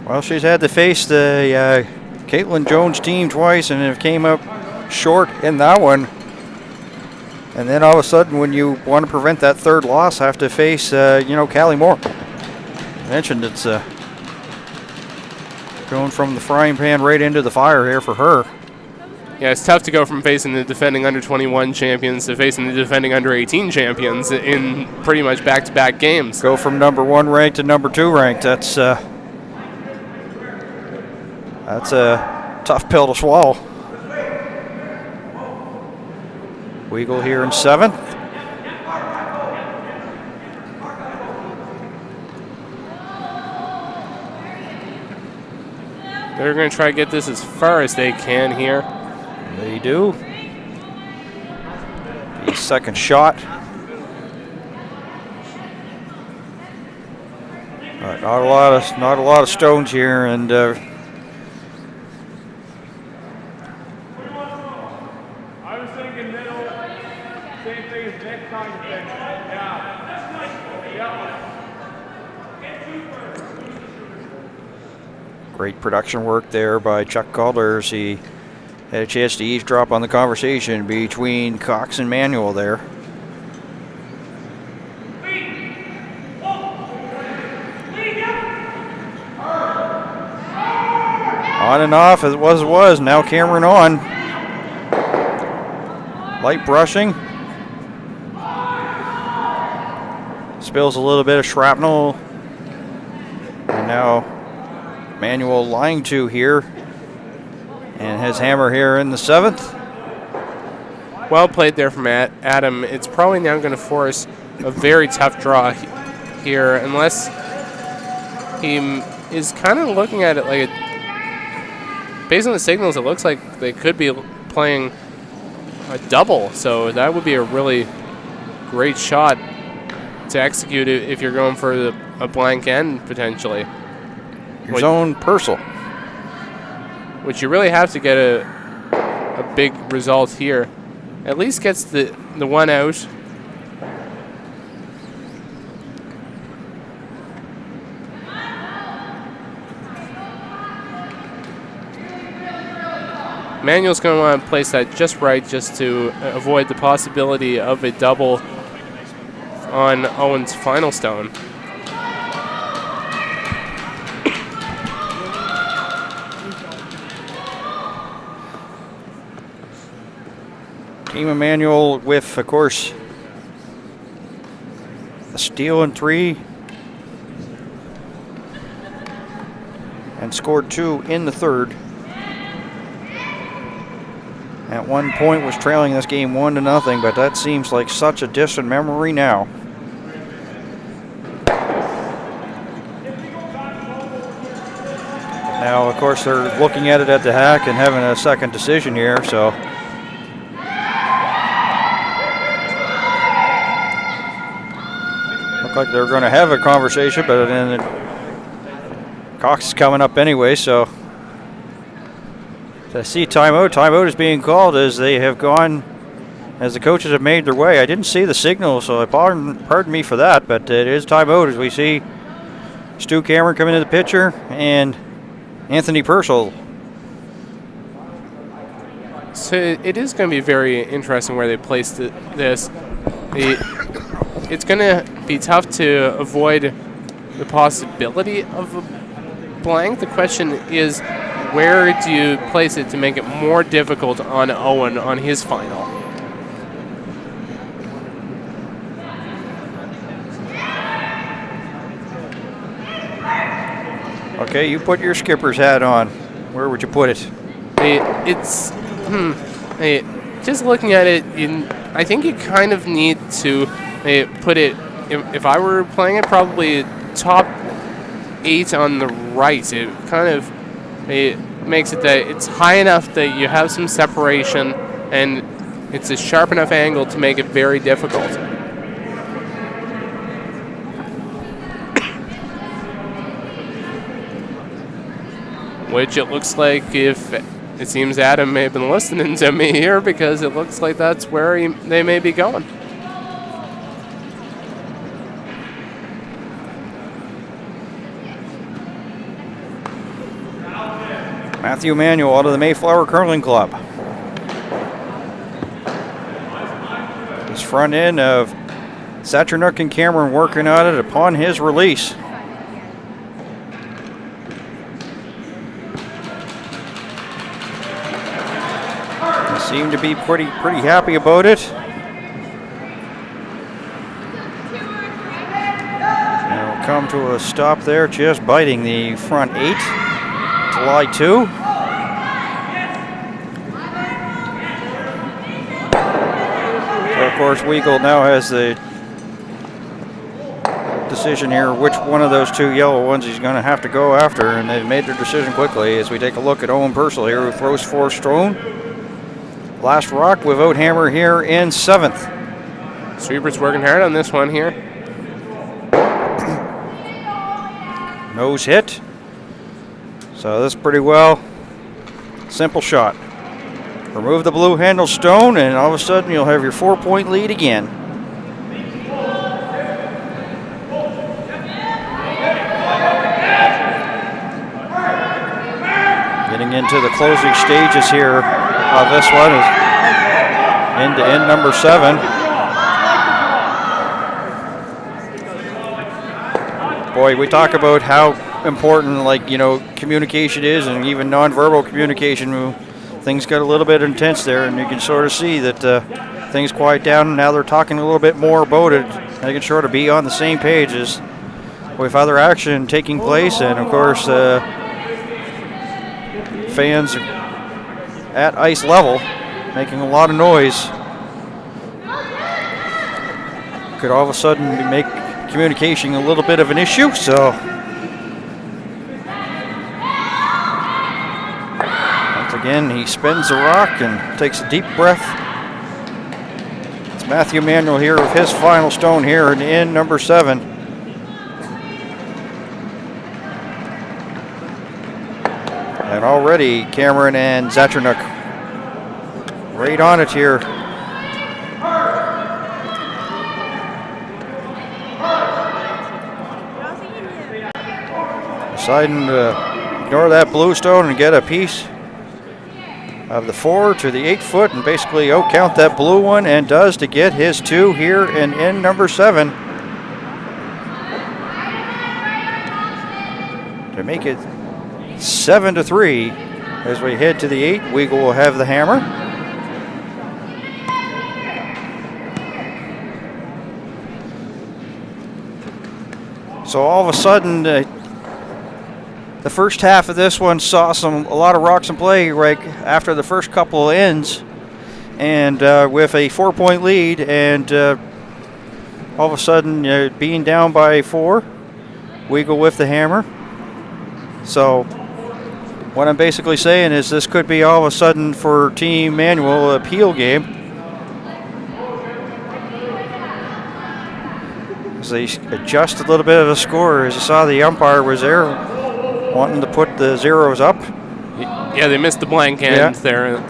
Well, she's had to face the Caitlin Jones team twice, and it came up short in that one. And then all of a sudden, when you want to prevent that third loss, have to face, Callie Moore. I mentioned it's going from the frying pan right into the fire here for her. Yeah, it's tough to go from facing the defending Under-21 champions to facing the defending Under-18 champions in pretty much back-to-back games. Go from number 1 ranked to number 2 ranked. That's That's a tough pill to swallow. Weagle here in 7th. They're going to try to get this as far as they can here. They do. The second shot. But not a lot of stones here, and I was thinking middle, same thing as next time. great production work there by Chuck Calder as he had a chance to eavesdrop on the conversation between Cox and Manuel there. On and off as it was. Now Cameron on. Light brushing. Spills a little bit of shrapnel. And now Manuel line 2 here. And his hammer here in the 7th. Well played there from Adam. It's probably now going to force a very tough draw here unless he is kind of looking at it like based on the signals, it looks like they could be playing a double. So that would be a really great shot to execute it if you're going for a blank end potentially. Your zone Purcell. Which you really have to get a big result here. At least gets the one out. Manuel's going to want to place that just right just to avoid the possibility of a double on Owen's final stone. Team Manuel with, of course, a steal in 3 and scored 2 in the 3rd. At one point was trailing this game 1-0, but that seems like such a distant memory now. Now, of course, they're looking at it at the hack and having a second decision here, so. Looked like they're going to have a conversation, but then Cox is coming up anyway, so. I see timeout. Timeout is being called as they have gone, as the coaches have made their way. I didn't see the signal, so pardon me for that, but it is timeout as we see Stu Cameron coming into the picture and Anthony Purcell. So it is going to be very interesting where they place this. It's going to be tough to avoid the possibility of a blank. The question is, where do you place it to make it more difficult on Owen on his final? Okay, you put your skipper's hat on. Where would you put it? Just looking at it, I think you kind of need to put it, if I were playing it, probably top 8 on the right. It kind of makes it that it's high enough that you have some separation and it's a sharp enough angle to make it very difficult. Which it looks like, if it seems Adam may have been listening to me here, because it looks like that's where they may be going. Matthew Manuel out of the Mayflower Curling Club. This front end of Satchernuk and Cameron working on it upon his release. They seem to be pretty happy about it. They'll come to a stop there, just biting the front 8. July 2. So of course, Weagle now has the decision here which one of those two yellow ones he's going to have to go after, and they've made their decision quickly as we take a look at Owen Purcell here, who throws for Strone. Last rock without hammer here in 7th. Sweeper's working hard on this one here. Nose hit. So this is pretty well simple shot. Remove the blue handle stone, and all of a sudden you'll have your 4-point lead again. Getting into the closing stages here of this one is end-to-end number 7. Boy, we talk about how important, like, you know, communication is, and even nonverbal communication. Things got a little bit intense there, and you can sort of see that things quiet down. Now they're talking a little bit more about it. They can sort of be on the same page as with other action taking place, and of course, fans at ice level making a lot of noise. Could all of a sudden make communication a little bit of an issue, so once again he spins the rock and takes a deep breath. It's Matthew Manuel here with his final stone here in number 7. And already Cameron and Zatranuk right on it here. Deciding to ignore that blue stone and get a piece of the 4 to the 8 foot and basically out-count that blue one, and does to get his 2 here in number 7. To make it 7-3 as we head to the 8. Weagle will have the hammer. So all of a sudden, the first half of this one saw a lot of rocks in play right after the first couple of ends, and with a 4-point lead, and all of a sudden being down by 4, Weagle with the hammer. So what I'm basically saying is this could be all of a sudden for Team Manuel a peel game. As they adjust a little bit of the score, as you saw the umpire was there wanting to put the zeros up. Yeah, they missed the blank end there.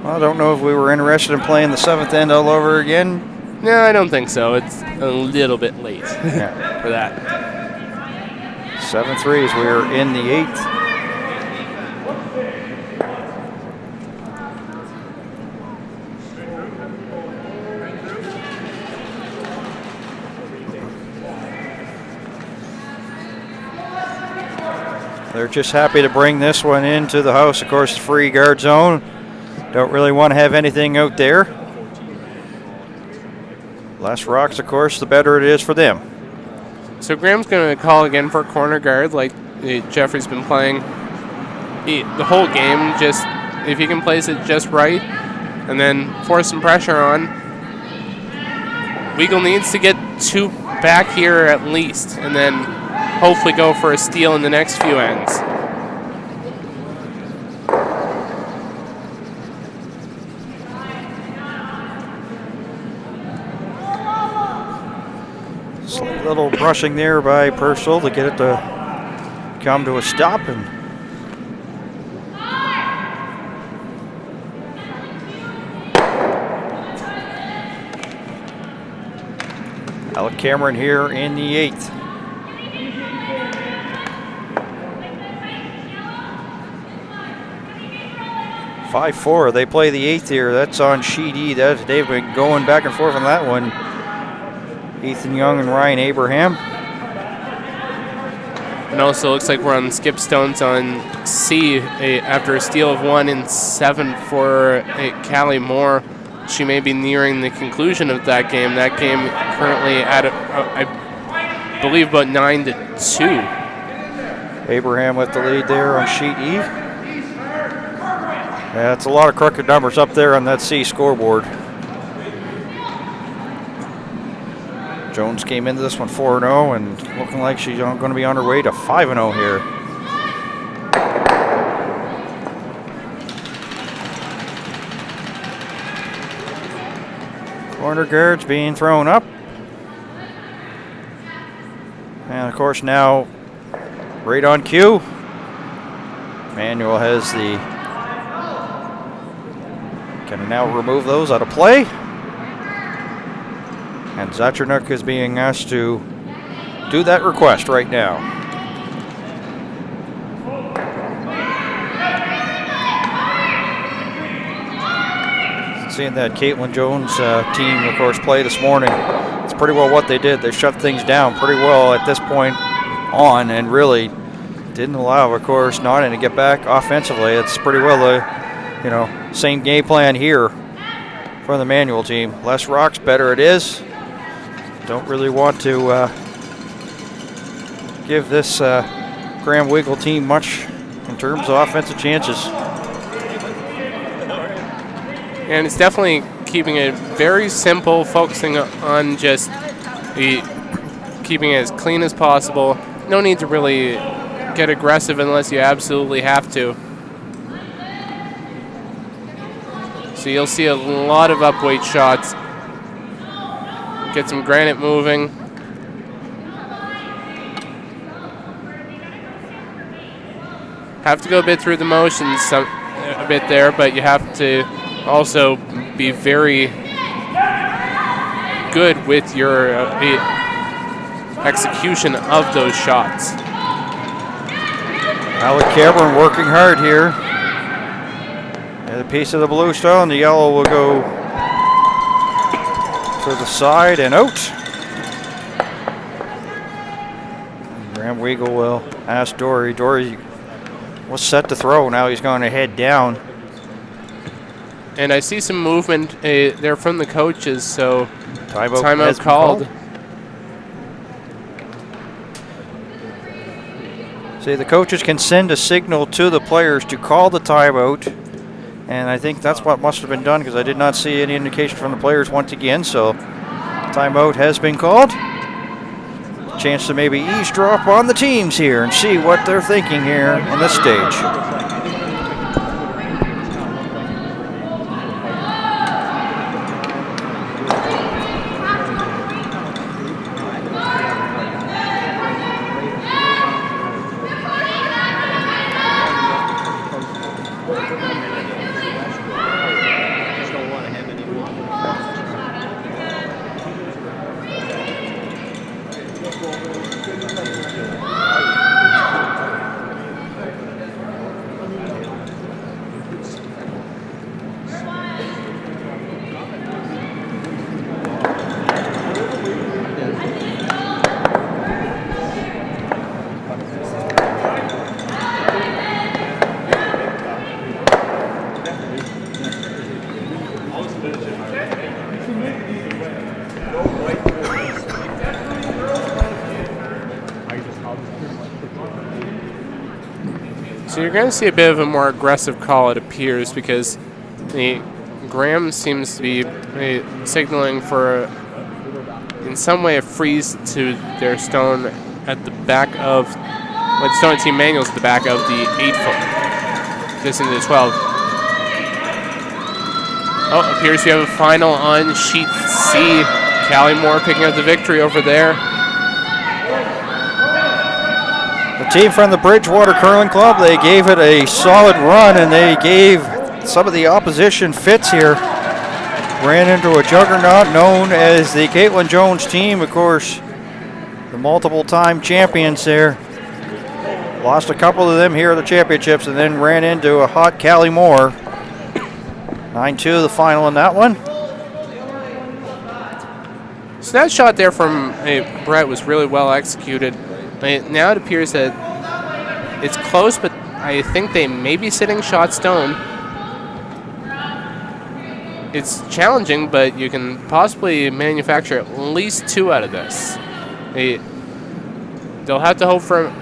Well, I don't know if we were interested in playing the 7th end all over again. No, I don't think so. It's a little bit late for that. 7-3 as we are in the 8th. They're just happy to bring this one into the house. Of course, the free guard zone. Don't really want to have anything out there. Less rocks, of course, the better it is for them. So Graham's going to call again for corner guard, like Jeffrey's been playing the whole game. Just if he can place it just right, and then force some pressure on. Weagle needs to get 2 back here at least, and then hopefully go for a steal in the next few ends. A little brushing there by Purcell to get it to come to a stop, and Alec Cameron here in the 8th. .54. They play the 8th here. That's on sheet E. They've been going back and forth on that one. Ethan Young and Ryan Abraham. And also looks like we're on skip stones on C after a steal of 1 in 7 for Callie Moore. She may be nearing the conclusion of that game. That game currently at, I believe, about 9-2. Abraham with the lead there on sheet E. Yeah, it's a lot of crooked numbers up there on that C scoreboard. Jones came into this one 4-0 and looking like she's going to be on her way to 5-0 here. Corner guards being thrown up. And of course now, right on cue, Manuel has can now remove those out of play. And Zacharnik is being asked to do that request right now. Seeing that Caitlin Jones team, of course, play this morning, it's pretty well what they did. They shut things down pretty well at this point on and really didn't allow, of course, Nottingham to get back offensively. It's pretty well the, same game plan here for the Manuel team. Less rocks, better it is. Don't really want to give this Graham Weagle team much in terms of offensive chances. And it's definitely keeping it very simple, focusing on just keeping it as clean as possible. No need to really get aggressive unless you absolutely have to. So you'll see a lot of upweight shots. Get some granite moving. Have to go a bit through the motions a bit there, but you have to also be very good with your execution of those shots. Alec Cameron working hard here. And a piece of the blue stone, the yellow will go to the side and out. Graham Weagle will ask Dory. Dory was set to throw. Now he's going to head down. And I see some movement there from the coaches, so timeout called. See, the coaches can send a signal to the players to call the timeout. And I think that's what must have been done because I did not see any indication from the players once again. So timeout has been called. Chance to maybe eavesdrop on the teams here and see what they're thinking here in this stage. So you're going to see a bit of a more aggressive call, it appears, because the Graham seems to be signaling for, in some way, a freeze to their stone at the back of, the stone team Manuel's at the back of the 8-foot, just into the 12. Oh, appears we have a final on sheet C. Callie Moore picking up the victory over there. The team from the Bridgewater Curling Club, they gave it a solid run and they gave some of the opposition fits here. Ran into a juggernaut known as the Caitlin Jones team, of course, the multiple-time champions there. Lost a couple of them here at the championships and then ran into a hot Callie Moore. 9-2 the final in that one. So that shot there from Brett was really well executed. Now it appears that it's close, but I think they may be sitting shot stone. It's challenging, but you can possibly manufacture at least 2 out of this. They'll have to hope for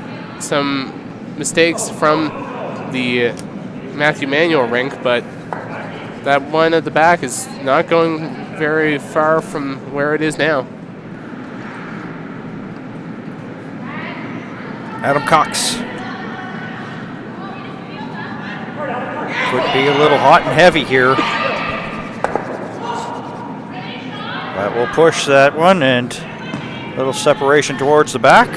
some mistakes from the Matthew Manuel rink, but that one at the back is not going very far from where it is now. Adam Cox. Could be a little hot and heavy here. That will push that one, and a little separation towards the back.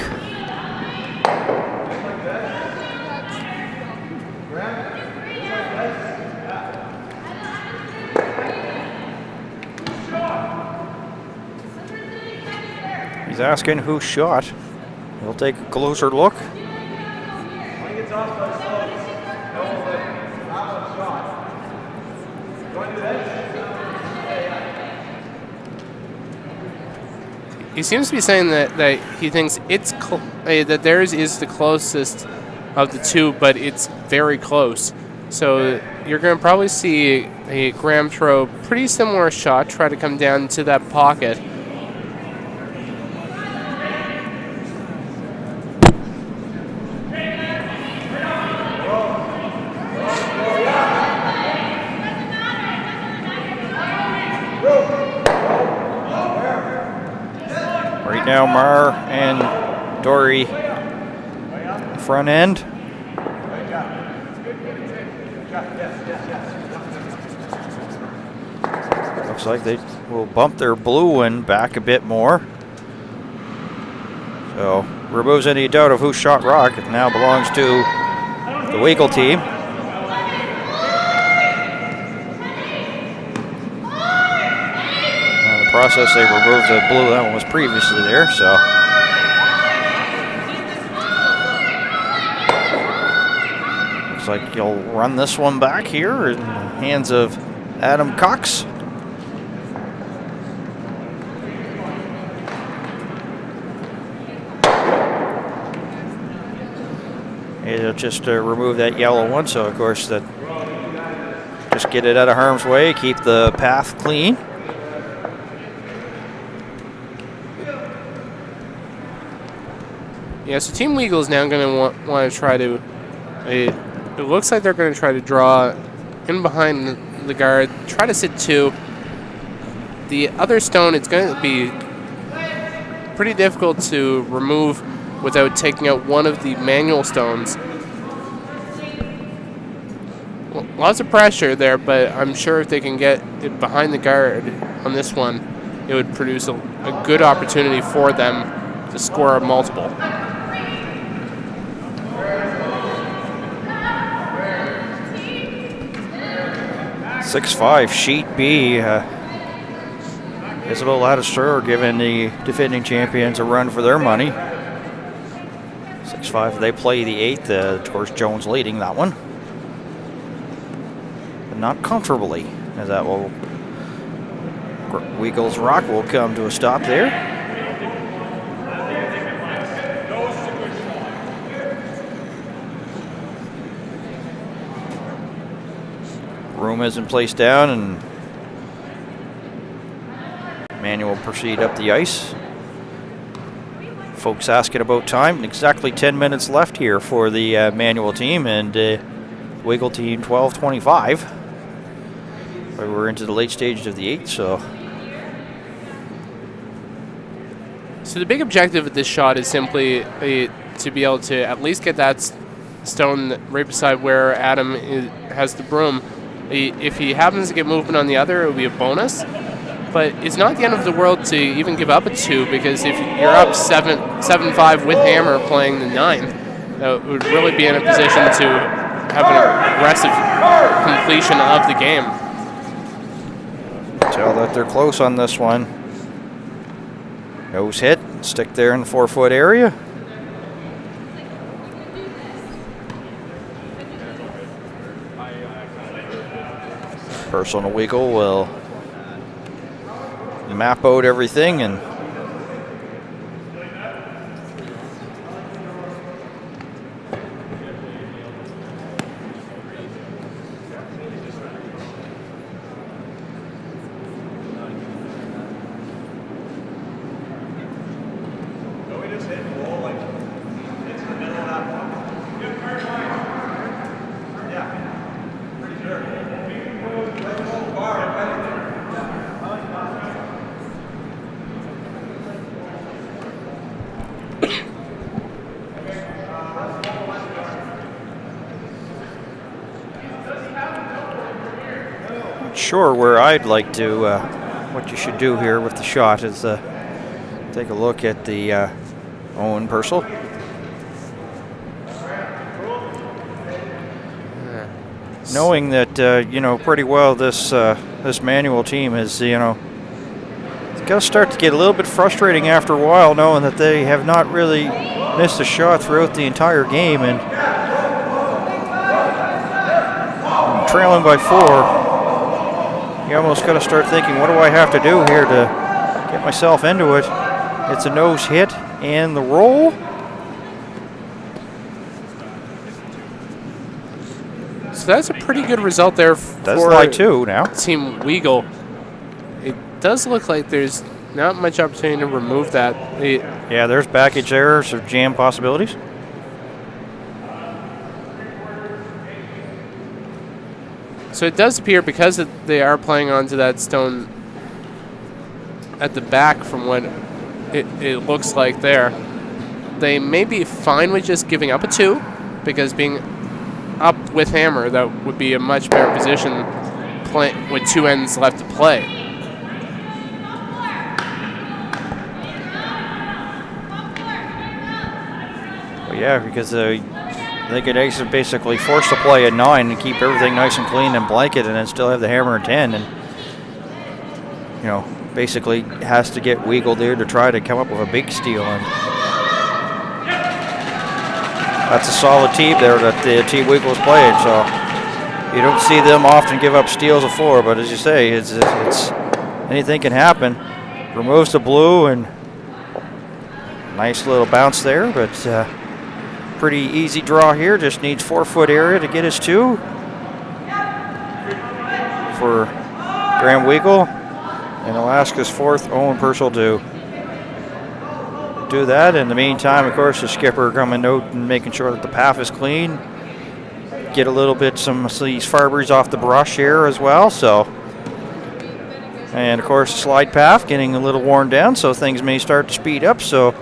He's asking who shot. We'll take a closer look. He seems to be saying that he thinks it's that theirs is the closest of the two, but it's very close. So you're going to probably see a Graham throw pretty similar shot, try to come down to that pocket. Right now, Marr and Dory front end. Looks like they will bump their blue one back a bit more. So removes any doubt of who shot rock. It now belongs to the Weagle team. Process, they removed the blue. That one was previously there, so. Looks like you'll run this one back here in the hands of Adam Cox. It'll just remove that yellow one, so of course that just get it out of harm's way, keep the path clean. Yeah, so Team Weagle is now going to want to try to. It looks like they're going to try to draw in behind the guard, try to sit two. The other stone, it's going to be pretty difficult to remove without taking out one of the manual stones. Well, lots of pressure there, but I'm sure if they can get it behind the guard on this one, it would produce a good opportunity for them to score a multiple. 6-5 sheet B. Isabel Lattister giving the defending champions a run for their money. 6-5. They play the 8th. Of course, Jones leading that one, but not comfortably. As that will, Weagle's rock will come to a stop there. Room isn't placed down, and Manuel will proceed up the ice. Folks asking about time. Exactly 10 minutes left here for the Manuel team, and Weagle team 12:25. We're into the late stages of the 8th, so. So the big objective of this shot is simply to be able to at least get that stone right beside where Adam has the broom. If he happens to get movement on the other, it would be a bonus. But it's not the end of the world to even give up a 2, because if you're up 7-5 with hammer playing the 9, it would really be in a position to have an aggressive completion of the game. Tell that they're close on this one. Nose hit, stick there in the 4-foot area. Personal Weagle will map out everything, and sure where I'd like to, what you should do here with the shot is take a look at the Owen Purcell. Knowing that, you know, pretty well this Manuel team is, you know, it's got to start to get a little bit frustrating after a while, knowing that they have not really missed a shot throughout the entire game, and trailing by 4, you almost got to start thinking, what do I have to do here to get myself into it? It's a nose hit and the roll. So that's a pretty good result there That's for like 2 now. Team Weagle. It does look like there's not much opportunity to remove that. Yeah, there's backage errors or jam possibilities. So it does appear, because they are playing onto that stone at the back from what it looks like there, they may be fine with just giving up a 2, because being up with hammer, that would be a much better position with 2 ends left to play. Well, yeah, because they could basically force to play a 9 and keep everything nice and clean and blanket, and then still have the hammer at 10, and you know, basically has to get Weagle there to try to come up with a big steal. And that's a solid team there that the team Weagle is playing. So you don't see them often give up steals of 4, but as you say, it's anything can happen. Removes the blue, and nice little bounce there, but pretty easy draw here. Just needs 4-foot area to get his 2 for Graham Weagle, and Alaska's 4th Owen Purcell to do that. In the meantime, of course, the skipper coming out and making sure that the path is clean. Get a little bit some of these fibers off the brush here as well. So, and of course, slide path getting a little worn down, so things may start to speed up. So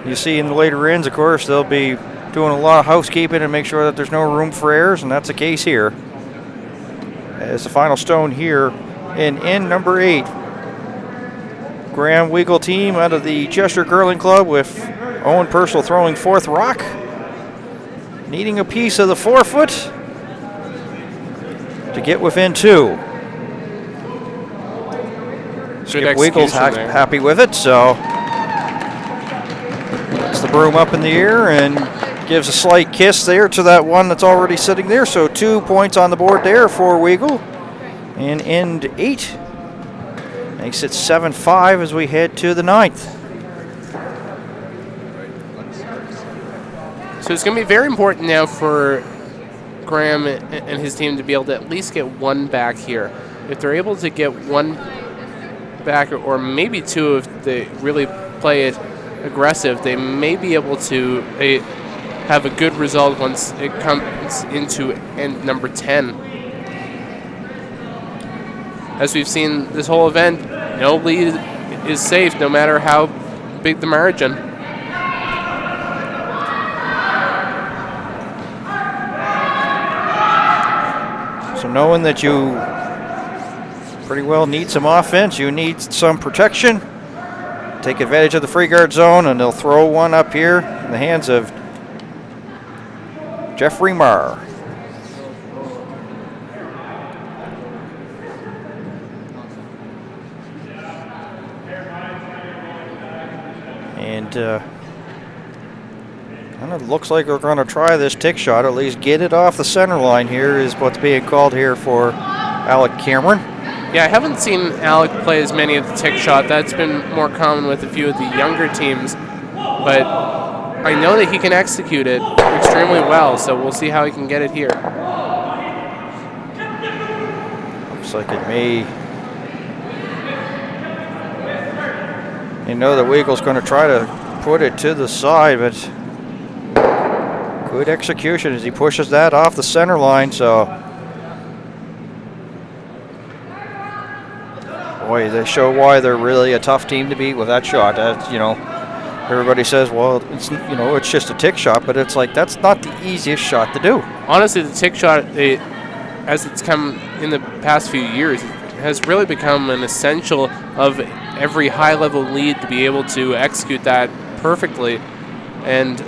you see in the later ends, of course, they'll be doing a lot of housekeeping and make sure that there's no room for errors, and that's the case here. As the final stone here in end number 8. Graham Weagle team out of the Chester Curling Club, with Owen Purcell throwing 4th rock. Needing a piece of the 4-foot to get within 2. Skip Weagle's happy with it, so puts the broom up in the air and gives a slight kiss there to that one that's already sitting there. So 2 points on the board there for Weagle in end 8. Makes it 7-5 as we head to the 9th. So it's going to be very important now for Graham and his team to be able to at least get 1 back here. If they're able to get 1 back, or maybe 2 if they really play it aggressive, they may be able to have a good result once it comes into end number 10. As we've seen this whole event, no lead is safe no matter how big the margin. So knowing that you pretty well need some offense, you need some protection, take advantage of the free guard zone, and they'll throw one up here in the hands of Jeffrey Marr. And kind of looks like we're going to try this tick shot, at least get it off the center line here is what's being called here for Alec Cameron. Yeah, I haven't seen Alec play as many of the tick shot. That's been more common with a few of the younger teams. But I know that he can execute it extremely well, so we'll see how he can get it here. Looks like it may. You know that Weagle's going to try to put it to the side, but good execution as he pushes that off the center line. So, boy, they show why they're really a tough team to beat with that shot. That's, you know, everybody says, well, it's, you know, it's just a tick shot, but it's like that's not the easiest shot to do. Honestly, the tick shot, as it's come in the past few years has really become an essential of every high-level lead to be able to execute that perfectly. And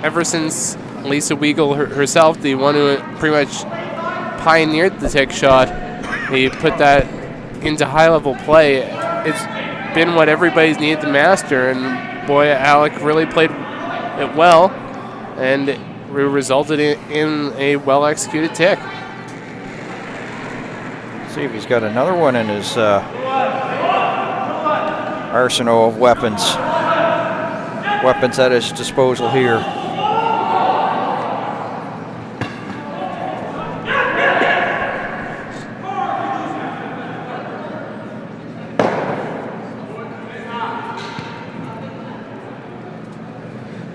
ever since Lisa Weagle herself, the one who pretty much pioneered the tick shot, he put that into high-level play. It's been what everybody's needed to master, and boy, Alec really played it well, and it resulted in a well-executed tick. See if he's got another one in his arsenal of weapons at his disposal here.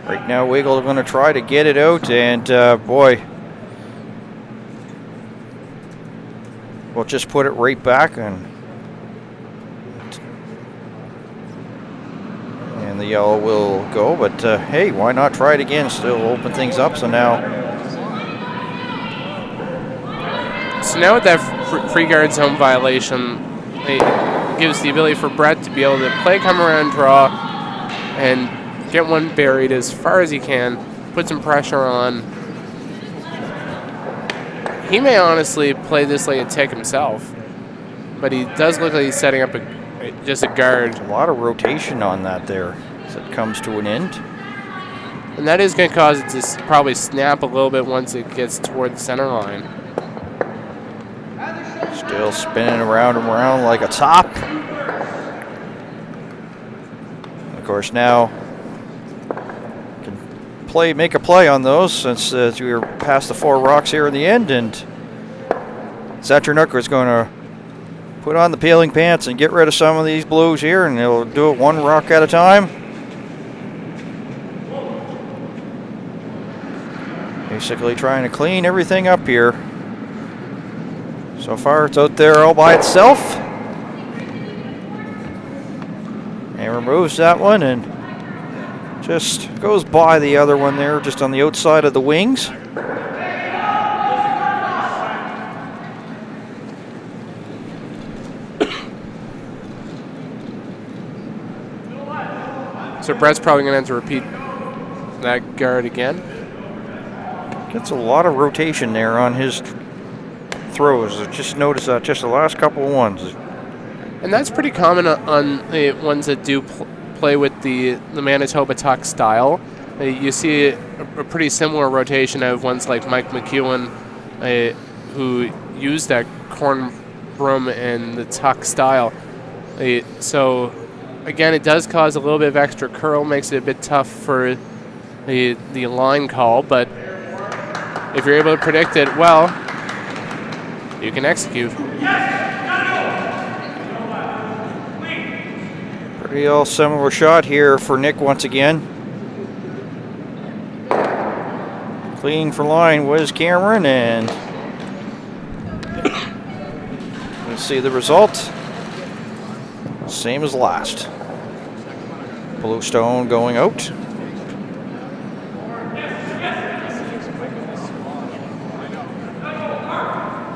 Right now, Weagle is going to try to get it out, and boy, we'll just put it right back, and the yellow will go. But hey, why not try it again? Still open things up. So now with that free guard zone violation, it gives the ability for Brett to be able to play come around draw and get one buried as far as he can, put some pressure on. He may honestly play this like a tick himself, but he does look like he's setting up just a guard. A lot of rotation on that there as it comes to an end. And that is going to cause it to probably snap a little bit once it gets toward the center line. Still spinning around and around like a top. Of course, now make a play on those, since we were past the 4 rocks here in the end, and Zatranuk is going to put on the peeling pants and get rid of some of these blues here, and he'll do it 1 rock at a time. Basically trying to clean everything up here. So far it's out there all by itself, and removes that one and just goes by the other one there, just on the outside of the wings. So Brett's probably going to have to repeat that guard again. Gets a lot of rotation there on his throws. I just noticed that just the last couple of ones. And that's pretty common on the ones that do play with the Manitoba tuck style. You see a pretty similar rotation of ones like Mike McEwen, who used that corn broom and the tuck style. So again, it does cause a little bit of extra curl, makes it a bit tough for the line call, but if you're able to predict it well, you can execute. Pretty all similar shot here for Nick once again. Clean for line was Cameron, and let's see the result. Same as last. Bluestone going out.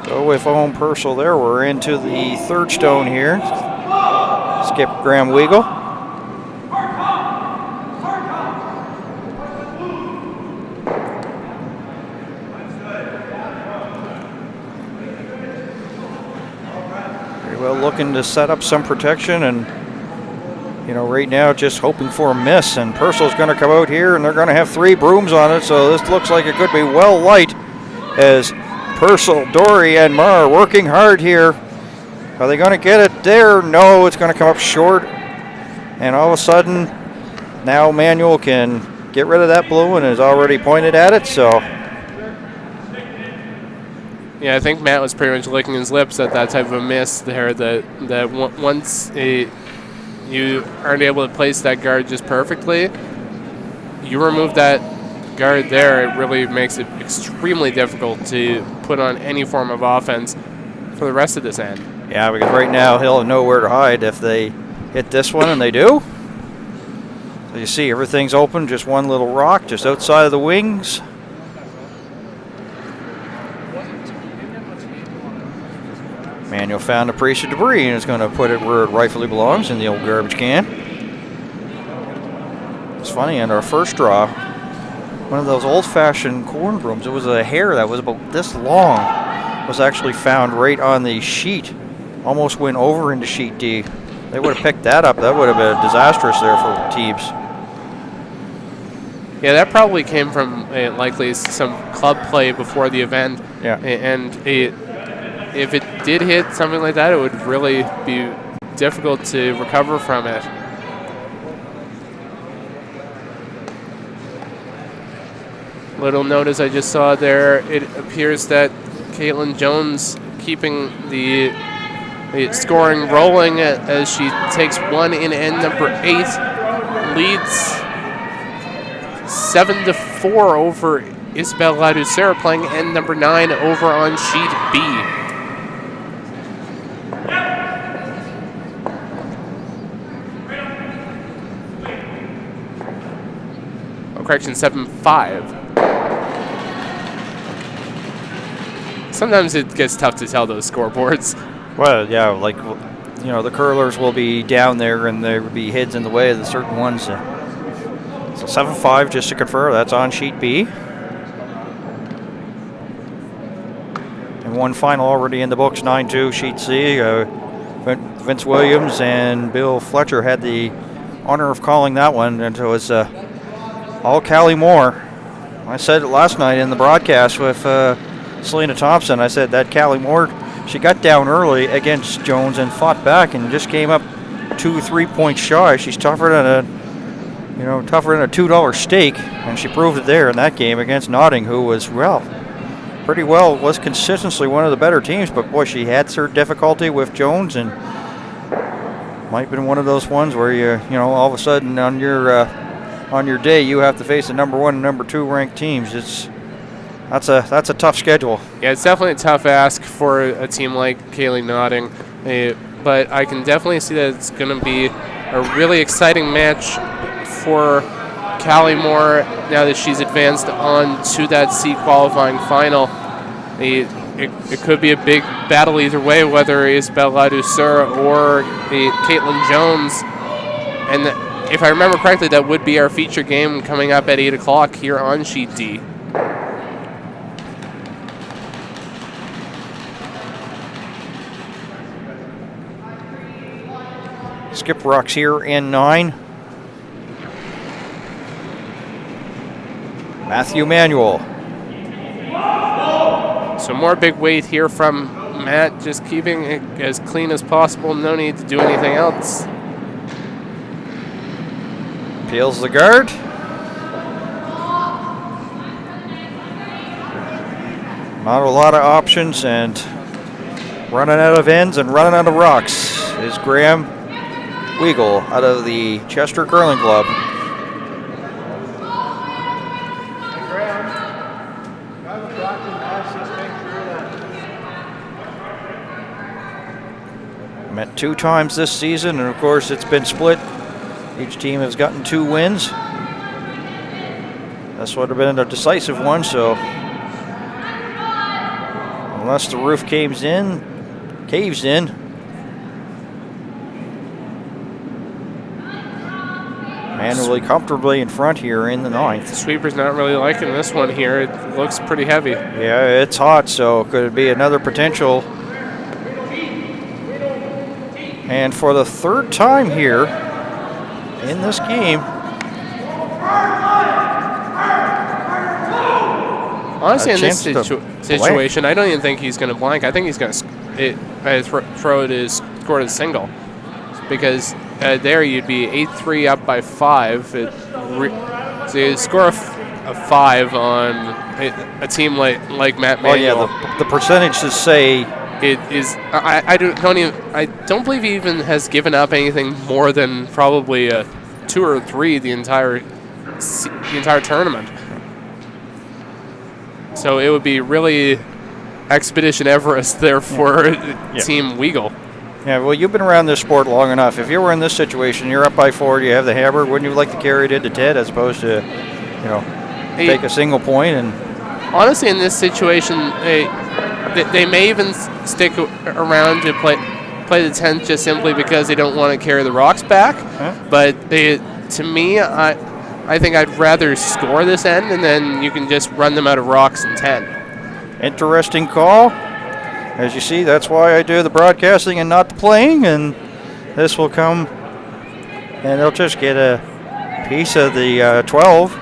So with Owen Purcell there, we're into the 3rd stone here. Skip Graham Weagle. Very well looking to set up some protection, and right now just hoping for a miss, and Purcell's going to come out here, and they're going to have 3 brooms on it, so this looks like it could be well light as Purcell, Dory, and Marr working hard here. Are they going to get it there? No, it's going to come up short. And all of a sudden, now Manuel can get rid of that blue and is already pointed at it, so. Yeah, I think Matt was pretty much licking his lips at that type of a miss there, that once you aren't able to place that guard just perfectly, you remove that guard there, it really makes it extremely difficult to put on any form of offense for the rest of this end. Yeah, because right now he'll have nowhere to hide if they hit this one, and they do. So you see everything's open, just one little rock just outside of the wings. Manuel found a piece of debris and is going to put it where it rightfully belongs, in the old garbage can. It's funny, in our first draw, one of those old-fashioned corn brooms, it was a hair that was about this long, was actually found right on the sheet. Almost went over into sheet D. They would have picked that up. That would have been disastrous there for teams. Yeah, that probably came from likely some club play before the event. Yeah. And if it did hit something like that, it would really be difficult to recover from it. Little notice I just saw there, it appears that Caitlin Jones keeping the scoring rolling as she takes one in end number 8, leads 7-4 over Isabel Ladouceur, playing end number 9 over on sheet B. Oh, correction, 7-5. Sometimes it gets tough to tell those scoreboards. Well, yeah, like, you know, the curlers will be down there and there will be heads in the way of the certain ones. So 7-5, just to confirm, that's on sheet B. And one final already in the books, 9-2, sheet C. Vince Williams and Bill Fletcher had the honor of calling that one, and it was all Callie Moore. I said it last night in the broadcast with Selena Thompson. I said that Callie Moore, she got down early against Jones and fought back and just came up 2-3 points shy. She's tougher than a $2 steak, and she proved it there in that game against Notting, who was was consistently one of the better teams. But boy, she had her difficulty with Jones, and might have been one of those ones where you all of a sudden on your day you have to face the number 1 and number 2 ranked teams. That's a tough schedule. Yeah, it's definitely a tough ask for a team like Kaylee Notting, but I can definitely see that it's going to be a really exciting match for Callie Moore now that she's advanced on to that C qualifying final. It could be a big battle either way, whether it's Bella Ladouceur or Caitlin Jones. And if I remember correctly, that would be our feature game coming up at 8 o'clock here on Sheet D. Skip rocks here in 9. Matthew Manuel. So more big weight here from Matt, just keeping it as clean as possible. No need to do anything else. Peels the guard. Not a lot of options, and running out of ends and running out of rocks is Graham Weagle out of the Chester Curling Club. Met 2 times this season, and of course it's been split. Each team has gotten 2 wins. This would have been a decisive one, so unless the roof caves in, Manually comfortably in front here in the 9th. The sweeper's not really liking this one here. It looks pretty heavy. Yeah, it's hot, so could it be another potential? And for the 3rd time here in this game, honestly, in this situation, I don't even think he's going to blank. I think he's going to throw it as score a single, because there you'd be 8-3 up by 5. So you score a 5 on a team like Matt Manuel. Oh yeah, the percentages say it is. I don't believe he even has given up anything more than probably a 2 or 3 the entire tournament. So it would be really Expedition Everest there for Team Weagle. Yeah, well, you've been around this sport long enough. If you were in this situation, you're up by 4, you have the hammer, wouldn't you like to carry it into Ted as opposed to, take a single point? And honestly, in this situation, they may even stick around to play the 10th just simply because they don't want to carry the rocks back. Huh? But to me, I think I'd rather score this end, and then you can just run them out of rocks in 10. Interesting call. As you see, that's why I do the broadcasting and not the playing, and this will come, and they'll just get a piece of the 12,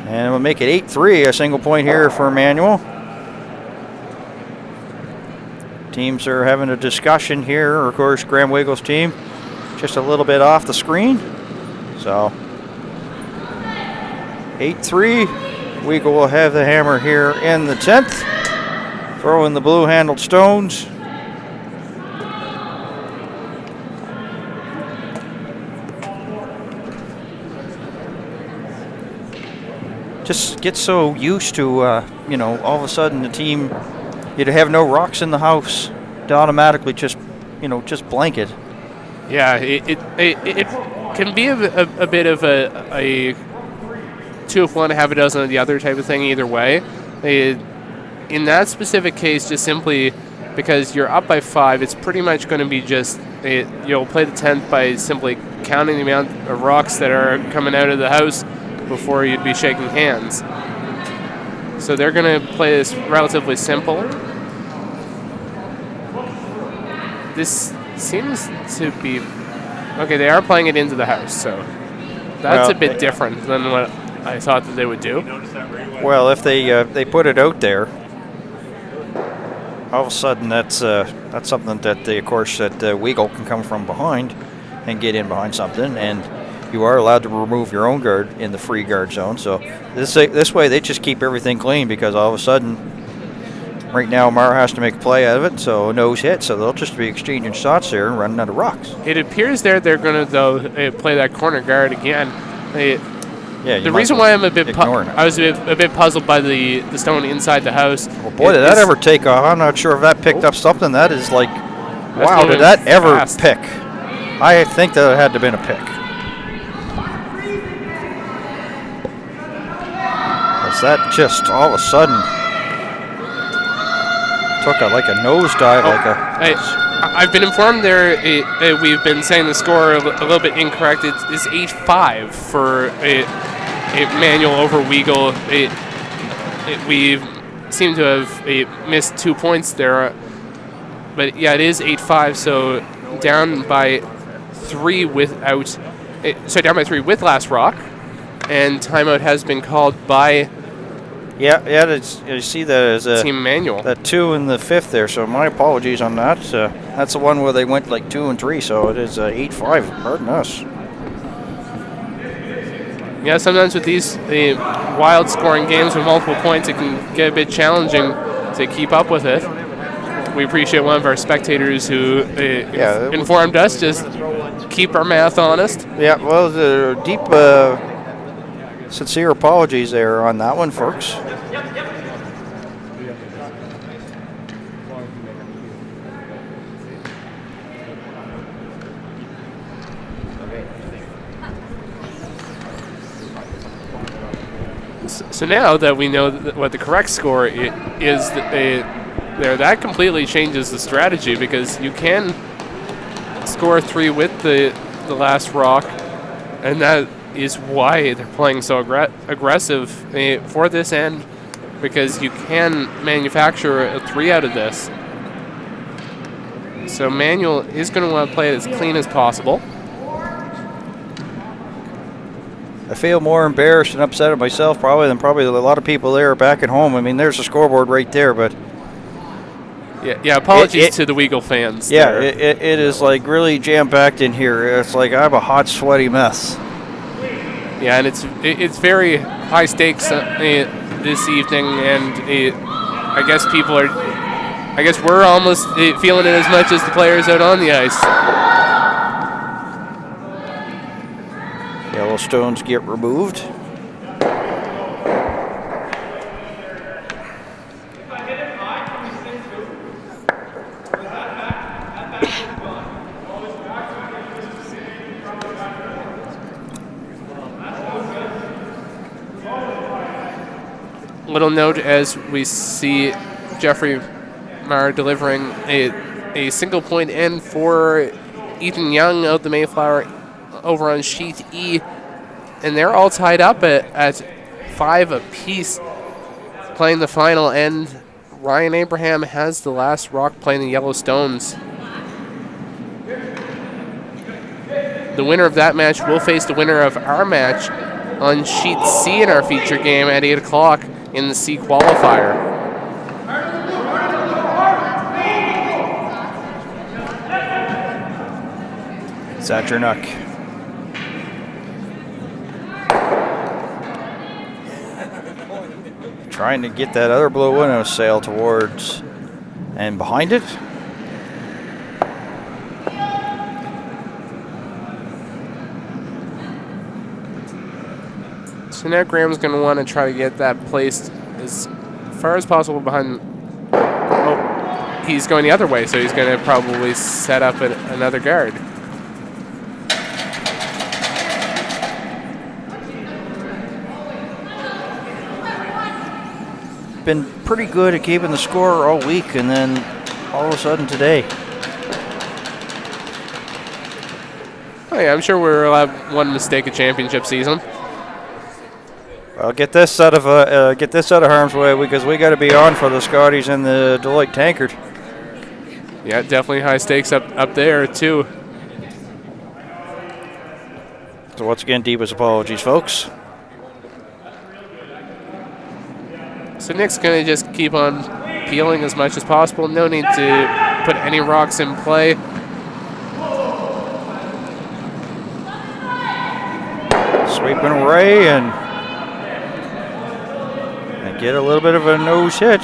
and we'll make it 8-3, a single point here for Manuel. Teams are having a discussion here. Of course, Graham Weagle's team just a little bit off the screen. So 8-3. Weagle will have the hammer here in the 10th. Throwing the blue-handled stones. Just get so used to, all of a sudden the team, you'd have no rocks in the house to automatically just blanket. Yeah, it can be a bit of a 2 of one, half a dozen of the other type of thing either way. In that specific case, just simply because you're up by 5, it's pretty much going to be just, you'll play the 10th by simply counting the amount of rocks that are coming out of the house before you'd be shaking hands. So they're going to play this relatively simple. This seems to be... Okay, they are playing it into the house, so that's a bit different than what I thought that they would do. Well, if they put it out there, all of a sudden that's something that Weagle can come from behind and get in behind something, and you are allowed to remove your own guard in the free guard zone. So this way they just keep everything clean, because all of a sudden, right now Mara has to make a play out of it, so nose hit, so they'll just be exchanging shots there and running out of rocks. It appears they're going to though play that corner guard again. The reason why I'm a bit I was a bit puzzled by the stone inside the house. Well, boy, did that ever take off. I'm not sure if that picked up something. That is like, wow, did that ever pick? I think that it had to have been a pick. Because that just all of a sudden took a nosedive. I've been informed we've been saying the score a little bit incorrect. It's 8-5 for Manuel over Weagle. We seem to have missed 2 points there. But yeah, it is 8-5, so down by 3 down by 3 with last rock. And timeout has been called by... Yeah, you see that as a Team Manuel. That 2 in the 5th there, so my apologies on that. That's the one where they went like 2 and 3, so it is 8-5. Pardon us. Yeah, sometimes with these wild scoring games with multiple points, it can get a bit challenging to keep up with it. We appreciate one of our spectators who informed us, just keep our math honest. Yeah, well, the deep... sincere apologies there on that one, folks. So now that we know what the correct score is, that completely changes the strategy, because you can score 3 with the last rock, and that is why they're playing so aggressive for this end, because you can manufacture a 3 out of this. So Manuel is going to want to play it as clean as possible. I feel more embarrassed and upset at myself than a lot of people there back at home. I mean, there's a scoreboard right there, but... Yeah. Apologies to the Weagle fans. Yeah, it is like really jam-packed in here. It's like I'm a hot, sweaty mess. Yeah, and it's very high stakes this evening, and I guess we're almost feeling it as much as the players out on the ice. Yellow stones get removed. Little note as we see Jeffrey Mar delivering a single point in for Ethan Young out the Mayflower over on sheet E. And they're all tied up at 5 apiece playing the final end. Ryan Abraham has the last rock playing the Yellowstones. The winner of that match will face the winner of our match on sheet C in our feature game at 8 o'clock in the C qualifier. Zatchernuk. Trying to get that other blue one and sail towards and behind it. So now Graham's going to want to try to get that placed as far as possible behind. Oh, he's going the other way, so he's going to probably set up another guard. Been pretty good at keeping the score all week, and then all of a sudden today. Oh yeah, I'm sure we're allowed one mistake a championship season. Well, get this out of harm's way because we got to be on for the Scotties and the Deloitte Tankard. Yeah, definitely high stakes up there too. So once again, deepest apologies, folks. So Nick's going to just keep on peeling as much as possible. No need to put any rocks in play. Sweeping away and get a little bit of a nose hit.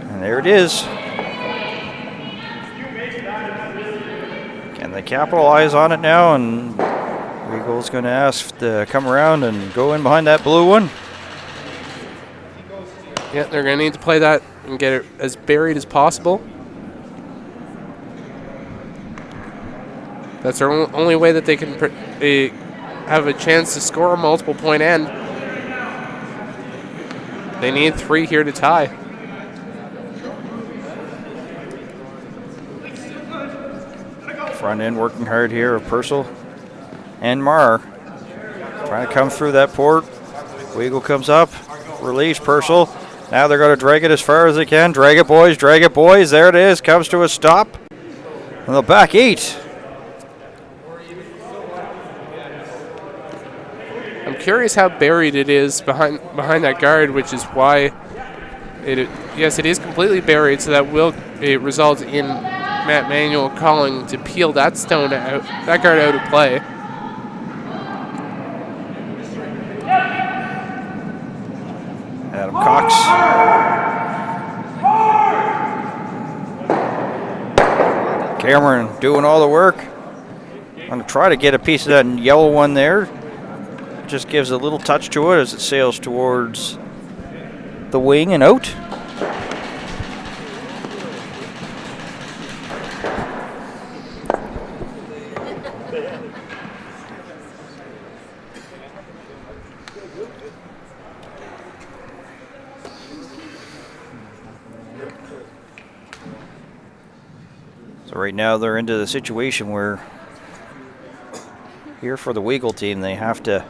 And there it is. Can they capitalize on it now? And Weagle's going to ask to come around and go in behind that blue one. Yeah, they're going to need to play that and get it as buried as possible. That's their only way that they can have a chance to score a multiple point end. They need 3 here to tie. Front end working hard here of Purcell and Marr. Trying to come through that port. Weagle comes up, relieves Purcell. Now they're going to drag it as far as they can. Drag it, boys. Drag it, boys. There it is. Comes to a stop. And the back 8. I'm curious how buried it is behind that guard, which is why yes, it is completely buried, so that will result in Matt Manuel calling to peel that stone out, that guard out of play. Adam Cox. Cameron doing all the work. I'm going to try to get a piece of that yellow one there. Just gives a little touch to it as it sails towards the wing and out. So right now they're into the situation where here for the Weagle team they have to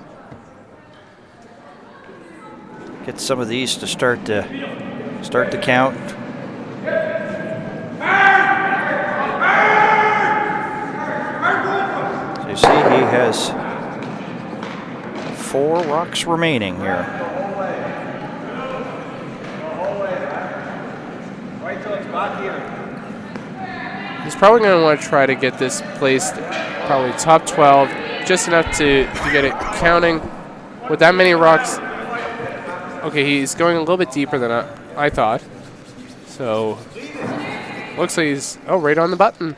get some of these to start the count. So you see he has 4 rocks remaining here. He's probably going to want to try to get this placed probably top 12, just enough to get it counting. With that many rocks, okay, he's going a little bit deeper than I thought. So, looks like he's, right on the button.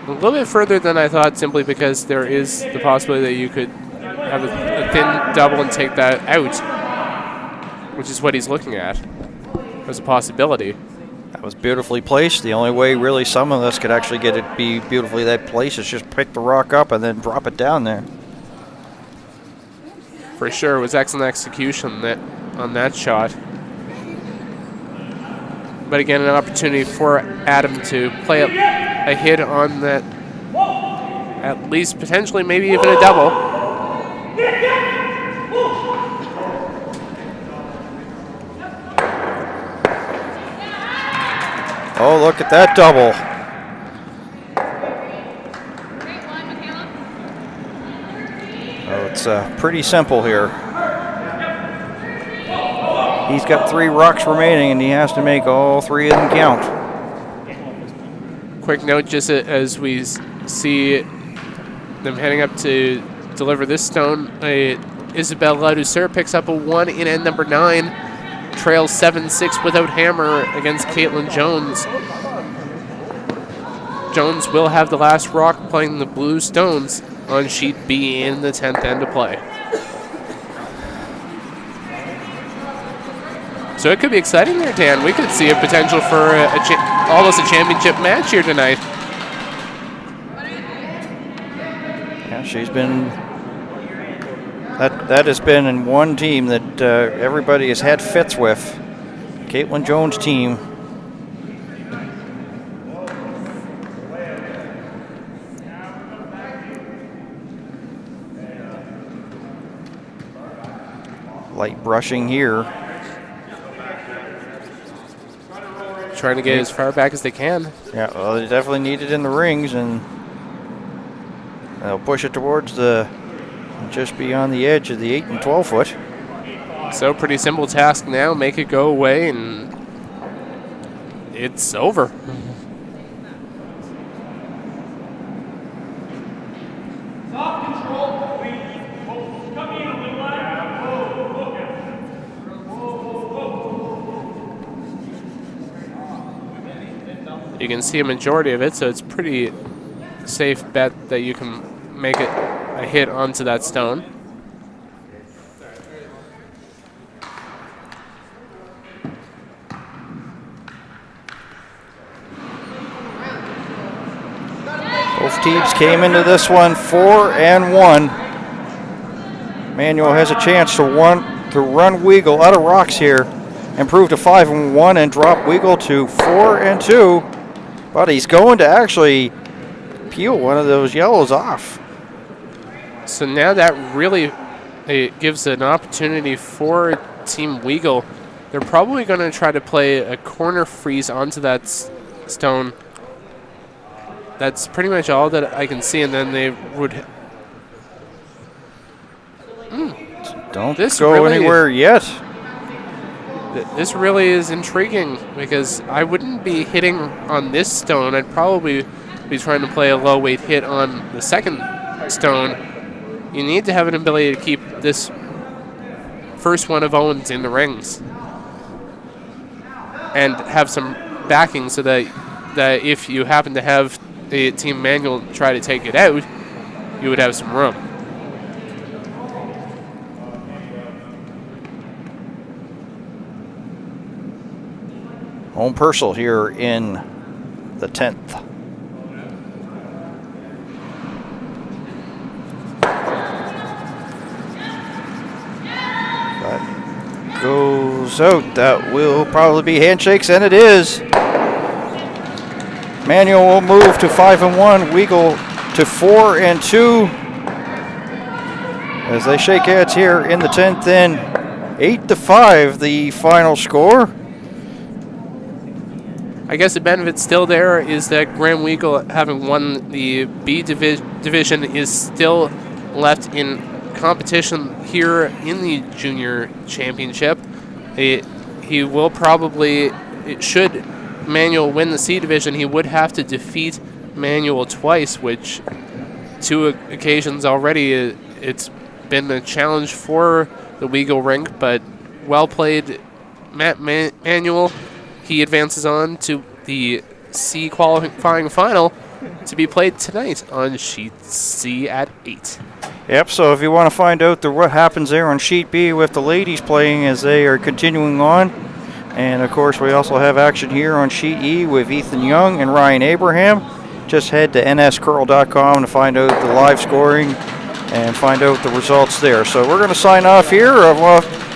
A little bit further than I thought, simply because there is the possibility that you could have a thin double and take that out, which is what he's looking at as a possibility. That was beautifully placed. The only way really some of us could actually get it be beautifully that place is just pick the rock up and then drop it down there. For sure, it was excellent execution. That on that shot. But again, an opportunity for Adam to play a hit on that, at least potentially maybe even a double. Oh, look at that double. Oh, it's pretty simple here. He's got 3 rocks remaining, and he has to make all 3 of them count. Quick note, just as we see them heading up to deliver this stone, Isabel Ladouceur picks up a 1 in end number 9, trails 7-6 without hammer against Caitlin Jones. Jones will have the last rock playing the blue stones on sheet B in the 10th end of play. So it could be exciting there, Dan. We could see a potential for almost a championship match here tonight. Yeah, she's been... That has been in one team that everybody has had fits with. Caitlin Jones' team. Light brushing here. Trying to get as far back as they can. Yeah, well, they definitely need it in the rings, and they'll push it towards just beyond the edge of the 8 and 12 foot. So pretty simple task now. Make it go away, and it's over. You can see a majority of it, so it's pretty safe bet that you can make it a hit onto that stone. Both teams came into this one 4-1. Manuel has a chance to run Weagle out of rocks here, improve to 5-1, and drop Weagle to 4-2. But he's going to actually peel one of those yellows off. So now that really gives an opportunity for Team Weagle. They're probably going to try to play a corner freeze onto that stone. That's pretty much all that I can see, and then they would... Don't go really anywhere yet. This really is intriguing, because I wouldn't be hitting on this stone. I'd probably be trying to play a low weight hit on the second stone. You need to have an ability to keep this first one of Owens in the rings and have some backing so that if you happen to have a Team Manuel try to take it out, you would have some room. Home Purcell here in the 10th. That goes out. That will probably be handshakes, and it is. Manuel will move to 5-1. Weagle to 4-2. As they shake hands here in the 10th end. 8-5, the final score. I guess the benefit still there is that Graham Weagle, having won the B division, is still left in competition here in the junior championship. He will probably, should Manuel win the C division, he would have to defeat Manuel twice, which 2 occasions already, it's been a challenge for the Weagle rink, but well played, Manuel. He advances on to the C qualifying final to be played tonight on Sheet C at 8. Yep, so if you want to find out what happens there on Sheet B with the ladies playing as they are continuing on, and of course we also have action here on Sheet E with Ethan Young and Ryan Abraham. Just head to nscurl.com to find out the live scoring and find out the results there. So we're going to sign off here.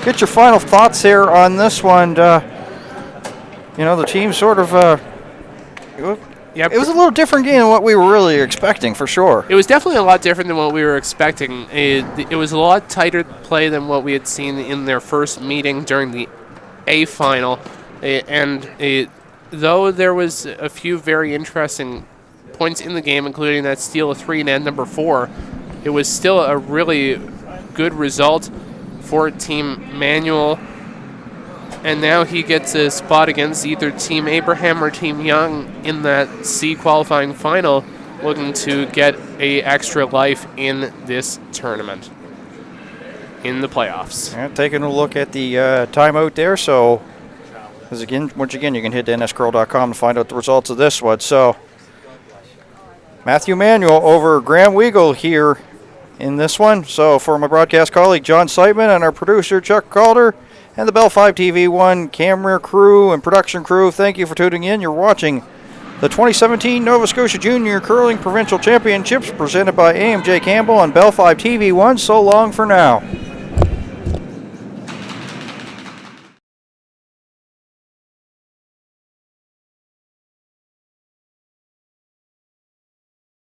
get your final thoughts here on this one. The team sort of. It was a little different game than what we were really expecting, for sure. It was definitely a lot different than what we were expecting. It was a lot tighter play than what we had seen in their first meeting during the A final. Though there was a few very interesting points in the game, including that steal of 3 and end number 4, it was still a really good result for Team Manuel. And now he gets a spot against either Team Abraham or Team Young in that C qualifying final, looking to get a extra life in this tournament, in the playoffs. Yeah, taking a look at the timeout there. So, once again, you can hit nscurl.com to find out the results of this one. So, Matthew Manuel over Graham Weagle here in this one. So, for my broadcast colleague John Seitman and our producer Chuck Calder, and the Bell 5 TV1 camera crew and production crew, thank you for tuning in. You're watching the 2017 Nova Scotia Junior Curling Provincial Championships presented by AMJ Campbell on Bell 5 TV1. So long for now.